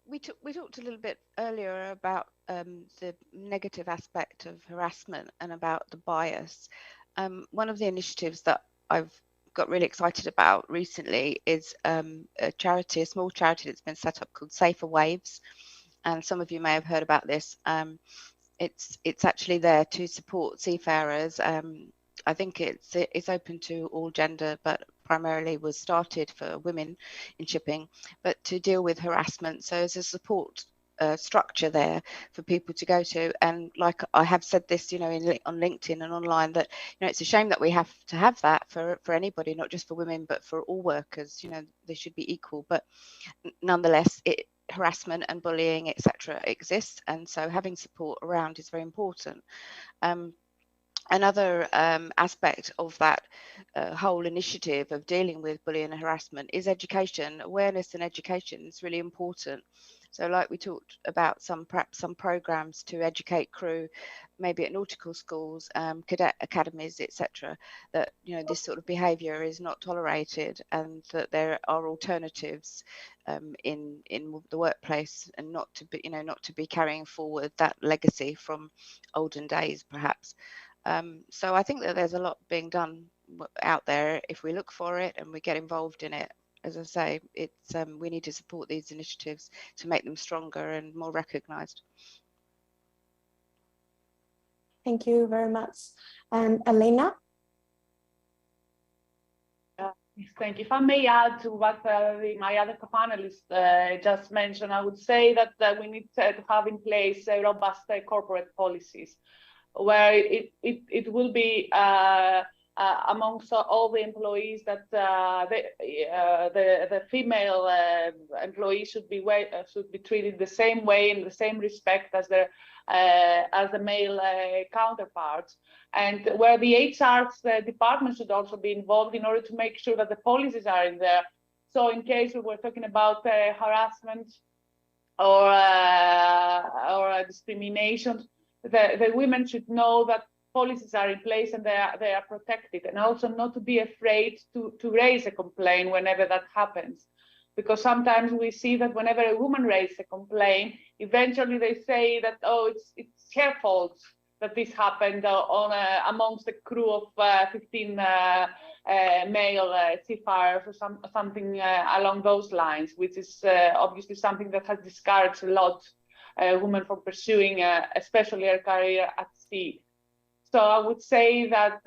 We talked a little bit earlier about the negative aspect of harassment and about the bias. One of the initiatives that I've got really excited about recently is a small charity that's been set up called Safer Waves, and some of you may have heard about this. It's actually there to support seafarers. I think it's open to all gender, but primarily was started for women in shipping, but to deal with harassment. So there's a support structure there for people to go to. And like I have said this, on LinkedIn and online, that it's a shame that we have to have that for anybody, not just for women, but for all workers. They should be equal. But nonetheless, harassment and bullying, etc., exists, and so having support around is very important. Another aspect of that whole initiative of dealing with bullying and harassment is education. Awareness and education is really important. So like we talked about perhaps some programs to educate crew, maybe at nautical schools, cadet academies, etc., that this sort of behaviour is not tolerated, and that there are alternatives in the workplace, and not to be carrying forward that legacy from olden days, perhaps. So I think that there's a lot being done out there if we look for it and we get involved in it. As I say, we need to support these initiatives to make them stronger and more recognised. Thank you very much. And Elena? Thank you. If I may add to what my other co-panelists just mentioned, I would say that we need to have in place robust corporate policies, where it will be amongst all the employees that the female employees should be treated the same way, in the same respect as the male counterparts, and where the HR department should also be involved in order to make sure that the policies are in there. So in case we were talking about harassment or discrimination, the women should know that policies are in place and they are protected, and also not to be afraid to raise a complaint whenever that happens, because sometimes we see that whenever a woman raises a complaint, eventually they say that, oh, it's her fault that this happened amongst a crew of 15 male seafarers, or something along those lines, which is obviously something that has discouraged a lot women from pursuing especially a career at sea. So I would say that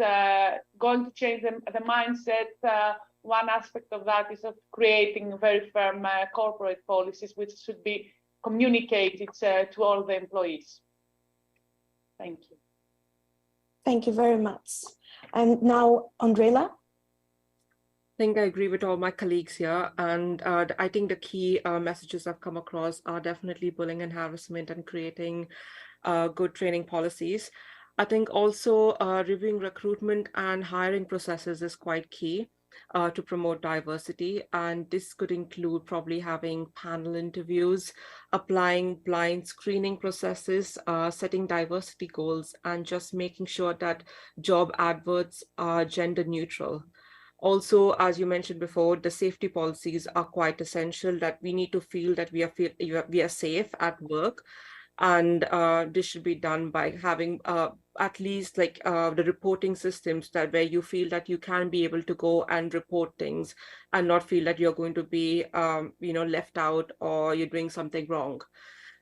going to change the mindset, one aspect of that is of creating very firm corporate policies, which should be communicated to all the employees. Thank you. Thank you very much. And now, Andrela? I think I agree with all my colleagues here, and I think the key messages I've come across are definitely bullying and harassment and creating good training policies. I think also reviewing recruitment and hiring processes is quite key. to promote diversity. And this could include probably having panel interviews, applying blind screening processes, setting diversity goals, and just making sure that job adverts are gender neutral. Also, as you mentioned before, the safety policies are quite essential, that we need to feel that we are safe at work. And this should be done by having at least like the reporting systems that where you feel that you can be able to go and report things and not feel that you're going to be left out or you're doing something wrong.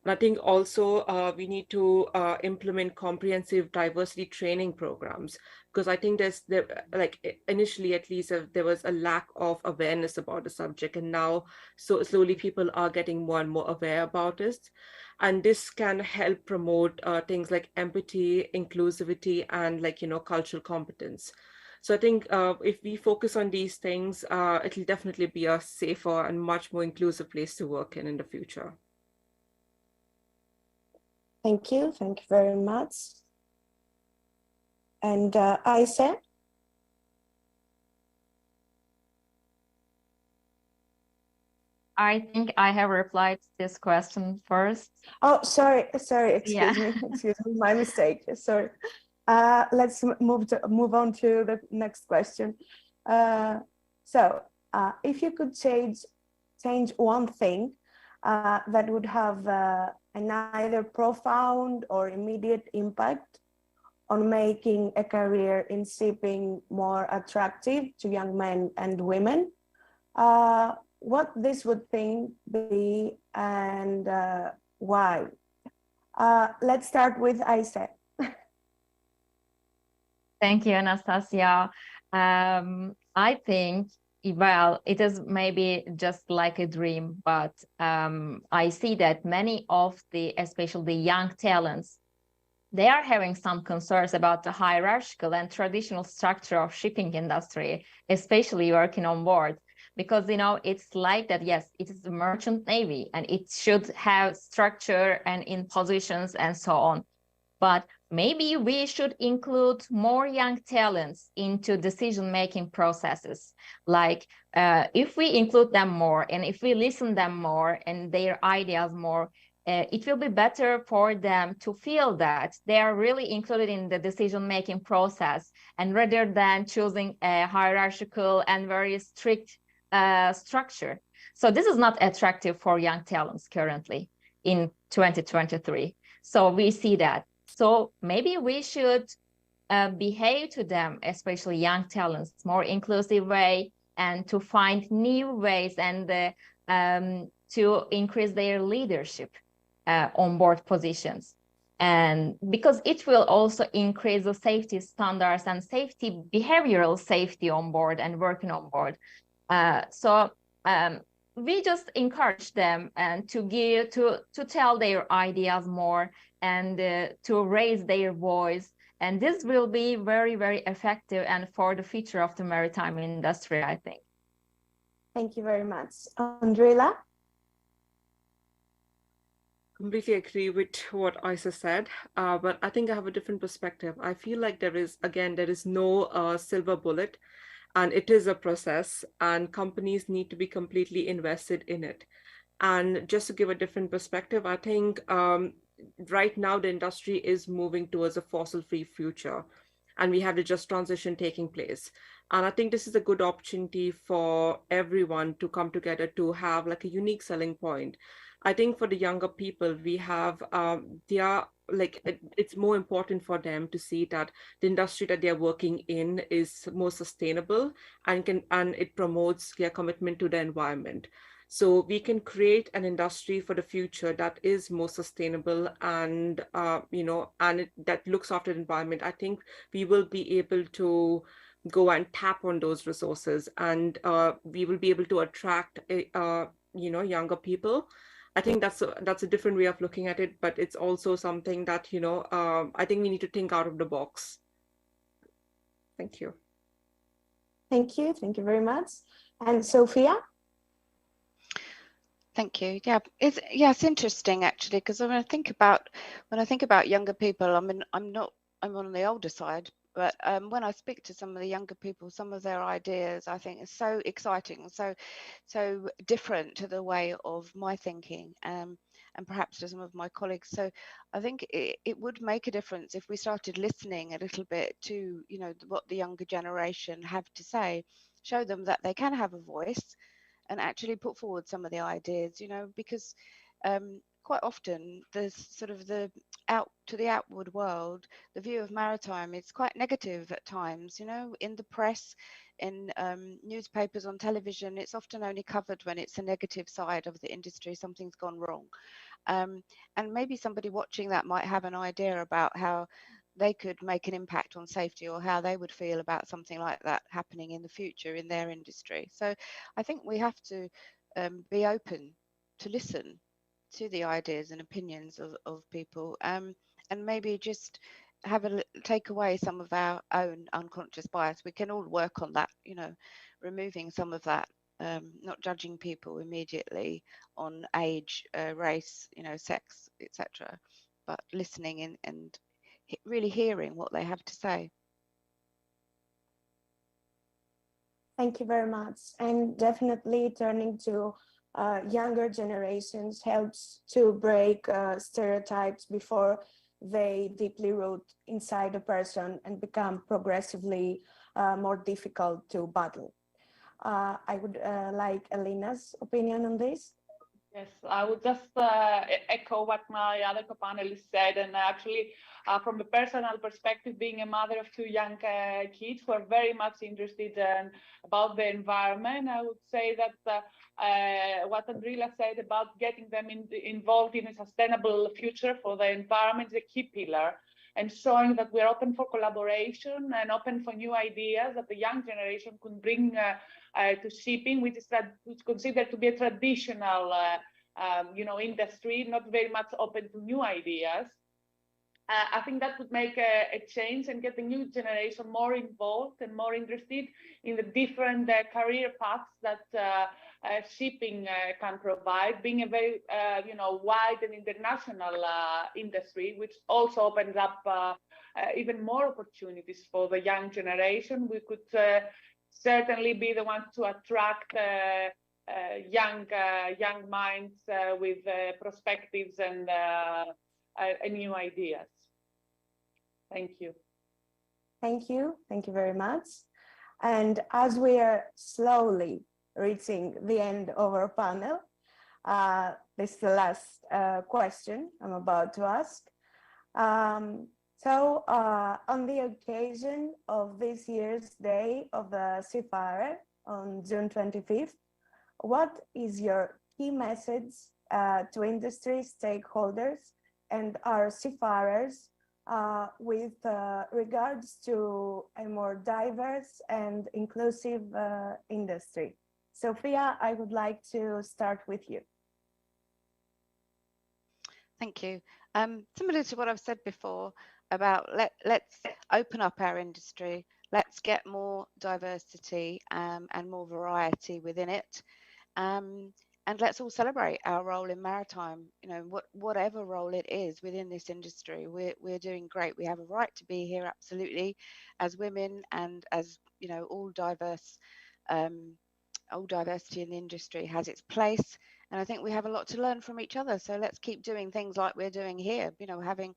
And I think also we need to implement comprehensive diversity training programs, because I think initially at least there was a lack of awareness about the subject, and now so slowly people are getting more and more aware about this. And this can help promote things like empathy, inclusivity, and cultural competence. So I think if we focus on these things, it'll definitely be a safer and much more inclusive place to work in the future. Thank you very much. And Aisha? I think I have replied to this question first. Oh, sorry, excuse me, my mistake, sorry. Let's move on to the next question. If you could change one thing that would have an either profound or immediate impact on making a career in shipping more attractive to young men and women, what this would thing be and why? Let's start with Aisha. Thank you, Anastasia. I think, well, it is maybe just like a dream, but I see that many of especially the young talents, they are having some concerns about the hierarchical and traditional structure of shipping industry, especially working on board. Because, it's like that, yes, it is a merchant navy and it should have structure and in positions and so on. But maybe we should include more young talents into decision-making processes. Like if we include them more and if we listen them more and their ideas more, it will be better for them to feel that they are really included in the decision-making process, and rather than choosing a hierarchical and very strict structure. So this is not attractive for young talents currently in 2023. So we see that. So maybe we should behave to them, especially young talents, more inclusive way, and to find new ways and to increase their leadership on board positions. And because it will also increase the safety standards and behavioral safety on board and working on board. We just encourage them and to tell their ideas more and to raise their voice. And this will be very, very effective and for the future of the maritime industry, I think. Thank you very much. Andrela? Completely agree with what Isa said, but I think I have a different perspective. I feel like there is no silver bullet, and it is a process, and companies need to be completely invested in it. And just to give a different perspective, I think right now the industry is moving towards a fossil-free future, and we have the just transition taking place. And I think this is a good opportunity for everyone to come together to have like a unique selling point. I think for the younger people, we have, it's more important for them to see that the industry that they're working in is more sustainable and it promotes their commitment to the environment. So we can create an industry for the future that is more sustainable and, that looks after the environment. I think we will be able to go and tap on those resources, and we will be able to attract, younger people. I think that's a different way of looking at it, but it's also something that, I think we need to think out of the box. Thank you. Thank you very much. And Sophia? Thank you. Yeah, it's interesting actually, because when I think about younger people, I'm on the older side, But when I speak to some of the younger people, some of their ideas I think is so exciting, so different to the way of my thinking, and perhaps to some of my colleagues. So I think it would make a difference if we started listening a little bit to, you know, what the younger generation have to say, show them that they can have a voice, and actually put forward some of the ideas, you know, because quite often there's sort of the outward world, the view of maritime is quite negative at times, you know, in the press, in newspapers, on television. It's often only covered when it's a negative side of the industry, something's gone wrong. And maybe somebody watching that might have an idea about how they could make an impact on safety, or how they would feel about something like that happening in the future in their industry. So I think we have to be open to listen to the ideas and opinions of people, and maybe just take away some of our own unconscious bias. We can all work on that, you know, removing some of that, not judging people immediately on age, race, you know, sex, etc., but listening and really hearing what they have to say. Thank you very much. And definitely turning to younger generations helps to break stereotypes before they deeply root inside a person and become progressively more difficult to battle. I would like Alina's opinion on this. Yes, I would just echo what my other co-panelists said, and actually from the personal perspective, being a mother of two young kids who are very much interested about the environment, I would say that what Andrila said about getting them involved in a sustainable future for the environment is a key pillar, and showing that we're open for collaboration and open for new ideas that the young generation could bring to shipping, which is considered to be a traditional you know, industry, not very much open to new ideas. I think that would make a change and get the new generation more involved and more interested in the different career paths that shipping can provide, being a very you know, wide and international industry, which also opens up even more opportunities for the young generation. We could certainly be the ones to attract young minds with perspectives and new ideas. Thank you. Thank you. Thank you very much. And as we are slowly reaching the end of our panel, this is the last question I'm about to ask. So on the occasion of this year's Day of the Seafarer on June 25th, what is your key message to industry stakeholders and our seafarers with regards to a more diverse and inclusive industry? Sophia, I would like to start with you. Thank you. Similar to what I've said before about let's open up our industry, let's get more diversity and more variety within it, and let's all celebrate our role in maritime. You know, whatever role it is within this industry, we're doing great. We have a right to be here, absolutely, as women and as, you know, all diverse. All diversity in the industry has its place, and I think we have a lot to learn from each other. So let's keep doing things like we're doing here, you know, having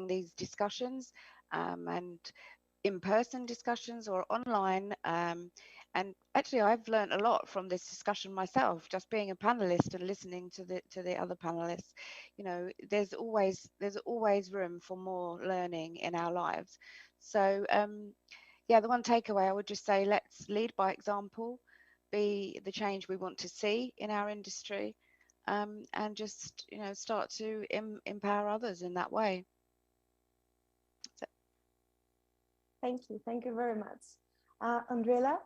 these discussions and in-person discussions or online. And actually, I've learned a lot from this discussion myself, just being a panelist and listening to the other panelists. You know, there's always room for more learning in our lives. So yeah, the one takeaway I would just say, let's lead by example, be the change we want to see in our industry, and just, you know, start to empower others in that way. So. Thank you very much. Andrela?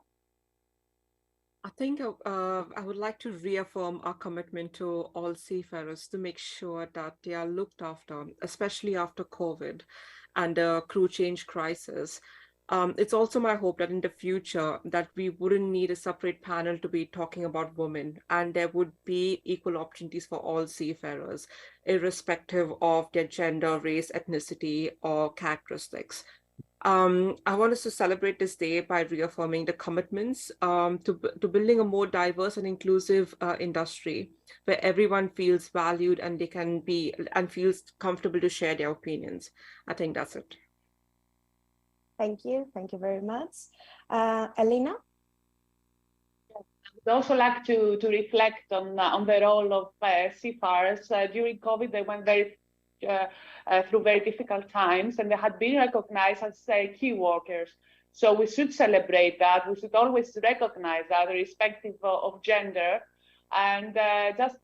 I think I would like to reaffirm our commitment to all seafarers to make sure that they are looked after, especially after COVID and the crew change crisis. It's also my hope that in the future that we wouldn't need a separate panel to be talking about women, and there would be equal opportunities for all seafarers, irrespective of their gender, race, ethnicity, or characteristics. I want us to celebrate this day by reaffirming the commitments to building a more diverse and inclusive industry where everyone feels valued and they can be and feels comfortable to share their opinions. I think that's it. Thank you very much. Elena? I'd also like to reflect on the role of seafarers. During COVID, they went through very difficult times, and they had been recognized as key workers. So we should celebrate that. We should always recognize that, irrespective of gender, and just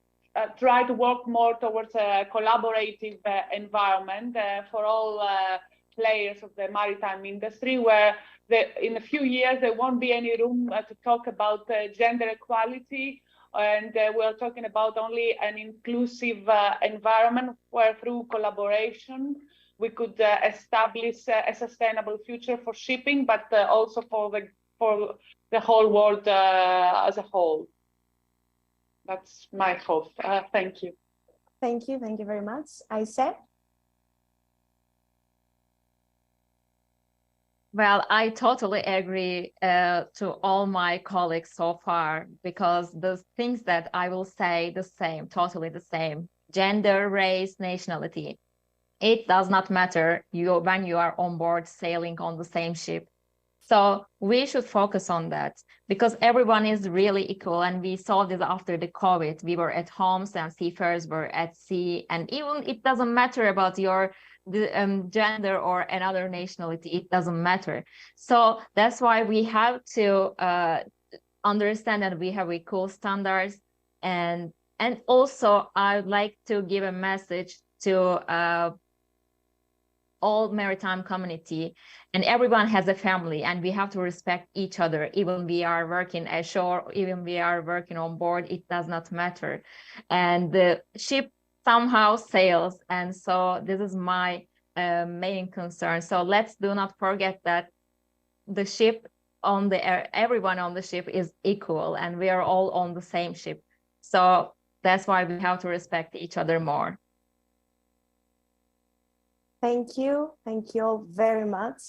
try to work more towards a collaborative environment for all players of the maritime industry, where in a few years there won't be any room to talk about gender equality, and we're talking about only an inclusive environment where through collaboration we could establish a sustainable future for shipping, but also for the whole world as a whole. That's my hope. Thank you. Thank you very much. Ayse? Well, I totally agree to all my colleagues so far, because the things that I will say the same, totally the same. Gender, race, nationality. It does not matter when you are on board sailing on the same ship. So we should focus on that, because everyone is really equal, and we saw this after the COVID. We were at homes and seafarers were at sea, and even it doesn't matter about your gender or another nationality, it doesn't matter. So that's why we have to understand that we have equal standards, and also I would like to give a message to all maritime community, and everyone has a family, and we have to respect each other. Even we are working ashore, even we are working on board, it does not matter. And the ship somehow sails, and so this is my main concern. So let's do not forget that the ship on the air, everyone on the ship is equal, and we are all on the same ship. So that's why we have to respect each other more. Thank you all very much.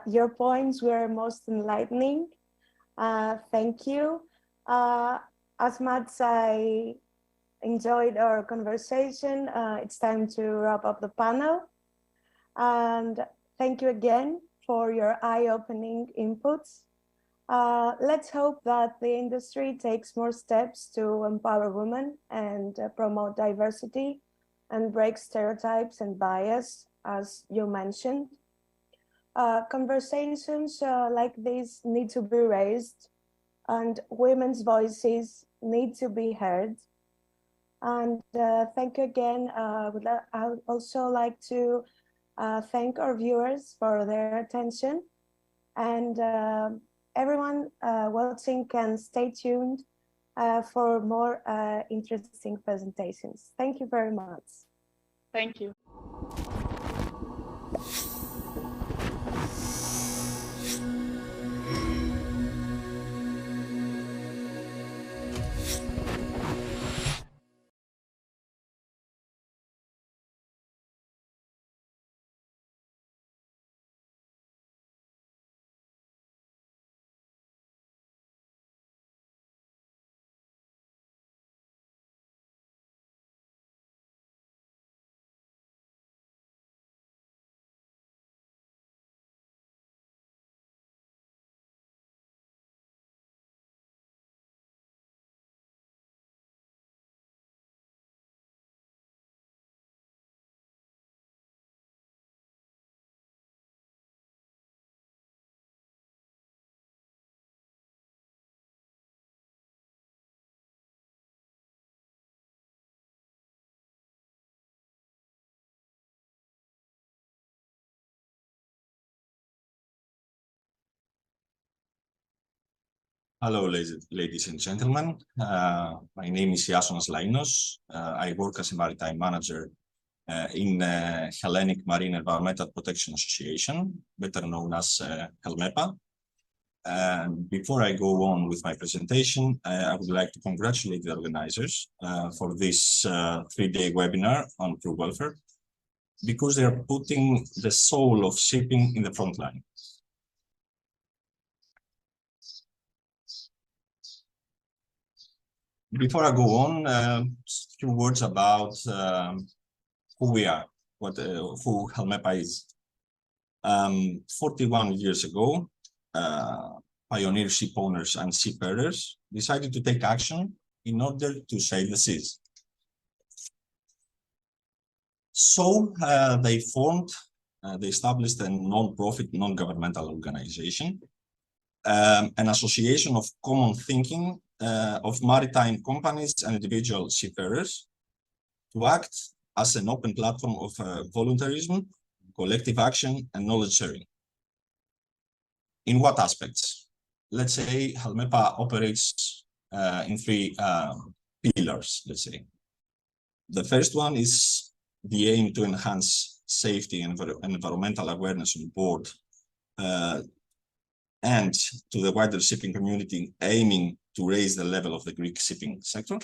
Your points were most enlightening. Thank you. As much as I enjoyed our conversation, it's time to wrap up the panel. And thank you again for your eye-opening inputs. Let's hope that the industry takes more steps to empower women and promote diversity and break stereotypes and bias, as you mentioned. Conversations like these need to be raised, and women's voices need to be heard. And thank you again. I would also like to thank our viewers for their attention, and everyone watching can stay tuned for more interesting presentations. Thank you very much. Thank you. Hello, ladies and gentlemen. My name is Iasonas Lainos. I work as a maritime manager in Hellenic Marine Environmental Protection Association, better known as HELMEPA. And before I go on with my presentation, I would like to congratulate the organizers for this 3-day webinar on crew welfare. because they are putting the soul of shipping in the front line. Before I go on, a few words about who we are, who Helmepa is. 41 years ago, pioneer ship owners and seafarers decided to take action in order to save the seas. So they established a non-profit, non-governmental organization, an association of common thinking of maritime companies and individual seafarers to act as an open platform of voluntarism, collective action, and knowledge sharing. In what aspects? Let's say Helmepa operates in three pillars, let's say. The first one is the aim to enhance safety and environmental awareness on board and to the wider shipping community, aiming to raise the level of the Greek shipping sector.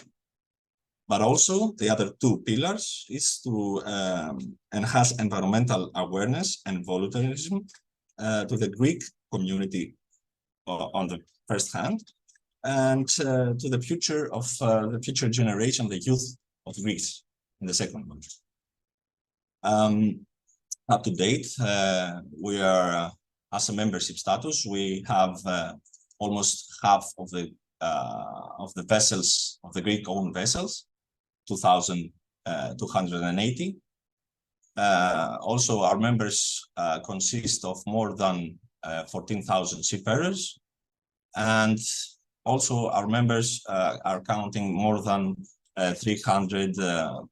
But also the other two pillars is to enhance environmental awareness and voluntarism to the Greek community on the first hand, and to the future of the future generation, the youth of Greece in the second one. Up to date, we are, as a membership status, we have almost half of the vessels, of the Greek-owned vessels, 2,280. Also, our members consist of more than 14,000 seafarers, and also our members are counting more than 300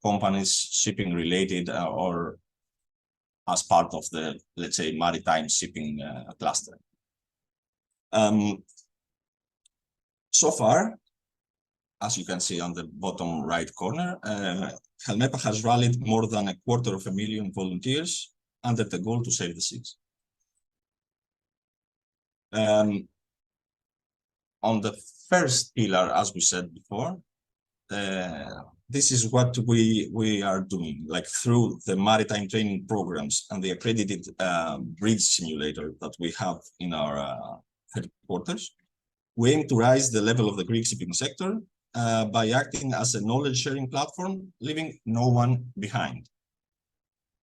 companies shipping related or as part of the, let's say, maritime shipping cluster. So far, as you can see on the bottom right corner, Helmepa has rallied more than 250,000 volunteers under the goal to save the seas. On the first pillar, as we said before, this is what we are doing, like through the maritime training programs and the accredited bridge simulator that we have in our headquarters. We aim to raise the level of the Greek shipping sector by acting as a knowledge-sharing platform, leaving no one behind.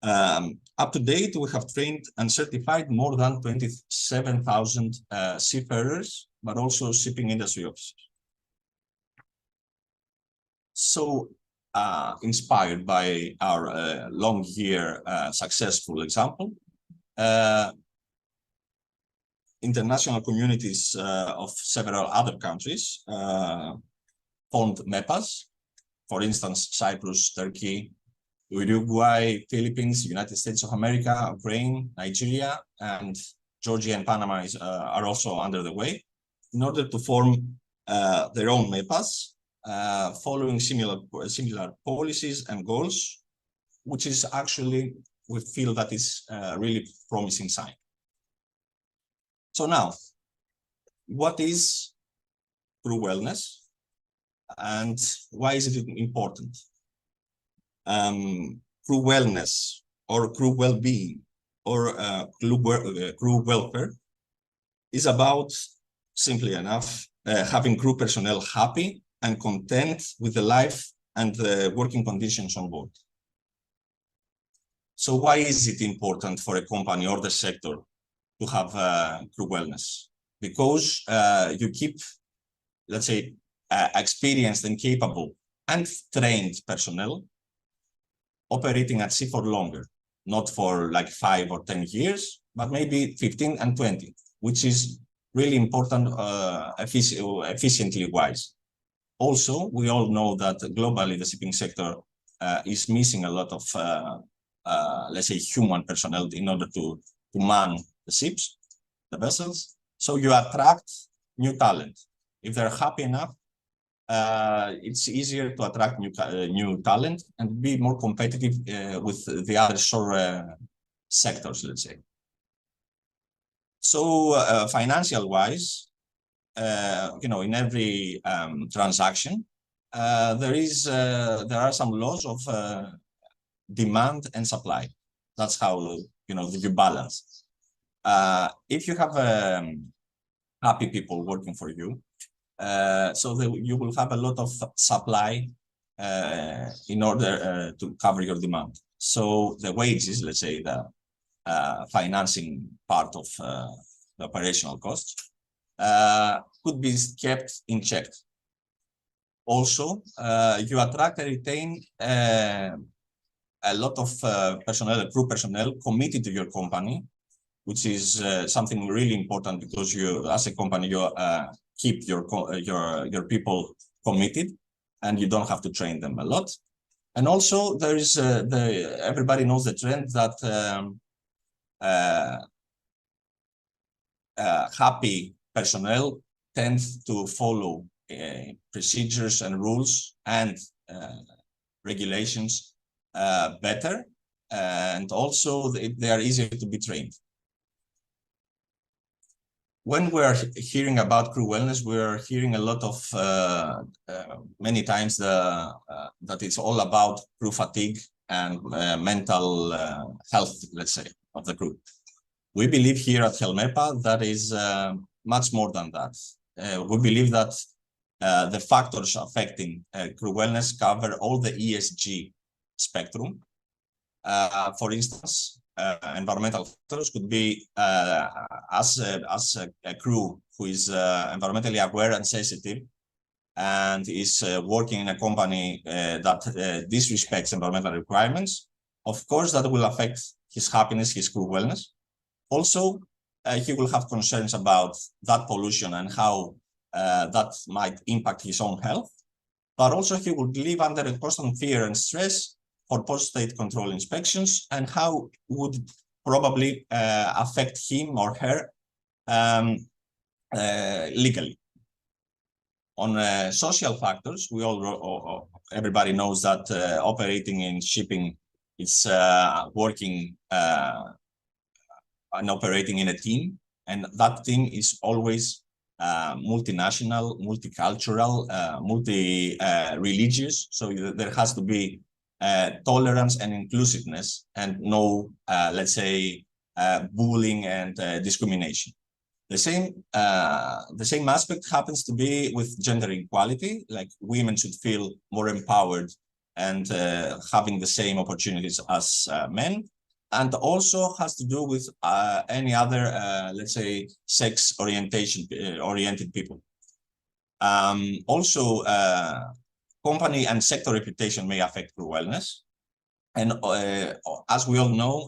Up to date, we have trained and certified more than 27,000 seafarers, but also shipping industry officers. So, inspired by our long year successful example, international communities of several other countries formed MEPAs, for instance, Cyprus, Turkey, Uruguay, Philippines, United States of America, Ukraine, Nigeria, and Georgia and Panama are also under the way in order to form their own MEPAs, following similar policies and goals, which is actually, we feel that is a really promising sign. So now, what is crew wellness and why is it important? Crew wellness or crew well-being or crew welfare is about, simply enough, having crew personnel happy and content with the life and the working conditions on board. So why is it important for a company or the sector to have crew wellness? Because you keep, let's say, experienced and capable and trained personnel operating at sea for longer, not for like 5 or 10 years, but maybe 15 and 20, which is really important efficiently wise. Also, we all know that globally the shipping sector is missing a lot of, let's say, human personnel in order to man the ships, the vessels. So you attract new talent. If they're happy enough, it's easier to attract new talent and be more competitive with the other shore sectors, let's say. So financial wise, you know, in every transaction, there are some laws of demand and supply. That's how, you balance. If you have happy people working for you, you will have a lot of supply in order to cover your demand. So the wages, let's say the financing part of the operational costs, could be kept in check. Also, you attract and retain a lot of crew personnel committed to your company, which is something really important because you, as a company, you keep your people committed, and you don't have to train them a lot. And also, there is everybody knows the trend that happy personnel tend to follow procedures and rules and regulations better, and also they are easier to be trained. When we're hearing about crew wellness, we're hearing a lot of many times that it's all about crew fatigue and mental health, let's say, of the crew. We believe here at Helmepa that is much more than that. We believe that the factors affecting crew wellness cover all the ESG spectrum. For instance, environmental factors could be as a crew who is environmentally aware and sensitive and is working in a company that disrespects environmental requirements. Of course, that will affect his happiness, his crew wellness. Also, he will have concerns about that pollution and how that might impact his own health. But also, he will live under a constant fear and stress for post-state control inspections, and how would probably affect him or her legally. On social factors, everybody knows that operating in shipping is working and operating in a team, and that team is always multinational, multicultural, multi-religious. So there has to be tolerance and inclusiveness, and no, let's say, bullying and discrimination. The same aspect happens to be with gender equality. Like, women should feel more empowered and having the same opportunities as men, and also has to do with any other, let's say, sex oriented people. Also, company and sector reputation may affect crew wellness. And as we all know,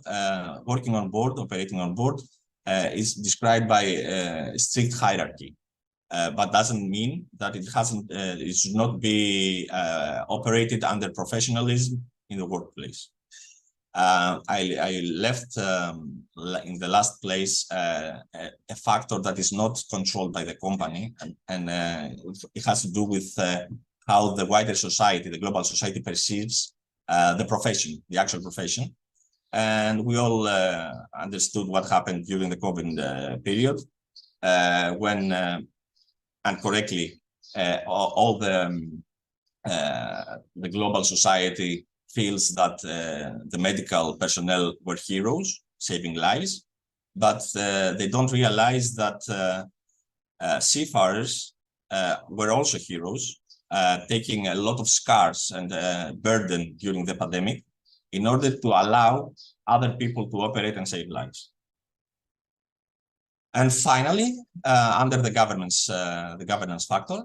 working on board, operating on board, is described by a strict hierarchy, but doesn't mean that it should not be operated under professionalism in the workplace. I left in the last place a factor that is not controlled by the company, and it has to do with how the wider society, the global society, perceives the profession, the actual profession. And we all understood what happened during the COVID period, when, and correctly, all the global society feels that the medical personnel were heroes, saving lives, but they don't realize that seafarers were also heroes, taking a lot of scars and burden during the pandemic in order to allow other people to operate and save lives. And finally, under the governance factor,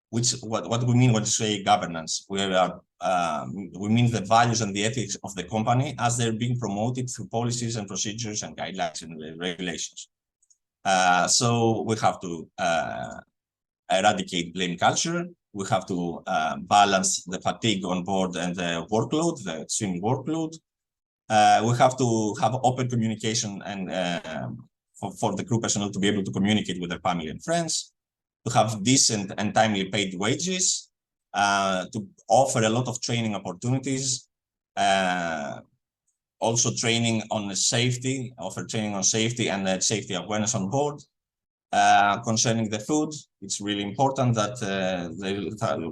which what we mean when we say governance, we mean the values and the ethics of the company as they're being promoted through policies and procedures and guidelines and regulations. So we have to eradicate blame culture. We have to balance the fatigue on board and the workload, the extreme workload. We have to have open communication and for the crew personnel to be able to communicate with their family and friends, to have decent and timely paid wages, to offer a lot of training opportunities, also training on safety, offer training on safety and safety awareness on board. Concerning the food, it's really important that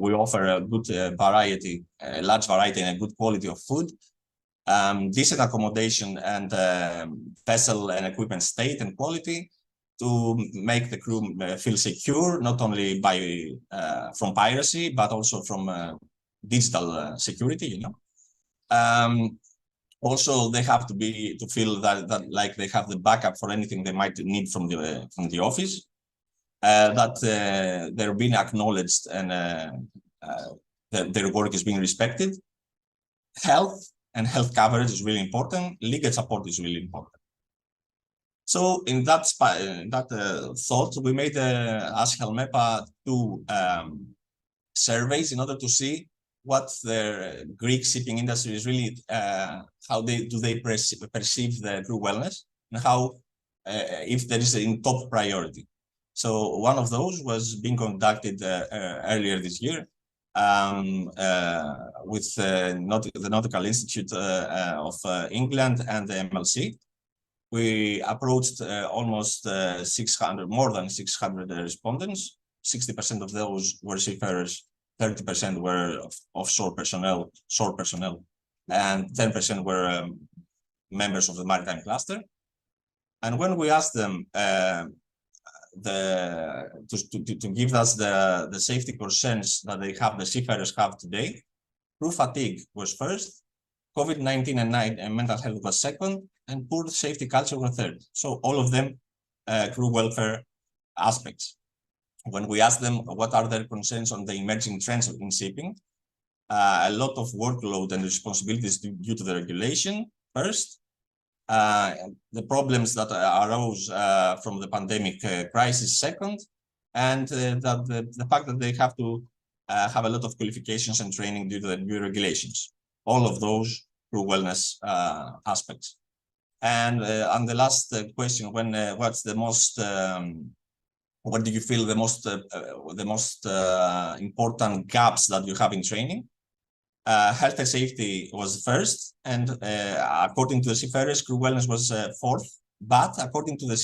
we offer a good variety, a large variety and a good quality of food. decent accommodation and vessel and equipment state and quality to make the crew feel secure, not only from piracy, but also from digital security, you know. Also, they have to feel that like they have the backup for anything they might need from the office, that they're being acknowledged and that their work is being respected. Health and health coverage is really important. Legal support is really important. So in that thought, we made as Helmepa 2 surveys in order to see what the Greek shipping industry is really, how do they perceive the crew wellness, and how if there is a top priority. So one of those was being conducted earlier this year with the Nautical Institute of England and the MLC. We approached almost 600, more than 600 respondents. 60% of those were seafarers, 30% were offshore personnel, shore personnel, and 10% were members of the maritime cluster. And when we asked them to give us the safety concerns that the seafarers have today, crew fatigue was first, COVID-19 and mental health was second, and poor safety culture were third. So all of them crew welfare aspects. When we asked them what are their concerns on the emerging trends in shipping, a lot of workload and responsibilities due to the regulation first, the problems that arose from the pandemic crisis second, and the fact that they have to have a lot of qualifications and training due to the new regulations. All of those crew wellness aspects. And on the last question, what's the most what do you feel the most important gaps that you have in training? Health and safety was first, and according to the seafarers, crew wellness was fourth. But according to the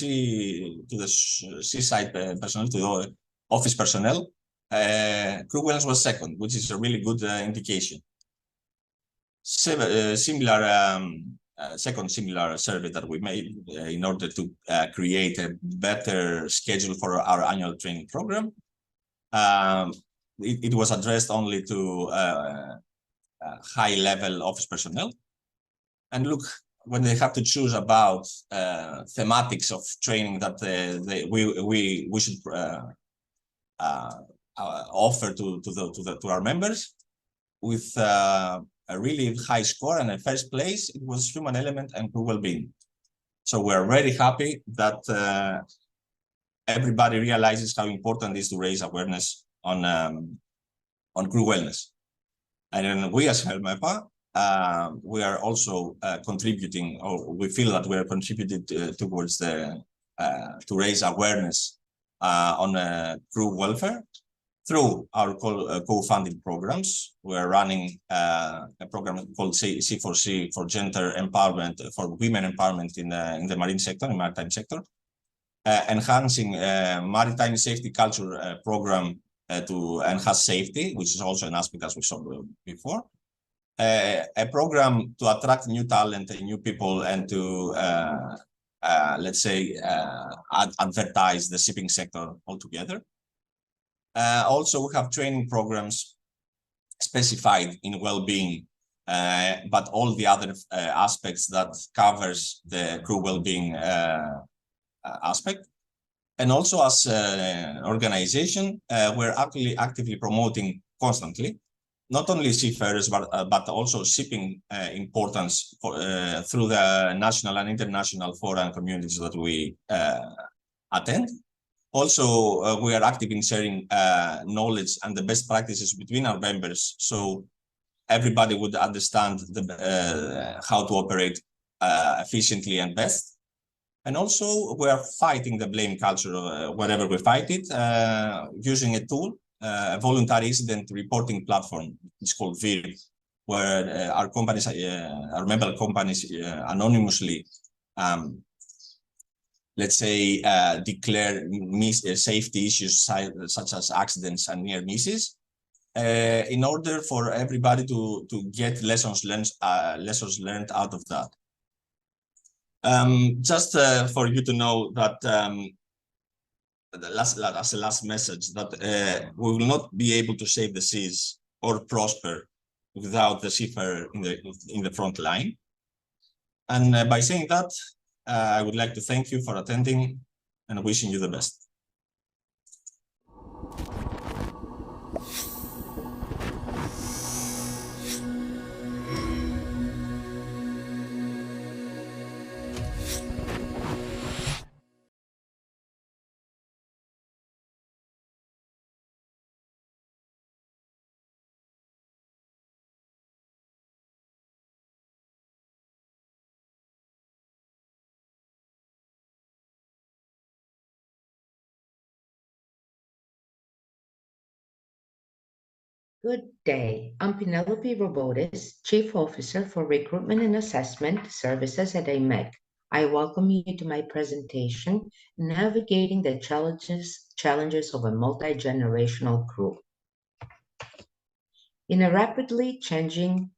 seaside personnel, to the office personnel, crew wellness was second, which is a really good indication. Second similar survey that we made in order to create a better schedule for our annual training program. It was addressed only to high-level office personnel. And look, when they have to choose about thematics of training that we should offer to our members, with a really high score, and in first place, it was human element and crew well-being. So we're very happy that everybody realizes how important it is to raise awareness on crew wellness. And then we as Helmepa, we are also contributing, or we feel that we are contributed towards to raise awareness on crew welfare through our co-funding programs. We're running a program called C4C for gender empowerment, for women empowerment in the marine sector, in maritime sector, enhancing maritime safety culture program to enhance safety, which is also an aspect as we saw before. A program to attract new talent and new people, and to let's say advertise the shipping sector altogether. Also, we have training programs specified in well-being, but all the other aspects that covers the crew well-being aspect. And also, as an organization, we're actively promoting constantly, not only seafarers, but also shipping importance through the national and international foreign communities that we attend. Also, we are active in sharing knowledge and the best practices between our members, so everybody would understand how to operate efficiently and best. And also, we are fighting the blame culture wherever we fight it, using a tool, a voluntary incident reporting platform. It's called VIR, where our companies, our member companies, anonymously, let's say, declare safety issues such as accidents and near misses, in order for everybody to get lessons learned out of that. Just for you to know that as a last message, that we will not be able to save the seas or prosper without the seafarer in the front line. And by saying that, I would like to thank you for attending and wishing you the best. Good day. I'm Penelope Robotis, Chief Officer for Recruitment and Assessment Services at Ahmet. I welcome you to my presentation, Navigating the Challenges of a Multi-Generational Crew. In a rapidly changing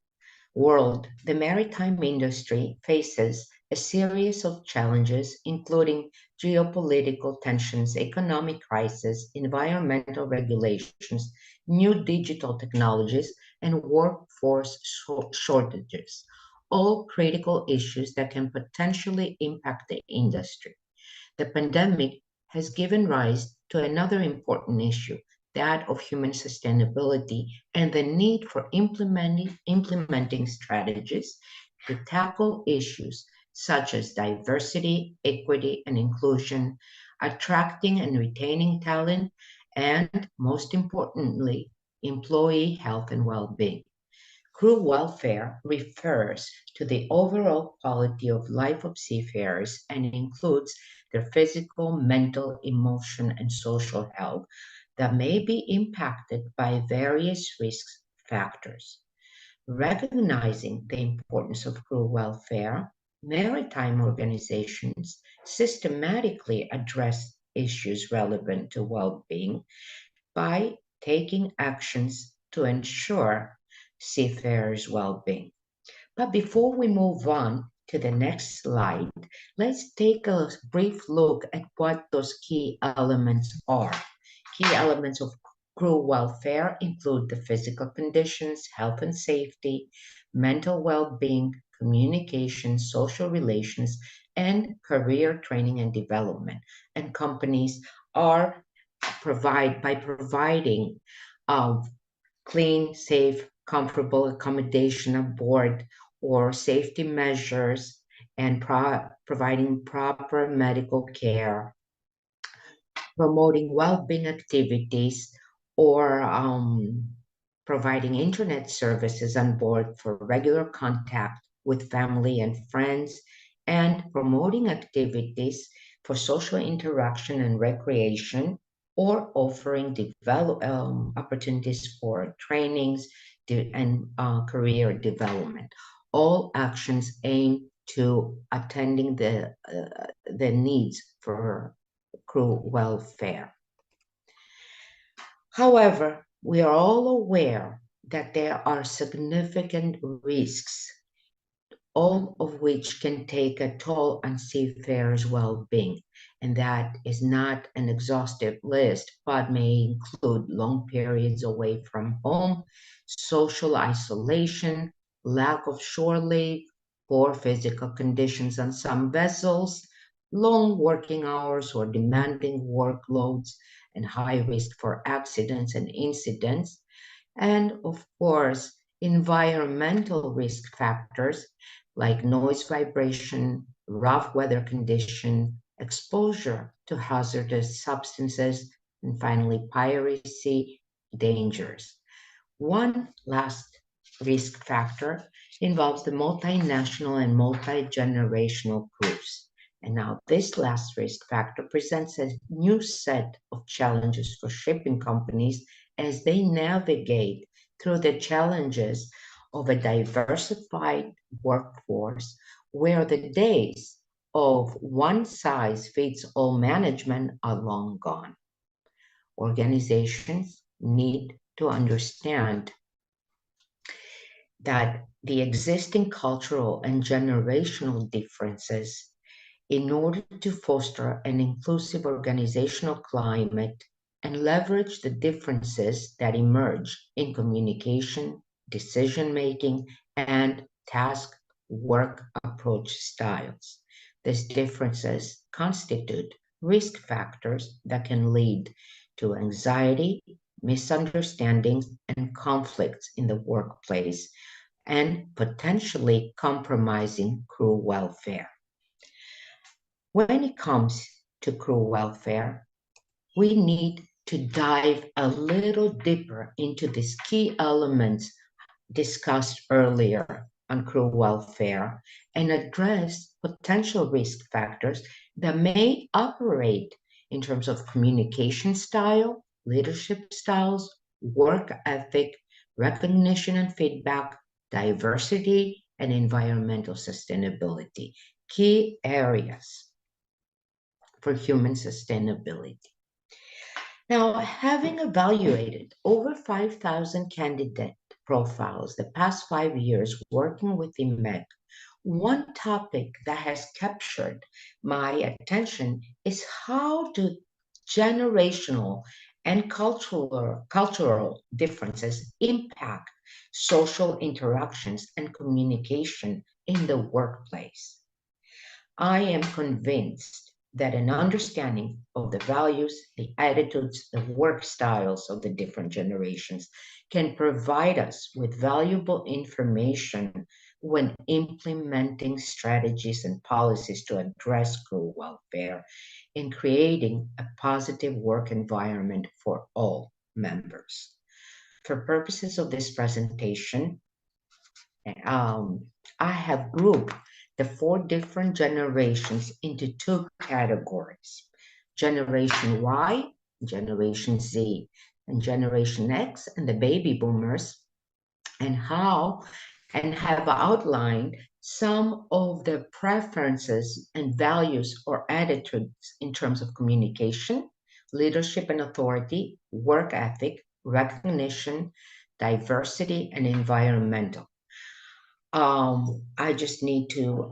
world, the maritime industry faces a series of challenges, including geopolitical tensions, economic crisis, environmental regulations, new digital technologies, and workforce shortages, all critical issues that can potentially impact the industry. The pandemic has given rise to another important issue, that of human sustainability and the need for implementing strategies to tackle issues such as diversity, equity, and inclusion, attracting and retaining talent, and most importantly, employee health and well-being. Crew welfare refers to the overall quality of life of seafarers and includes their physical, mental, emotional, and social health that may be impacted by various risk factors. Recognizing the importance of crew welfare, maritime organizations systematically address issues relevant to well-being by taking actions to ensure seafarers' well-being. But before we move on to the next slide, let's take a brief look at what those key elements are. Key elements of crew welfare include the physical conditions, health and safety, mental well-being, communication, social relations, and career training and development. And companies are providing clean, safe, comfortable accommodation aboard or safety measures and providing proper medical care, promoting well-being activities, or providing internet services on board for regular contact with family and friends, and promoting activities for social interaction and recreation, or offering opportunities for trainings and career development. All actions aim to attending the needs for crew welfare. However, we are all aware that there are significant risks, all of which can take a toll on seafarers' well-being, and that is not an exhaustive list, but may include long periods away from home, social isolation, lack of shore leave, poor physical conditions on some vessels, long working hours or demanding workloads, and high risk for accidents and incidents, and of course, environmental risk factors like noise, vibration, rough weather condition, exposure to hazardous substances, and finally, piracy dangers. One last risk factor involves the multinational and multi-generational crews. And now this last risk factor presents a new set of challenges for shipping companies as they navigate through the challenges of a diversified workforce where the days of one-size-fits-all management are long gone. Organizations need to understand that the existing cultural and generational differences in order to foster an inclusive organizational climate and leverage the differences that emerge in communication, decision-making, and task work approach styles. These differences constitute risk factors that can lead to anxiety, misunderstandings, and conflicts in the workplace, and potentially compromising crew welfare. When it comes to crew welfare, we need to dive a little deeper into these key elements discussed earlier on crew welfare and address potential risk factors that may operate in terms of communication style, leadership styles, work ethic, recognition and feedback, diversity, and environmental sustainability, key areas for human sustainability. Now, having evaluated over 5,000 candidate profiles the past 5 years working with IMEC, one topic that has captured my attention is how do generational and cultural differences impact social interactions and communication in the workplace. I am convinced that an understanding of the values, the attitudes, the work styles of the different generations can provide us with valuable information when implementing strategies and policies to address crew welfare and creating a positive work environment for all members. For purposes of this presentation, I have grouped the 4 different generations into 2 categories: Generation Y, Generation Z, and Generation X, and the baby boomers, and have outlined some of the preferences and values or attitudes in terms of communication, leadership and authority, work ethic, recognition, diversity, and environmental. I just need to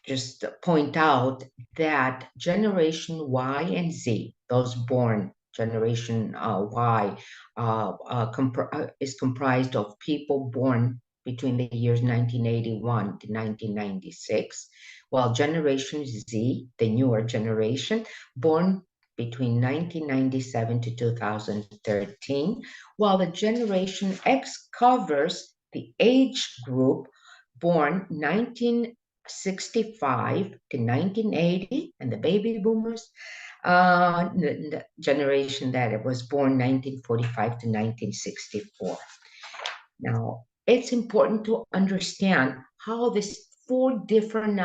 just point out that Generation Y and Z, those born Generation Y, is comprised of people born between the years 1981 to 1996, while Generation Z, the newer generation, born between 1997 to 2013, while the Generation X covers the age group born 1965 to 1980, and the baby boomers, the generation that was born 1945 to 1964. Now, it's important to understand how these 4 different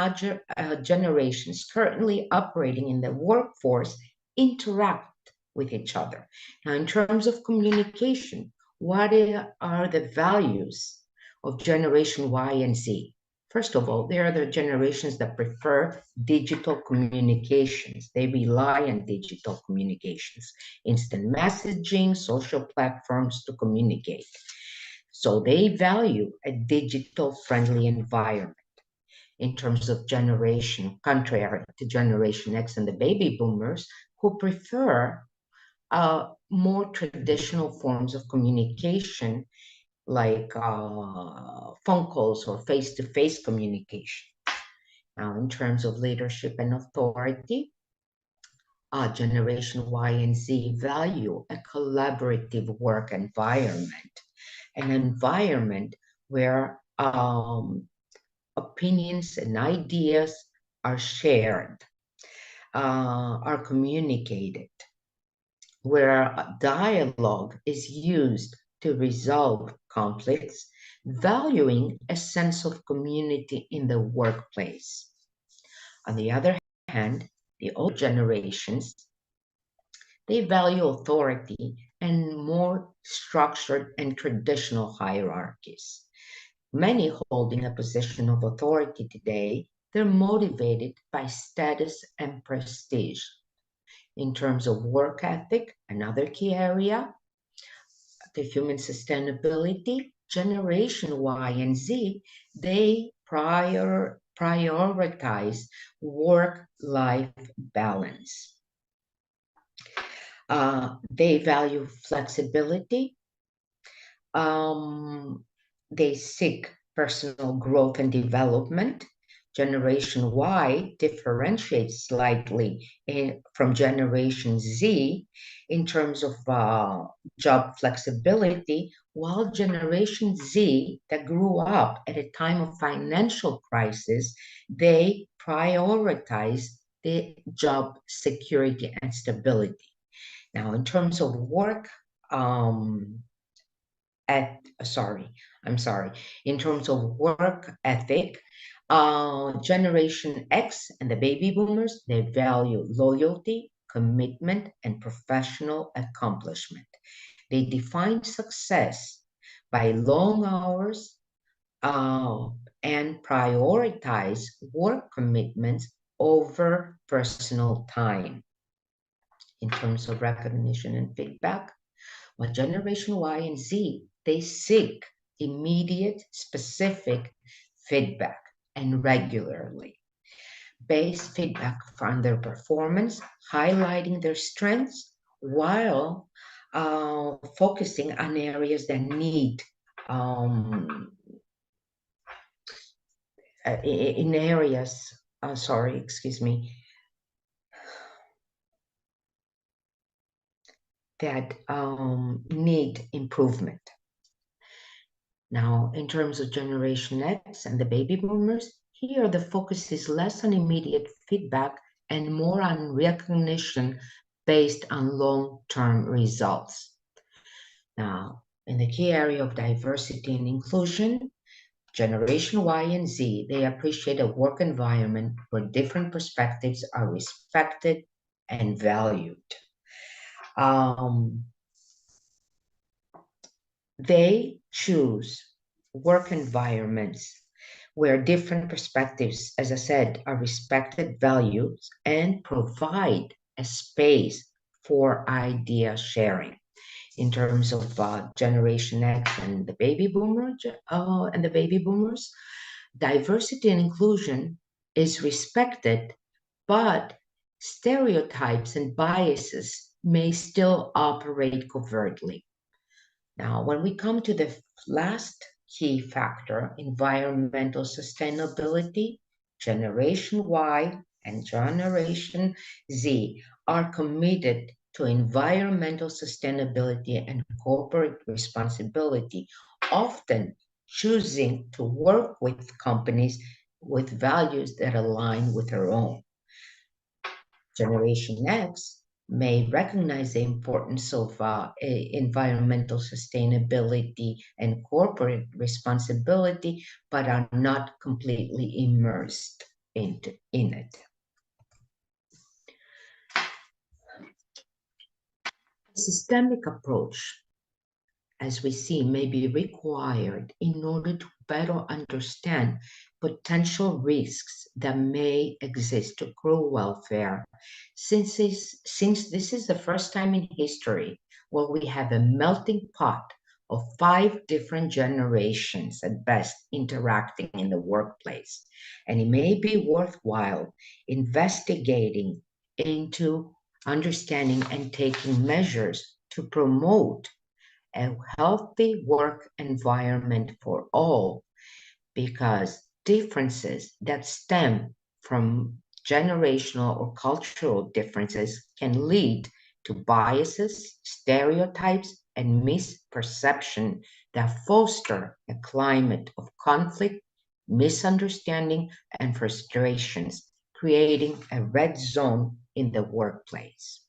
generations currently operating in the workforce interact with each other. Now, in terms of communication, what are the values of Generation Y and Z? First of all, they are the generations that prefer digital communications. They rely on digital communications, instant messaging, social platforms to communicate. So they value a digital-friendly environment. In terms of generation, contrary to Generation X and the baby boomers, who prefer more traditional forms of communication, like phone calls or face-to-face communication. Now, in terms of leadership and authority, Generation Y and Z value a collaborative work environment, an environment where opinions and ideas are shared, are communicated, where dialogue is used to resolve conflicts, valuing a sense of community in the workplace. On the other hand, the old generations, they value authority and more structured and traditional hierarchies. Many holding a position of authority today, they're motivated by status and prestige. In terms of work ethic, another key area, to human sustainability, Generation Y and Z, they prioritize work-life balance. They value flexibility. They seek personal growth and development. Generation Y differentiates slightly from Generation Z in terms of job flexibility, while Generation Z, that grew up at a time of financial crisis, they prioritize the job security and stability. Now, in terms of work, in terms of work ethic, Generation X and the baby boomers, they value loyalty, commitment, and professional accomplishment. They define success by long hours and prioritize work commitments over personal time. In terms of recognition and feedback, while Generation Y and Z, they seek immediate, specific feedback and regularly. Base feedback on their performance, highlighting their strengths while focusing on areas that need that need improvement. Now, in terms of Generation X and the baby boomers, here the focus is less on immediate feedback and more on recognition based on long-term results. Now, in the key area of diversity and inclusion, Generation Y and Z, they appreciate a work environment where different perspectives are respected and valued. They choose work environments where different perspectives, as I said, are respected, valued, and provide a space for idea sharing. In terms of Generation X and the baby boomers, diversity and inclusion is respected, but stereotypes and biases may still operate covertly. Now, when we come to the last key factor, environmental sustainability, Generation Y and Generation Z are committed to environmental sustainability and corporate responsibility, often choosing to work with companies with values that align with their own. Generation X may recognize the importance of environmental sustainability and corporate responsibility, but are not completely immersed in it. A systemic approach, as we see, may be required in order to better understand potential risks that may exist to crew welfare, since this is the first time in history where we have a melting pot of 5 different generations at best interacting in the workplace. And it may be worthwhile investigating into understanding and taking measures to promote a healthy work environment for all, because differences that stem from generational or cultural differences can lead to biases, stereotypes, and misperception that foster a climate of conflict, misunderstanding, and frustrations, creating a red zone in the workplace.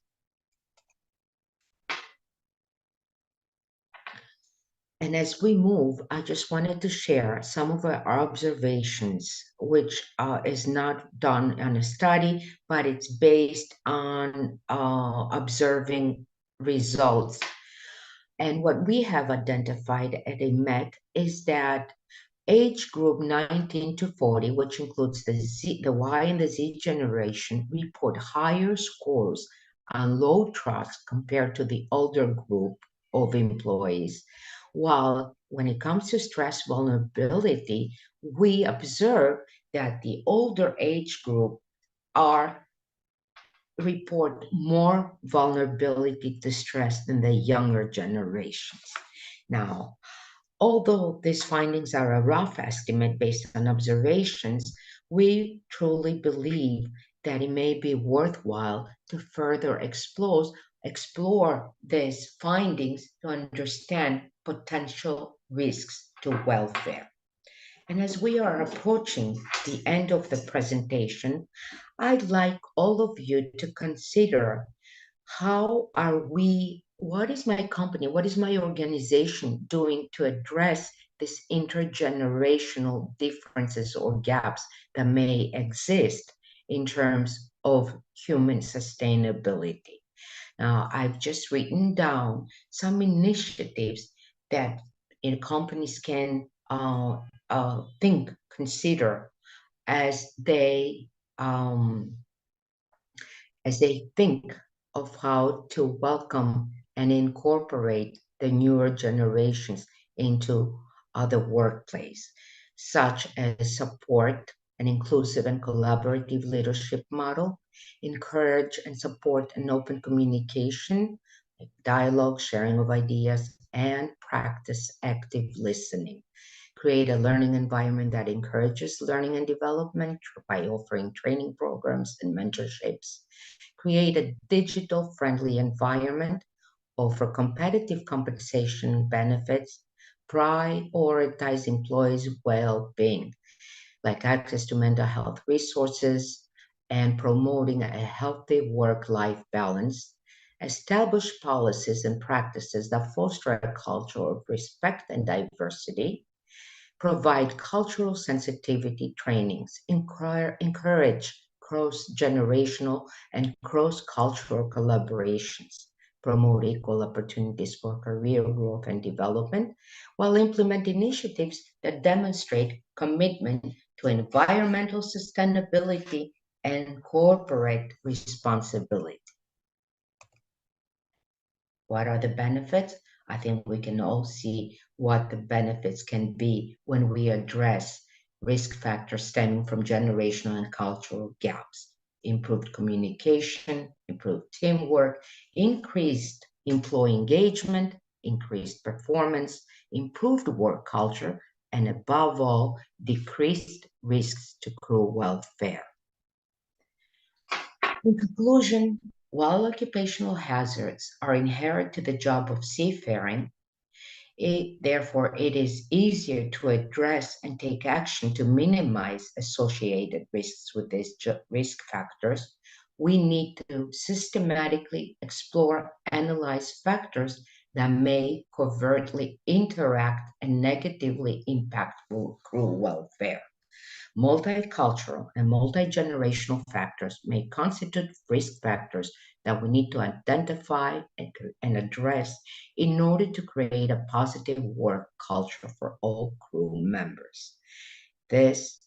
And as we move, I just wanted to share some of our observations, which is not done on a study, but it's based on observing results. And what we have identified at AMEC is that age group 19 to 40, which includes the Y and the Z generation, report higher scores on load trust compared to the older group of employees. While when it comes to stress vulnerability, we observe that the older age group report more vulnerability to stress than the younger generations. Now, although these findings are a rough estimate based on observations, we truly believe that it may be worthwhile to further explore these findings to understand potential risks to welfare. And as we are approaching the end of the presentation, I'd like all of you to consider what is my company, what is my organization doing to address these intergenerational differences or gaps that may exist in terms of human sustainability. Now, I've just written down some initiatives that companies can consider as they think of how to welcome and incorporate the newer generations into the workplace, such as support an inclusive and collaborative leadership model, encourage and support an open communication, dialogue, sharing of ideas, and practice active listening. Create a learning environment that encourages learning and development by offering training programs and mentorships. Create a digital-friendly environment, offer competitive compensation benefits, prioritize employees' well-being, like access to mental health resources, and promoting a healthy work-life balance. Establish policies and practices that foster a culture of respect and diversity. Provide cultural sensitivity trainings. Encourage cross-generational and cross-cultural collaborations. Promote equal opportunities for career growth and development, while implement initiatives that demonstrate commitment to environmental sustainability and corporate responsibility. What are the benefits? I think we can all see what the benefits can be when we address risk factors stemming from generational and cultural gaps. Improved communication, improved teamwork, increased employee engagement, increased performance, improved work culture, and above all, decreased risks to crew welfare. In conclusion, while occupational hazards are inherent to the job of seafaring, therefore it is easier to address and take action to minimize associated risks with these risk factors. We need to systematically explore, analyze factors that may covertly interact and negatively impact crew welfare. Multicultural and multi-generational factors may constitute risk factors that we need to identify and address in order to create a positive work culture for all crew members. This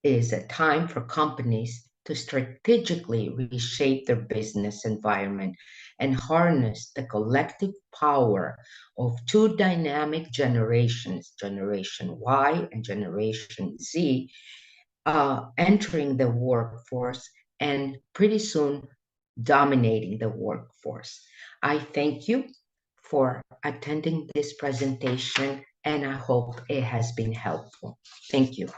is a time for companies to strategically reshape their business environment and harness the collective power of two dynamic generations, Generation Y and Generation Z, entering the workforce and pretty soon dominating the workforce. I thank you for attending this presentation, and I hope it has been helpful. Thank you.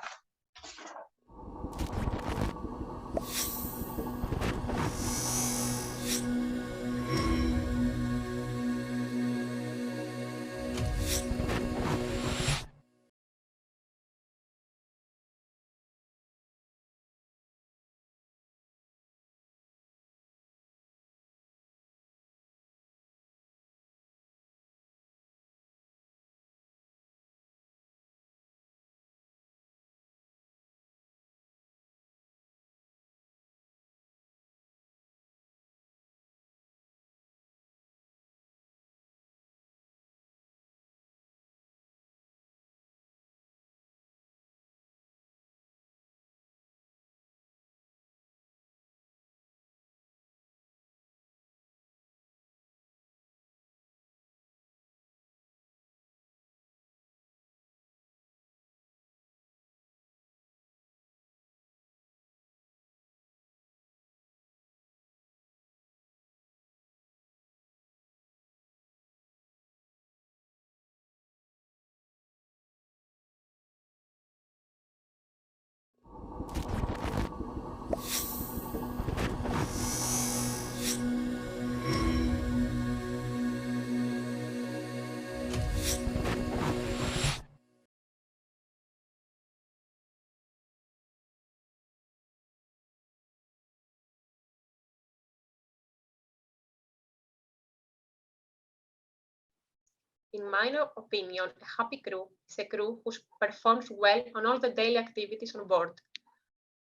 In my opinion, a happy crew is a crew who performs well on all the daily activities on board.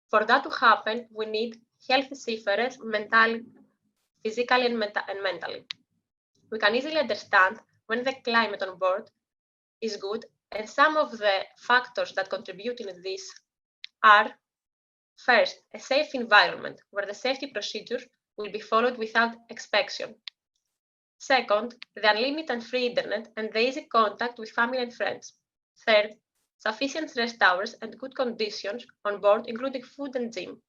For that to happen, we need healthy seafarers physically and mentally. We can easily understand when the climate on board is good, and some of the factors that contribute in this are: first, a safe environment where the safety procedures will be followed without inspection. Second, the unlimited and free internet and the easy contact with family and friends. Third, sufficient rest hours and good conditions on board, including food and gym.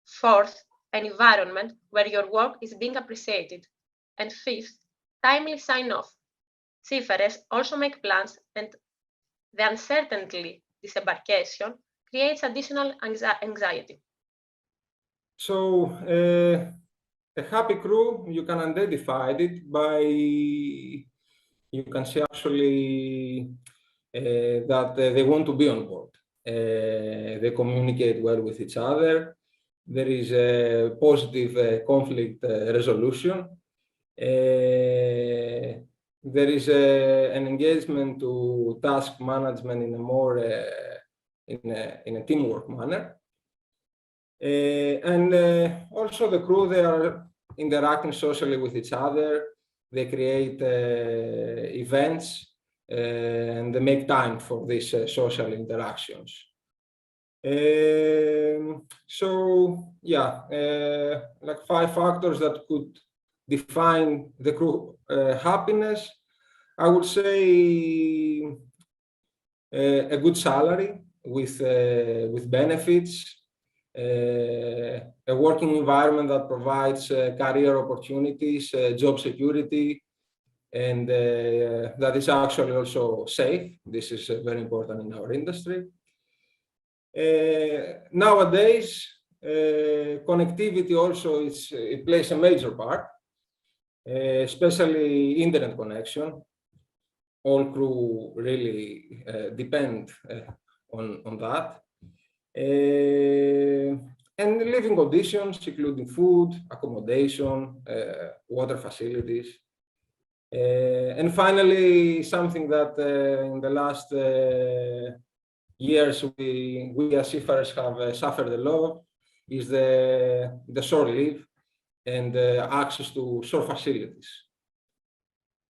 Fourth, an environment where your work is being appreciated. And fifth, timely sign-off. Seafarers also make plans, and the uncertainty disembarkation creates additional anxiety. So, a happy crew, you can identify it by, you can see actually that they want to be on board. They communicate well with each other. There is a positive conflict resolution. There is an engagement to task management in a more in a teamwork manner. And also the crew, they are interacting socially with each other. They create events and they make time for these social interactions. So yeah, like 5 factors that could define the crew happiness. I would say a good salary with benefits, a working environment that provides career opportunities, job security, and that is actually also safe. This is very important in our industry. Nowadays, connectivity also it plays a major part, especially internet connection. All crew really depend on that. And living conditions, including food, accommodation, water facilities. And finally, something that in the last years we as seafarers have suffered a lot is the shore leave and access to shore facilities.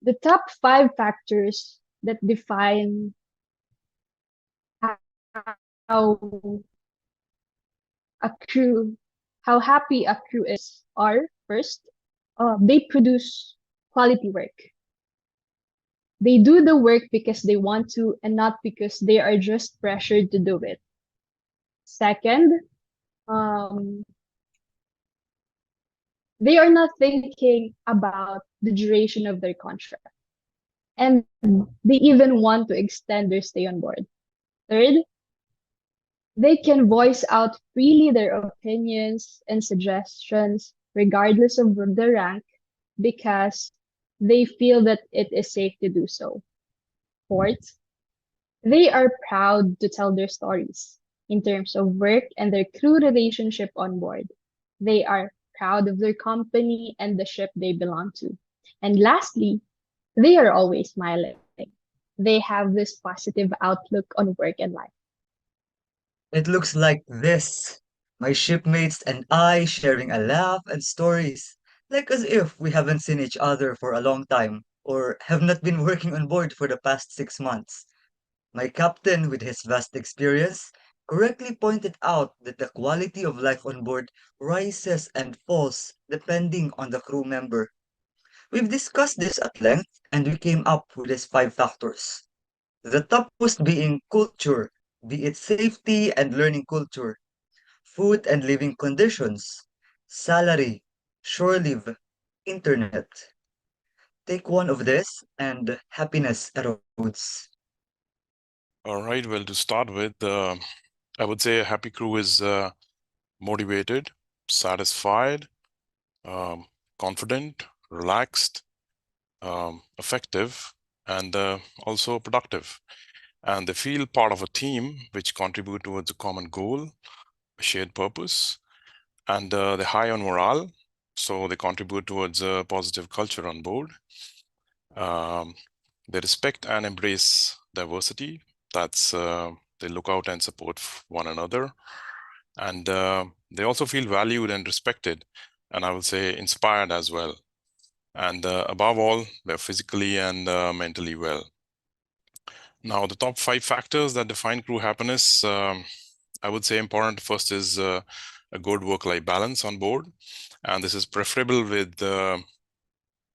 The top 5 factors that define how happy a crew is are: first, they produce quality work. They do the work because they want to and not because they are just pressured to do it. Second, they are not thinking about the duration of their contract, and they even want to extend their stay on board. Third, they can voice out freely their opinions and suggestions regardless of the rank because they feel that it is safe to do so. Fourth, they are proud to tell their stories in terms of work and their crew relationship on board. They are proud of their company and the ship they belong to. And lastly, they are always smiling. They have this positive outlook on work and life. It looks like this. My shipmates and I sharing a laugh and stories, like as if we haven't seen each other for a long time or have not been working on board for the past 6 months. My captain, with his vast experience, correctly pointed out that the quality of life on board rises and falls depending on the crew member. We've discussed this at length and we came up with these 5 factors. The topmost being culture, be it safety and learning culture, food and living conditions, salary, shore leave, internet. Take one of this and happiness erodes. All right, well, to start with, I would say a happy crew is motivated, satisfied, confident, relaxed, effective, and also productive. And they feel part of a team which contribute towards a common goal, a shared purpose, and they're high on morale, so they contribute towards a positive culture on board. They respect and embrace diversity. That's they look out and support one another. And they also feel valued and respected, and I would say inspired as well. And above all, they're physically and mentally well. Now, the top 5 factors that define crew happiness, I would say important first is a good work-life balance on board. And this is preferable with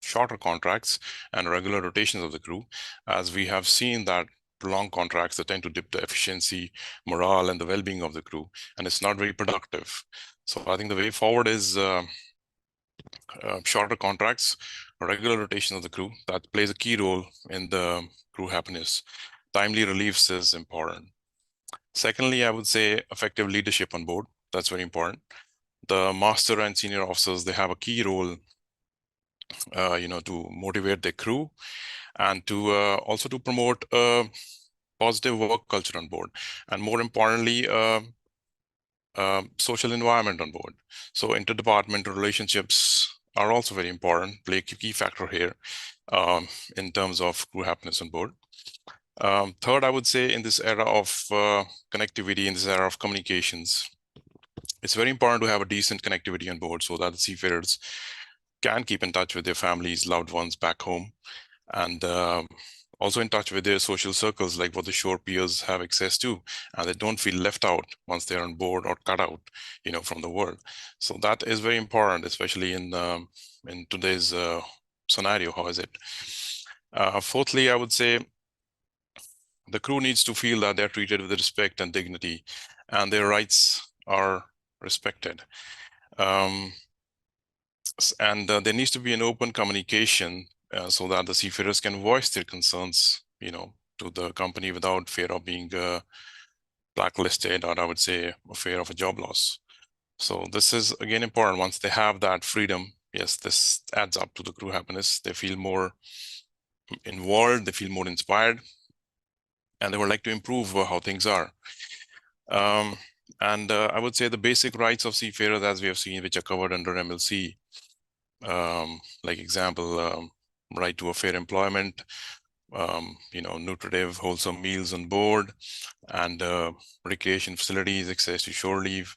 shorter contracts and regular rotations of the crew, as we have seen that prolonged contracts that tend to dip the efficiency, morale, and the well-being of the crew, and it's not very productive. So I think the way forward is shorter contracts, regular rotation of the crew. That plays a key role in the crew happiness. Timely reliefs is important. Secondly, I would say effective leadership on board. That's very important. The master and senior officers, they have a key role, to motivate their crew and to also to promote a positive work culture on board, and more importantly, social environment on board. So interdepartmental relationships are also very important, play a key factor here in terms of crew happiness on board. Third, I would say in this era of connectivity, in this era of communications, it's very important to have a decent connectivity on board so that the seafarers can keep in touch with their families, loved ones back home, and also in touch with their social circles, like what the shore peers have access to, and they don't feel left out once they're on board or cut out, from the world. So that is very important, especially in today's scenario. How is it? Fourthly, I would say the crew needs to feel that they're treated with respect and dignity, and their rights are respected. And there needs to be an open communication so that the seafarers can voice their concerns, to the company without fear of being blacklisted, or I would say a fear of a job loss. So this is again important. Once they have that freedom, yes, this adds up to the crew happiness. They feel more involved, they feel more inspired, and they would like to improve how things are. And I would say the basic rights of seafarers, as we have seen, which are covered under MLC, like example, right to a fair employment, nutritive, wholesome meals on board, and recreation facilities, access to shore leave,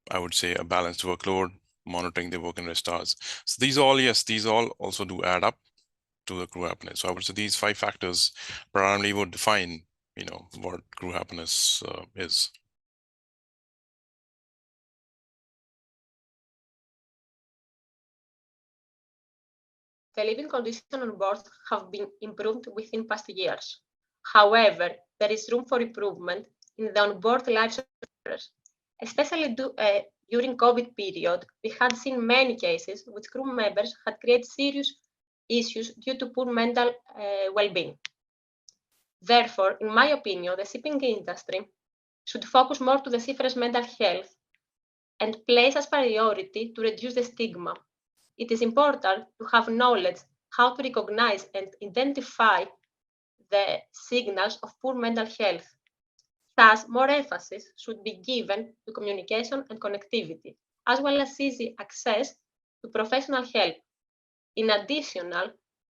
I would say a balanced workload, monitoring the work and rest hours. So these all also do add up to the crew happiness. So I would say these 5 factors primarily would define, what crew happiness is. The living conditions on board have been improved within past years. However, there is room for improvement in the onboard lives of seafarers. Especially during COVID period, we had seen many cases which crew members had created serious issues due to poor mental well-being. Therefore, in my opinion, the shipping industry should focus more to the seafarers' mental health and place as priority to reduce the stigma. It is important to have knowledge how to recognize and identify the signals of poor mental health. Thus, more emphasis should be given to communication and connectivity, as well as easy access to professional help. In addition,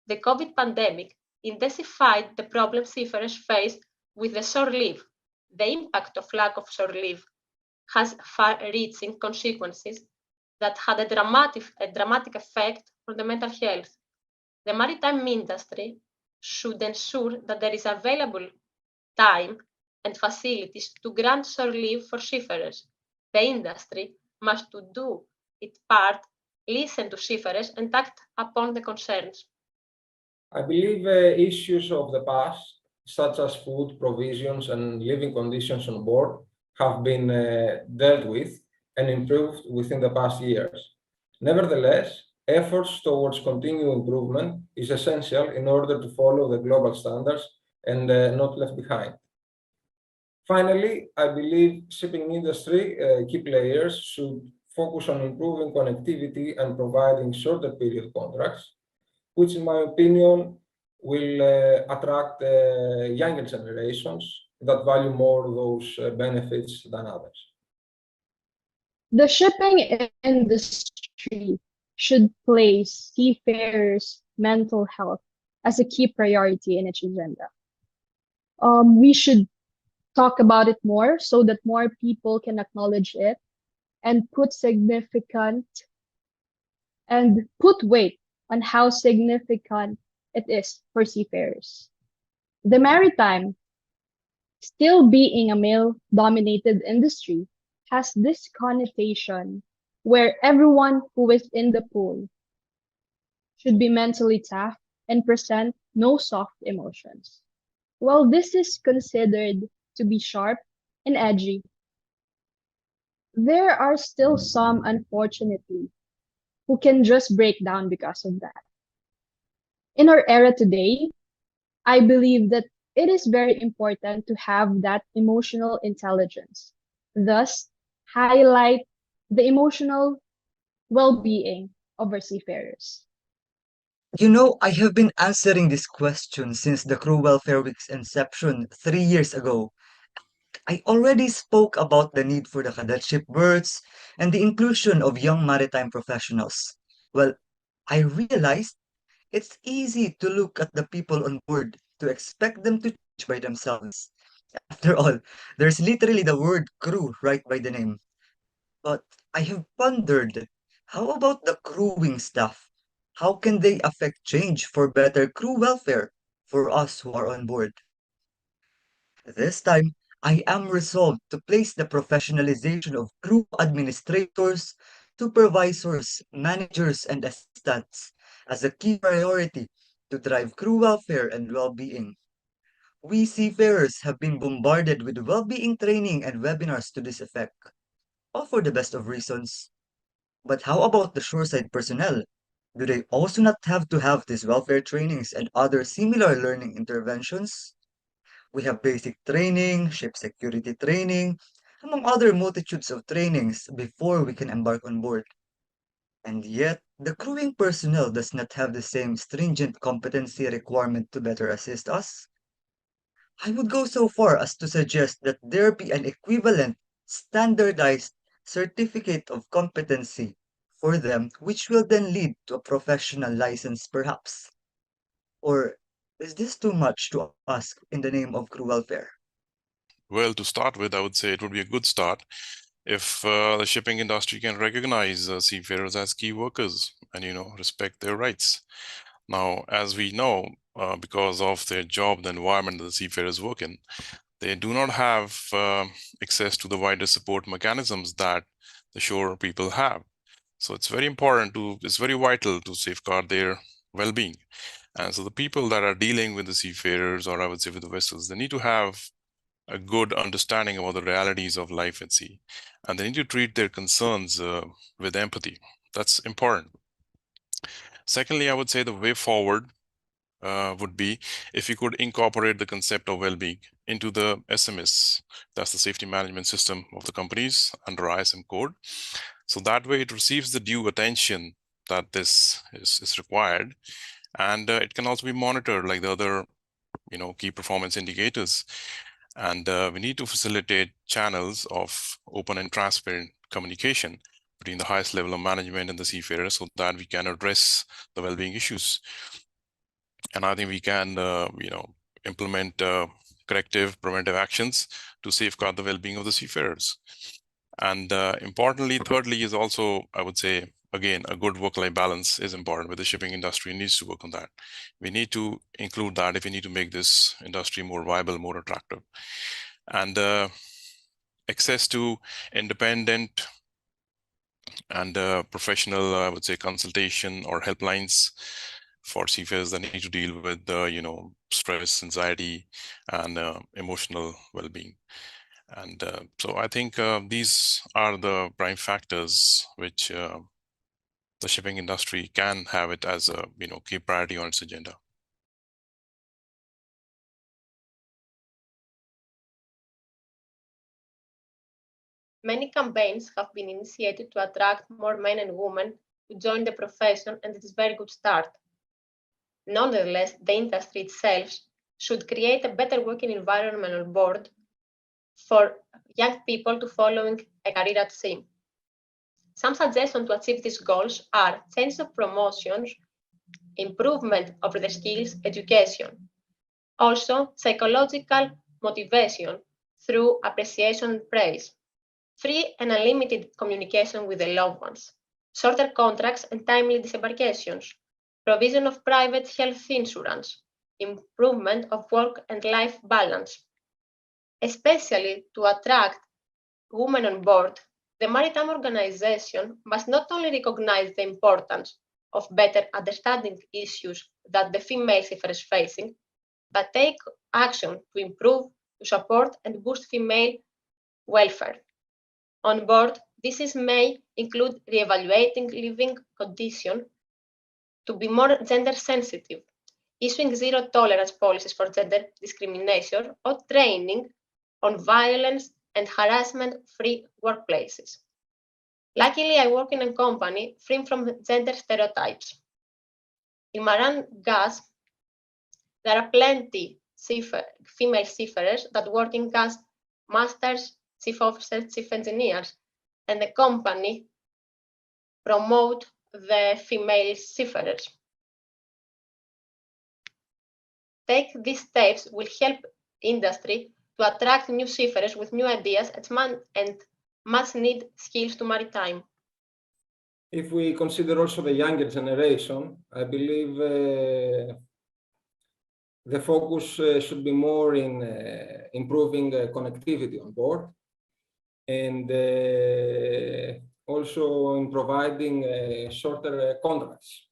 the COVID pandemic intensified the problem seafarers face with the shore leave. The impact of lack of shore leave has far-reaching consequences that had a dramatic effect on the mental health. The maritime industry should ensure that there is available time and facilities to grant shore leave for seafarers. The industry must do its part, listen to seafarers, and act upon the concerns. I believe issues of the past, such as food provisions and living conditions on board, have been dealt with and improved within the past years. Nevertheless, efforts towards continued improvement is essential in order to follow the global standards and not left behind. Finally, I believe shipping industry key players should focus on improving connectivity and providing shorter period contracts, which in my opinion will attract younger generations that value more those benefits than others. The shipping industry should place seafarers' mental health as a key priority in its agenda. We should talk about it more so that more people can acknowledge it and put weight on how significant it is for seafarers. The maritime, still being a male-dominated industry, has this connotation where everyone who is in the pool should be mentally tough and present no soft emotions. While this is considered to be sharp and edgy, there are still some, unfortunately, who can just break down because of that. In our era today, I believe that it is very important to have that emotional intelligence, thus highlight the emotional well-being of our seafarers. You know, I have been answering this question since the Crew Welfare Week's inception 3 years ago. I already spoke about the need for the cadetship berths and the inclusion of young maritime professionals. Well, I realized it's easy to look at the people on board to expect them to change by themselves. After all, there's literally the word crew right by the name. But I have pondered, how about the crewing staff? How can they affect change for better crew welfare for us who are on board? This time, I am resolved to place the professionalization of crew administrators, supervisors, managers, and assistants as a key priority to drive crew welfare and well-being. We seafarers have been bombarded with well-being training and webinars to this effect, all for the best of reasons. But how about the shoreside personnel? Do they also not have to have these welfare trainings and other similar learning interventions? We have basic training, ship security training, among other multitudes of trainings before we can embark on board. And yet, the crewing personnel does not have the same stringent competency requirement to better assist us. I would go so far as to suggest that there be an equivalent, standardized certificate of competency for them, which will then lead to a professional license, perhaps. Or is this too much to ask in the name of crew welfare? Well, to start with, I would say it would be a good start if the shipping industry can recognize seafarers as key workers and, respect their rights. Now, as we know, because of their job, the environment that the seafarers work in, they do not have access to the wider support mechanisms that the shore people have. So it's very vital to safeguard their well-being. And so the people that are dealing with the seafarers, or I would say with the vessels, they need to have a good understanding about the realities of life at sea. And they need to treat their concerns with empathy. That's important. Secondly, I would say the way forward would be if you could incorporate the concept of well-being into the SMS, that's the safety management system of the companies under ISM code. So that way it receives the due attention that this is required. And it can also be monitored like the other, key performance indicators. And we need to facilitate channels of open and transparent communication between the highest level of management and the seafarers so that we can address the well-being issues. And I think we can, implement corrective, preventive actions to safeguard the well-being of the seafarers. And importantly, thirdly, is also, I would say, again, a good work-life balance is important, but the shipping industry needs to work on that. We need to include that if we need to make this industry more viable, more attractive. And access to independent and professional, I would say, consultation or helplines for seafarers that need to deal with, stress, anxiety, and emotional well-being. And so I think these are the prime factors which the shipping industry can have it as a key priority on its agenda. Many campaigns have been initiated to attract more men and women to join the profession, and it is a very good start. Nonetheless, the industry itself should create a better working environment on board for young people to following a career at sea. Some suggestions to achieve these goals are change of promotions improvement of the skills education. Also, psychological motivation through appreciation and praise, free and unlimited communication with the loved ones, shorter contracts and timely disembarkations, provision of private health insurance, improvement of work and life balance. Especially to attract women on board, the Maritime Organization must not only recognize the importance of better understanding issues that the female seafarers facing, but take action to improve, to support and boost female welfare. On board, this may include re-evaluating living conditions to be more gender sensitive, issuing zero tolerance policies for gender discrimination, or training on violence and harassment-free workplaces. Luckily, I work in a company free from gender stereotypes. In marine gas, there are plenty female seafarers that work as masters, chief officers, chief engineers, and the company promote the female seafarers. Take these steps will help industry to attract new seafarers with new ideas and much-needed skills to maritime. If we consider also the younger generation, I believe the focus should be more in improving connectivity on board, and also in providing shorter contracts.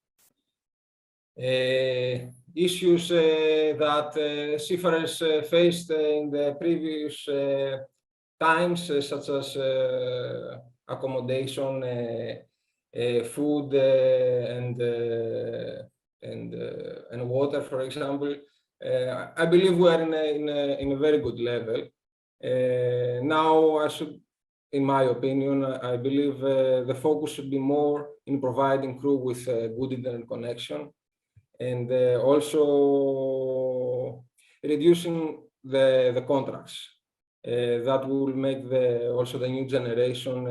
Issues that seafarers faced in the previous times, such as accommodation, food, and water, for example. I believe we are in a very good level. Now, in my opinion, I believe the focus should be more in providing crew with good internet connection, and also reducing the contracts. That will make also the new generation,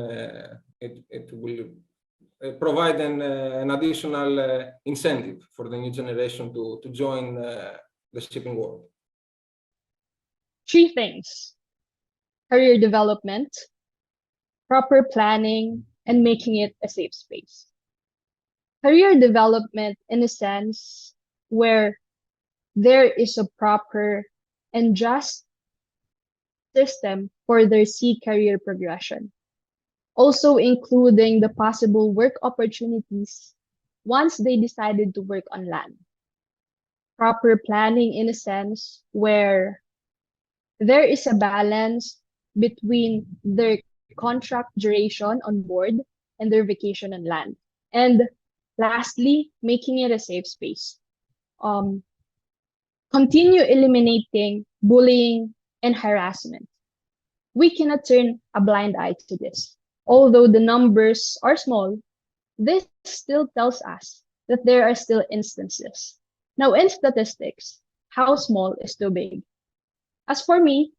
it will provide an additional incentive for the new generation to join the shipping world. 3 things: career development, proper planning, and making it a safe space. Career development in a sense where there is a proper and just system for their sea career progression, also including the possible work opportunities once they decided to work on land. Proper planning in a sense where there is a balance between their contract duration on board and their vacation on land. And lastly, making it a safe space. Continue eliminating bullying and harassment. We cannot turn a blind eye to this. Although the numbers are small, this still tells us that there are still instances. Now, in statistics, how small is too big? As for me,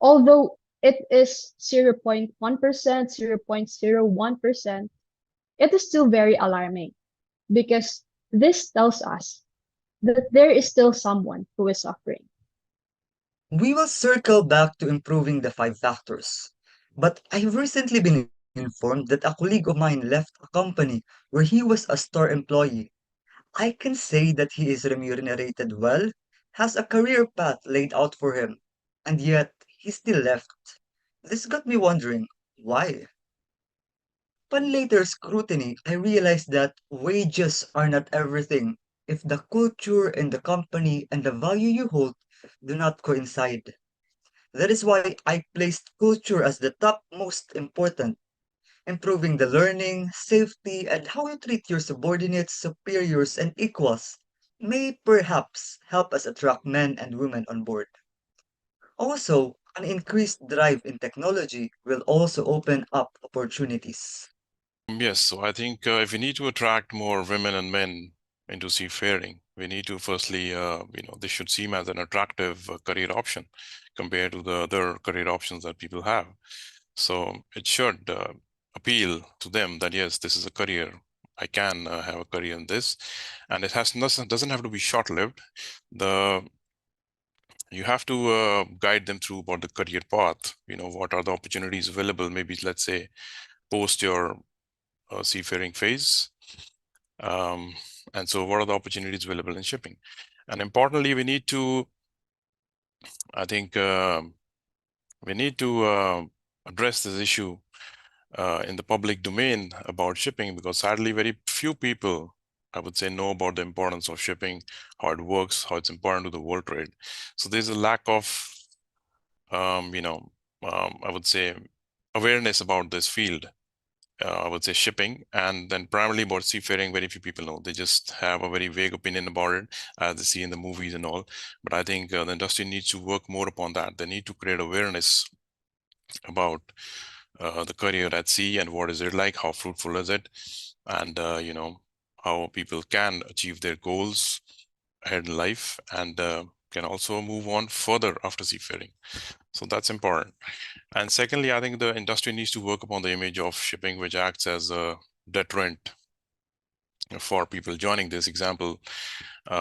although it is 0.1%, 0.01%, it is still very alarming because this tells us that there is still someone who is suffering. We will circle back to improving the 5 factors, but I've recently been informed that a colleague of mine left a company where he was a store employee. I can say that he is remunerated well, has a career path laid out for him, and yet he still left. This got me wondering, why? Upon later scrutiny, I realized that wages are not everything if the culture in the company and the value you hold do not coincide. That is why I placed culture as the top most important. Improving the learning, safety, and how you treat your subordinates, superiors, and equals may perhaps help us attract men and women on board. Also, an increased drive in technology will also open up opportunities. Yes, so I think if we need to attract more women and men into seafaring, we need to firstly, this should seem as an attractive career option compared to the other career options that people have. So it should appeal to them that, yes, this is a career I can have a career in this, and it doesn't have to be short-lived. You have to guide them through about the career path. What are the opportunities available? Maybe let's say post your seafaring phase, and so what are the opportunities available in shipping? And importantly, we need to, I think, we need to address this issue in the public domain about shipping, because sadly, very few people, I would say, know about the importance of shipping, how it works, how it's important to the world trade. So there's a lack of, I would say, awareness about this field. I would say shipping, and then primarily about seafaring, very few people know. They just have a very vague opinion about it, as they see in the movies and all. But I think the industry needs to work more upon that. They need to create awareness about the career at sea and what is it like, how fruitful is it, and how people can achieve their goals ahead in life, and can also move on further after seafaring. So that's important. And secondly, I think the industry needs to work upon the image of shipping, which acts as a deterrent for people joining this. Example,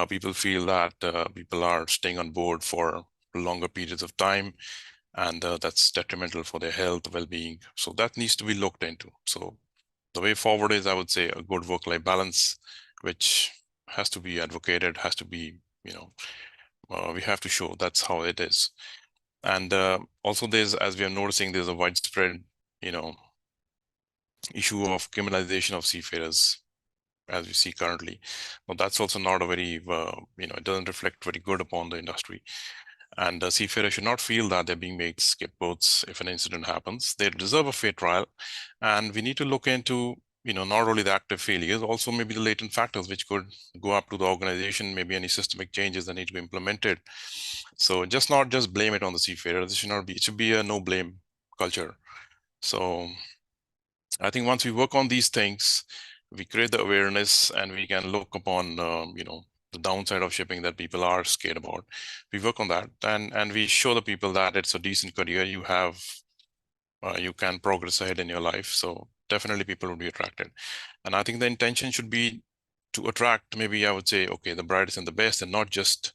people feel that people are staying on board for longer periods of time, and that's detrimental for their health, well-being. So that needs to be looked into. So the way forward is, I would say, a good work-life balance, which has to be advocated, has to be, we have to show that's how it is. And also there's, as we are noticing, there's a widespread, issue of criminalization of seafarers, as we see currently. But that's also not a very, it doesn't reflect very good upon the industry. And seafarers should not feel that they're being made scapegoats if an incident happens. They deserve a fair trial. And we need to look into, not only the active failures, also maybe the latent factors which could go up to the organization, maybe any systemic changes that need to be implemented. So not just blame it on the seafarers. It should be a no blame culture. So I think once we work on these things, we create the awareness, and we can look upon, the downside of shipping that people are scared about. We work on that, and we show the people that it's a decent career. You have, you can progress ahead in your life. So definitely people will be attracted. And I think the intention should be to attract, maybe I would say, okay, the brightest and the best, and not just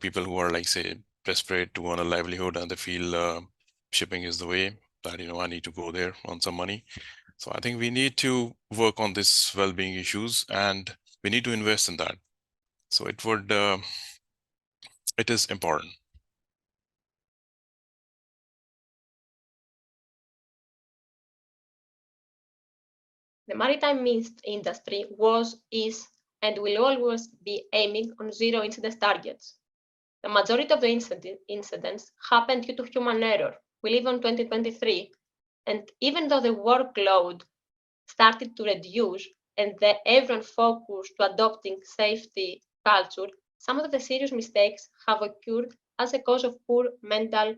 people who are, like, say, desperate to earn a livelihood, and they feel shipping is the way that, I need to go there on some money. So I think we need to work on this well-being issues, and we need to invest in that. So it is important. The maritime industry was, is, and will always be aiming on zero incident targets. The majority of the incidents happen due to human error. We live on 2023, and even though the workload started to reduce and everyone focused to adopting safety culture, some of the serious mistakes have occurred as a cause of poor mental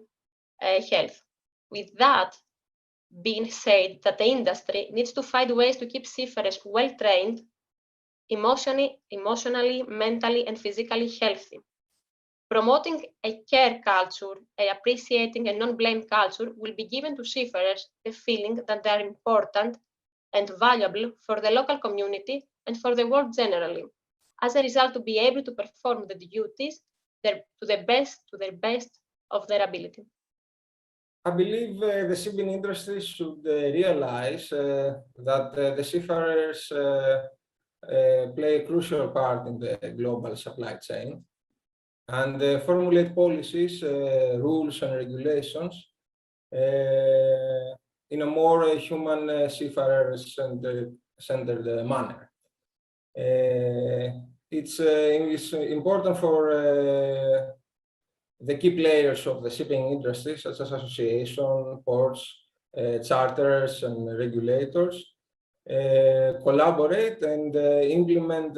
health. With that being said, that the industry needs to find ways to keep seafarers well-trained, emotionally, mentally, and physically healthy. Promoting a care culture, appreciating a non-blame culture will be given to seafarers the feeling that they are important and valuable for the local community and for the world generally. As a result, to be able to perform the duties to their best of their ability. I believe the shipping industry should realize that the seafarers play a crucial part in the global supply chain, and formulate policies, rules, and regulations in a more human, seafarer-centered manner. It's important for the key players of the shipping industry, such as association, ports, charters, and regulators, collaborate and implement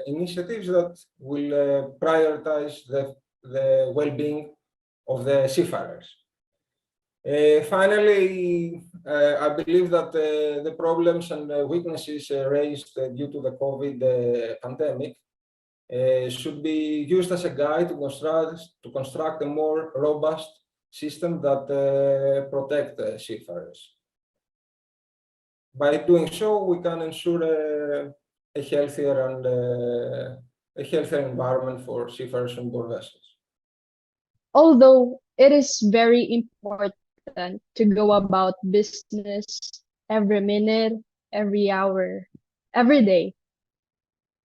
initiatives that will prioritize the well-being of the seafarers. Finally, I believe that the problems and weaknesses raised due to the COVID pandemic should be used as a guide to construct a more robust system that protect seafarers. By doing so, we can ensure a healthier and a healthier environment for seafarers on board vessels. Although it is very important to go about business every minute, every hour, every day,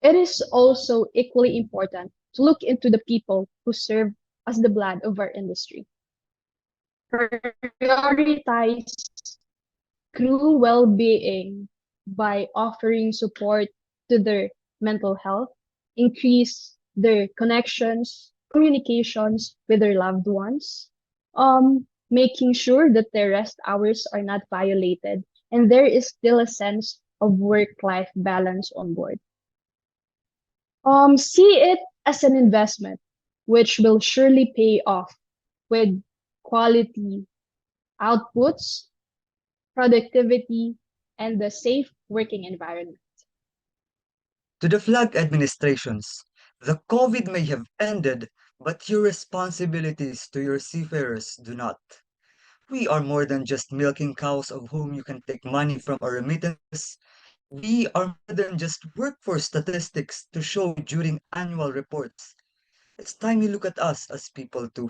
it is also equally important to look into the people who serve as the blood of our industry. Prioritize crew well-being by offering support to their mental health, increase their connections, communications with their loved ones, making sure that their rest hours are not violated, and there is still a sense of work-life balance on board. See it as an investment, which will surely pay off with quality outputs, productivity, and the safe working environment. To the flag administrations, the COVID may have ended, but your responsibilities to your seafarers do not. We are more than just milking cows of whom you can take money from or remittances. We are more than just workforce statistics to show during annual reports. It's time you look at us as people too.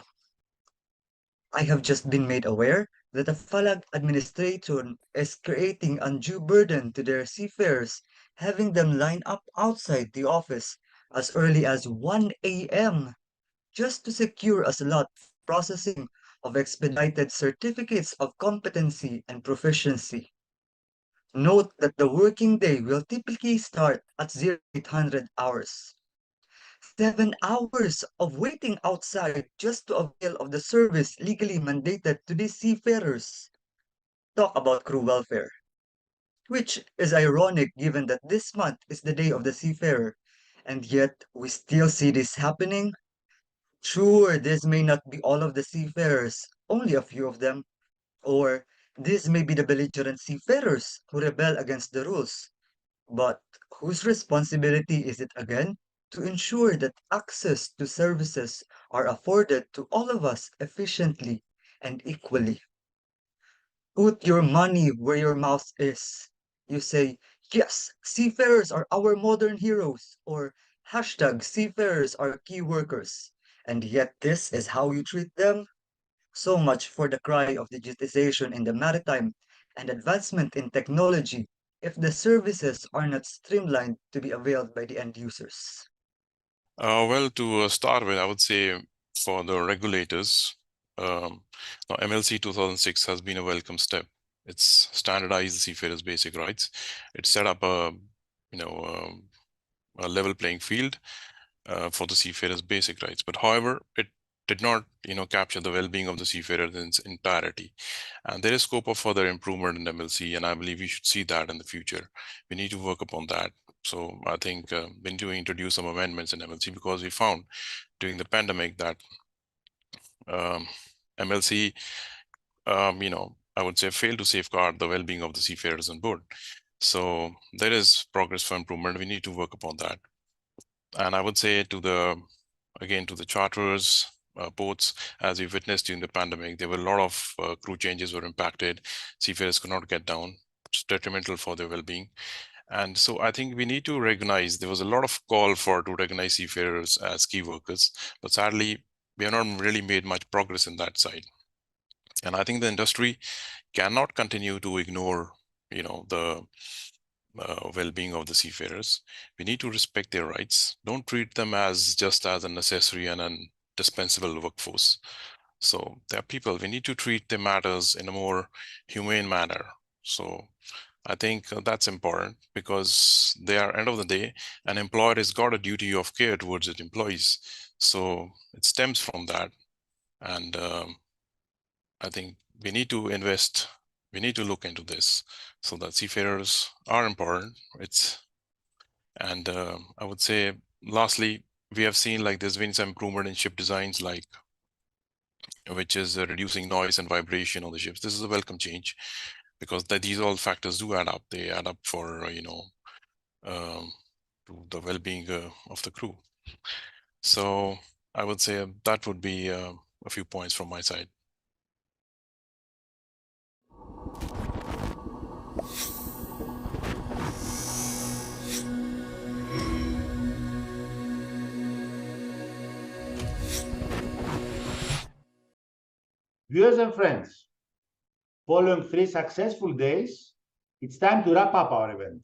I have just been made aware that the flag administration is creating undue burden to their seafarers, having them line up outside the office as early as 1 a.m. just to secure a slot for processing of expedited certificates of competency and proficiency. Note that the working day will typically start at 0800 hours. 7 hours of waiting outside just to avail of the service legally mandated to these seafarers. Talk about crew welfare. Which is ironic given that this month is the day of the seafarer, and yet we still see this happening. Sure, this may not be all of the seafarers, only a few of them. Or this may be the belligerent seafarers who rebel against the rules. But whose responsibility is it again to ensure that access to services are afforded to all of us efficiently and equally? Put your money where your mouth is. You say, yes, seafarers are our modern heroes, or hashtag seafarers are key workers, and yet this is how you treat them? So much for the cry of digitization in the maritime and advancement in technology if the services are not streamlined to be availed by the end users. Well, to start with, I would say for the regulators, now MLC 2006 has been a welcome step. It's standardized the seafarers' basic rights. It set up a level playing field for the seafarers' basic rights. But however, it did not capture the well-being of the seafarers in its entirety. And there is scope of further improvement in MLC, and I believe we should see that in the future. We need to work upon that. So I think we need to introduce some amendments in MLC, because we found during the pandemic that MLC, I would say, failed to safeguard the well-being of the seafarers on board. So there is progress for improvement. We need to work upon that. And I would say to the charterers, ports, as we witnessed during the pandemic, there were a lot of crew changes were impacted. Seafarers could not get down. It's detrimental for their well-being. And so I think we need to recognize there was a lot of call to recognize seafarers as key workers, but sadly, we have not really made much progress in that side. And I think the industry cannot continue to ignore, the well-being of the seafarers. We need to respect their rights. Don't treat them just as a necessary and an indispensable workforce. So there are people, we need to treat their matters in a more humane manner. So I think that's important, because they are, end of the day, an employer has got a duty of care towards its employees. So it stems from that. And I think we need to invest, we need to look into this, so that seafarers are important. And I would say, lastly, we have seen there's been some improvement in ship designs, which is reducing noise and vibration on the ships. This is a welcome change, because these all factors do add up. They add up for to the well-being of the crew. So I would say that would be a few points from my side. Viewers and friends, following 3 successful days, it's time to wrap up our event.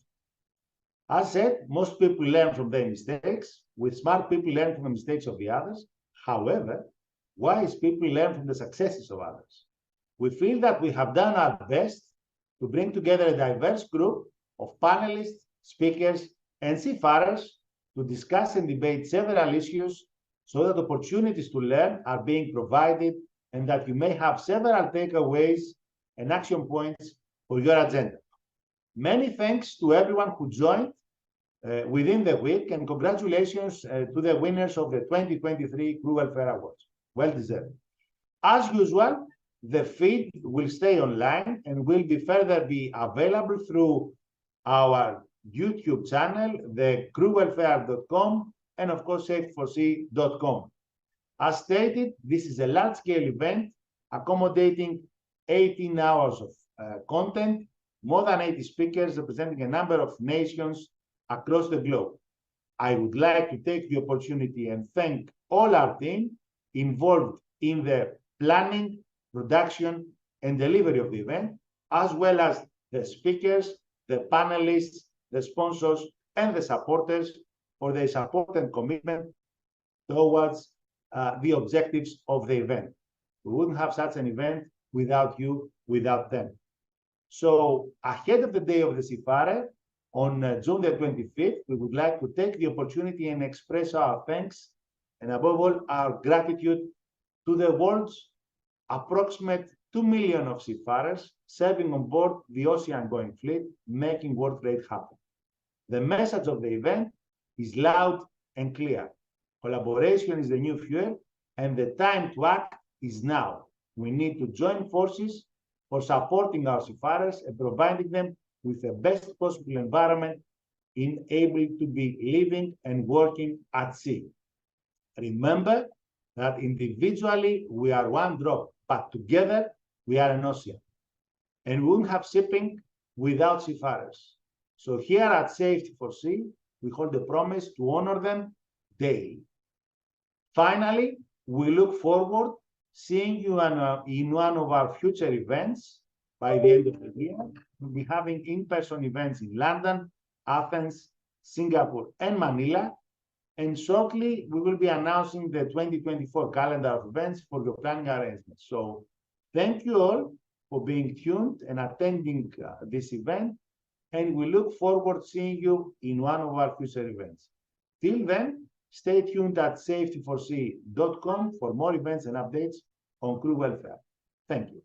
As said, most people learn from their mistakes, with smart people learn from the mistakes of the others. However, wise people learn from the successes of others. We feel that we have done our best to bring together a diverse group of panelists, speakers, and seafarers to discuss and debate several issues so that opportunities to learn are being provided and that you may have several takeaways and action points for your agenda. Many thanks to everyone who joined within the week, and congratulations to the winners of the 2023 Crew Welfare Awards. Well deserved. As usual, the feed will stay online and will further be available through our YouTube channel, the crewwelfare.com, and of course, safetyforsea.com. As stated, this is a large-scale event accommodating 18 hours of content, more than 80 speakers representing a number of nations across the globe. I would like to take the opportunity and thank all our team involved in the planning, production, and delivery of the event, as well as the speakers, the panelists, the sponsors, and the supporters for their support and commitment towards the objectives of the event. We wouldn't have such an event without you, without them. So ahead of the Day of the Seafarer, on June the 25th, we would like to take the opportunity and express our thanks and above all, our gratitude to the world's approximate 2 million of seafarers serving on board the ocean-going fleet, making world trade happen. The message of the event is loud and clear. Collaboration is the new fuel, and the time to act is now. We need to join forces for supporting our seafarers and providing them with the best possible environment in able to be living and working at sea. Remember that individually we are one drop, but together we are an ocean. And we won't have shipping without seafarers. So here at Safety for Sea, we hold a promise to honor them daily. Finally, we look forward seeing you in one of our future events by the end of the year. We'll be having in-person events in London, Athens, Singapore, and Manila. And shortly, we will be announcing the 2024 calendar of events for your planning arrangements. So thank you all for being tuned and attending this event. And we look forward to seeing you in one of our future events. Till then, stay tuned at safetyforsea.com for more events and updates on crew welfare. Thank you.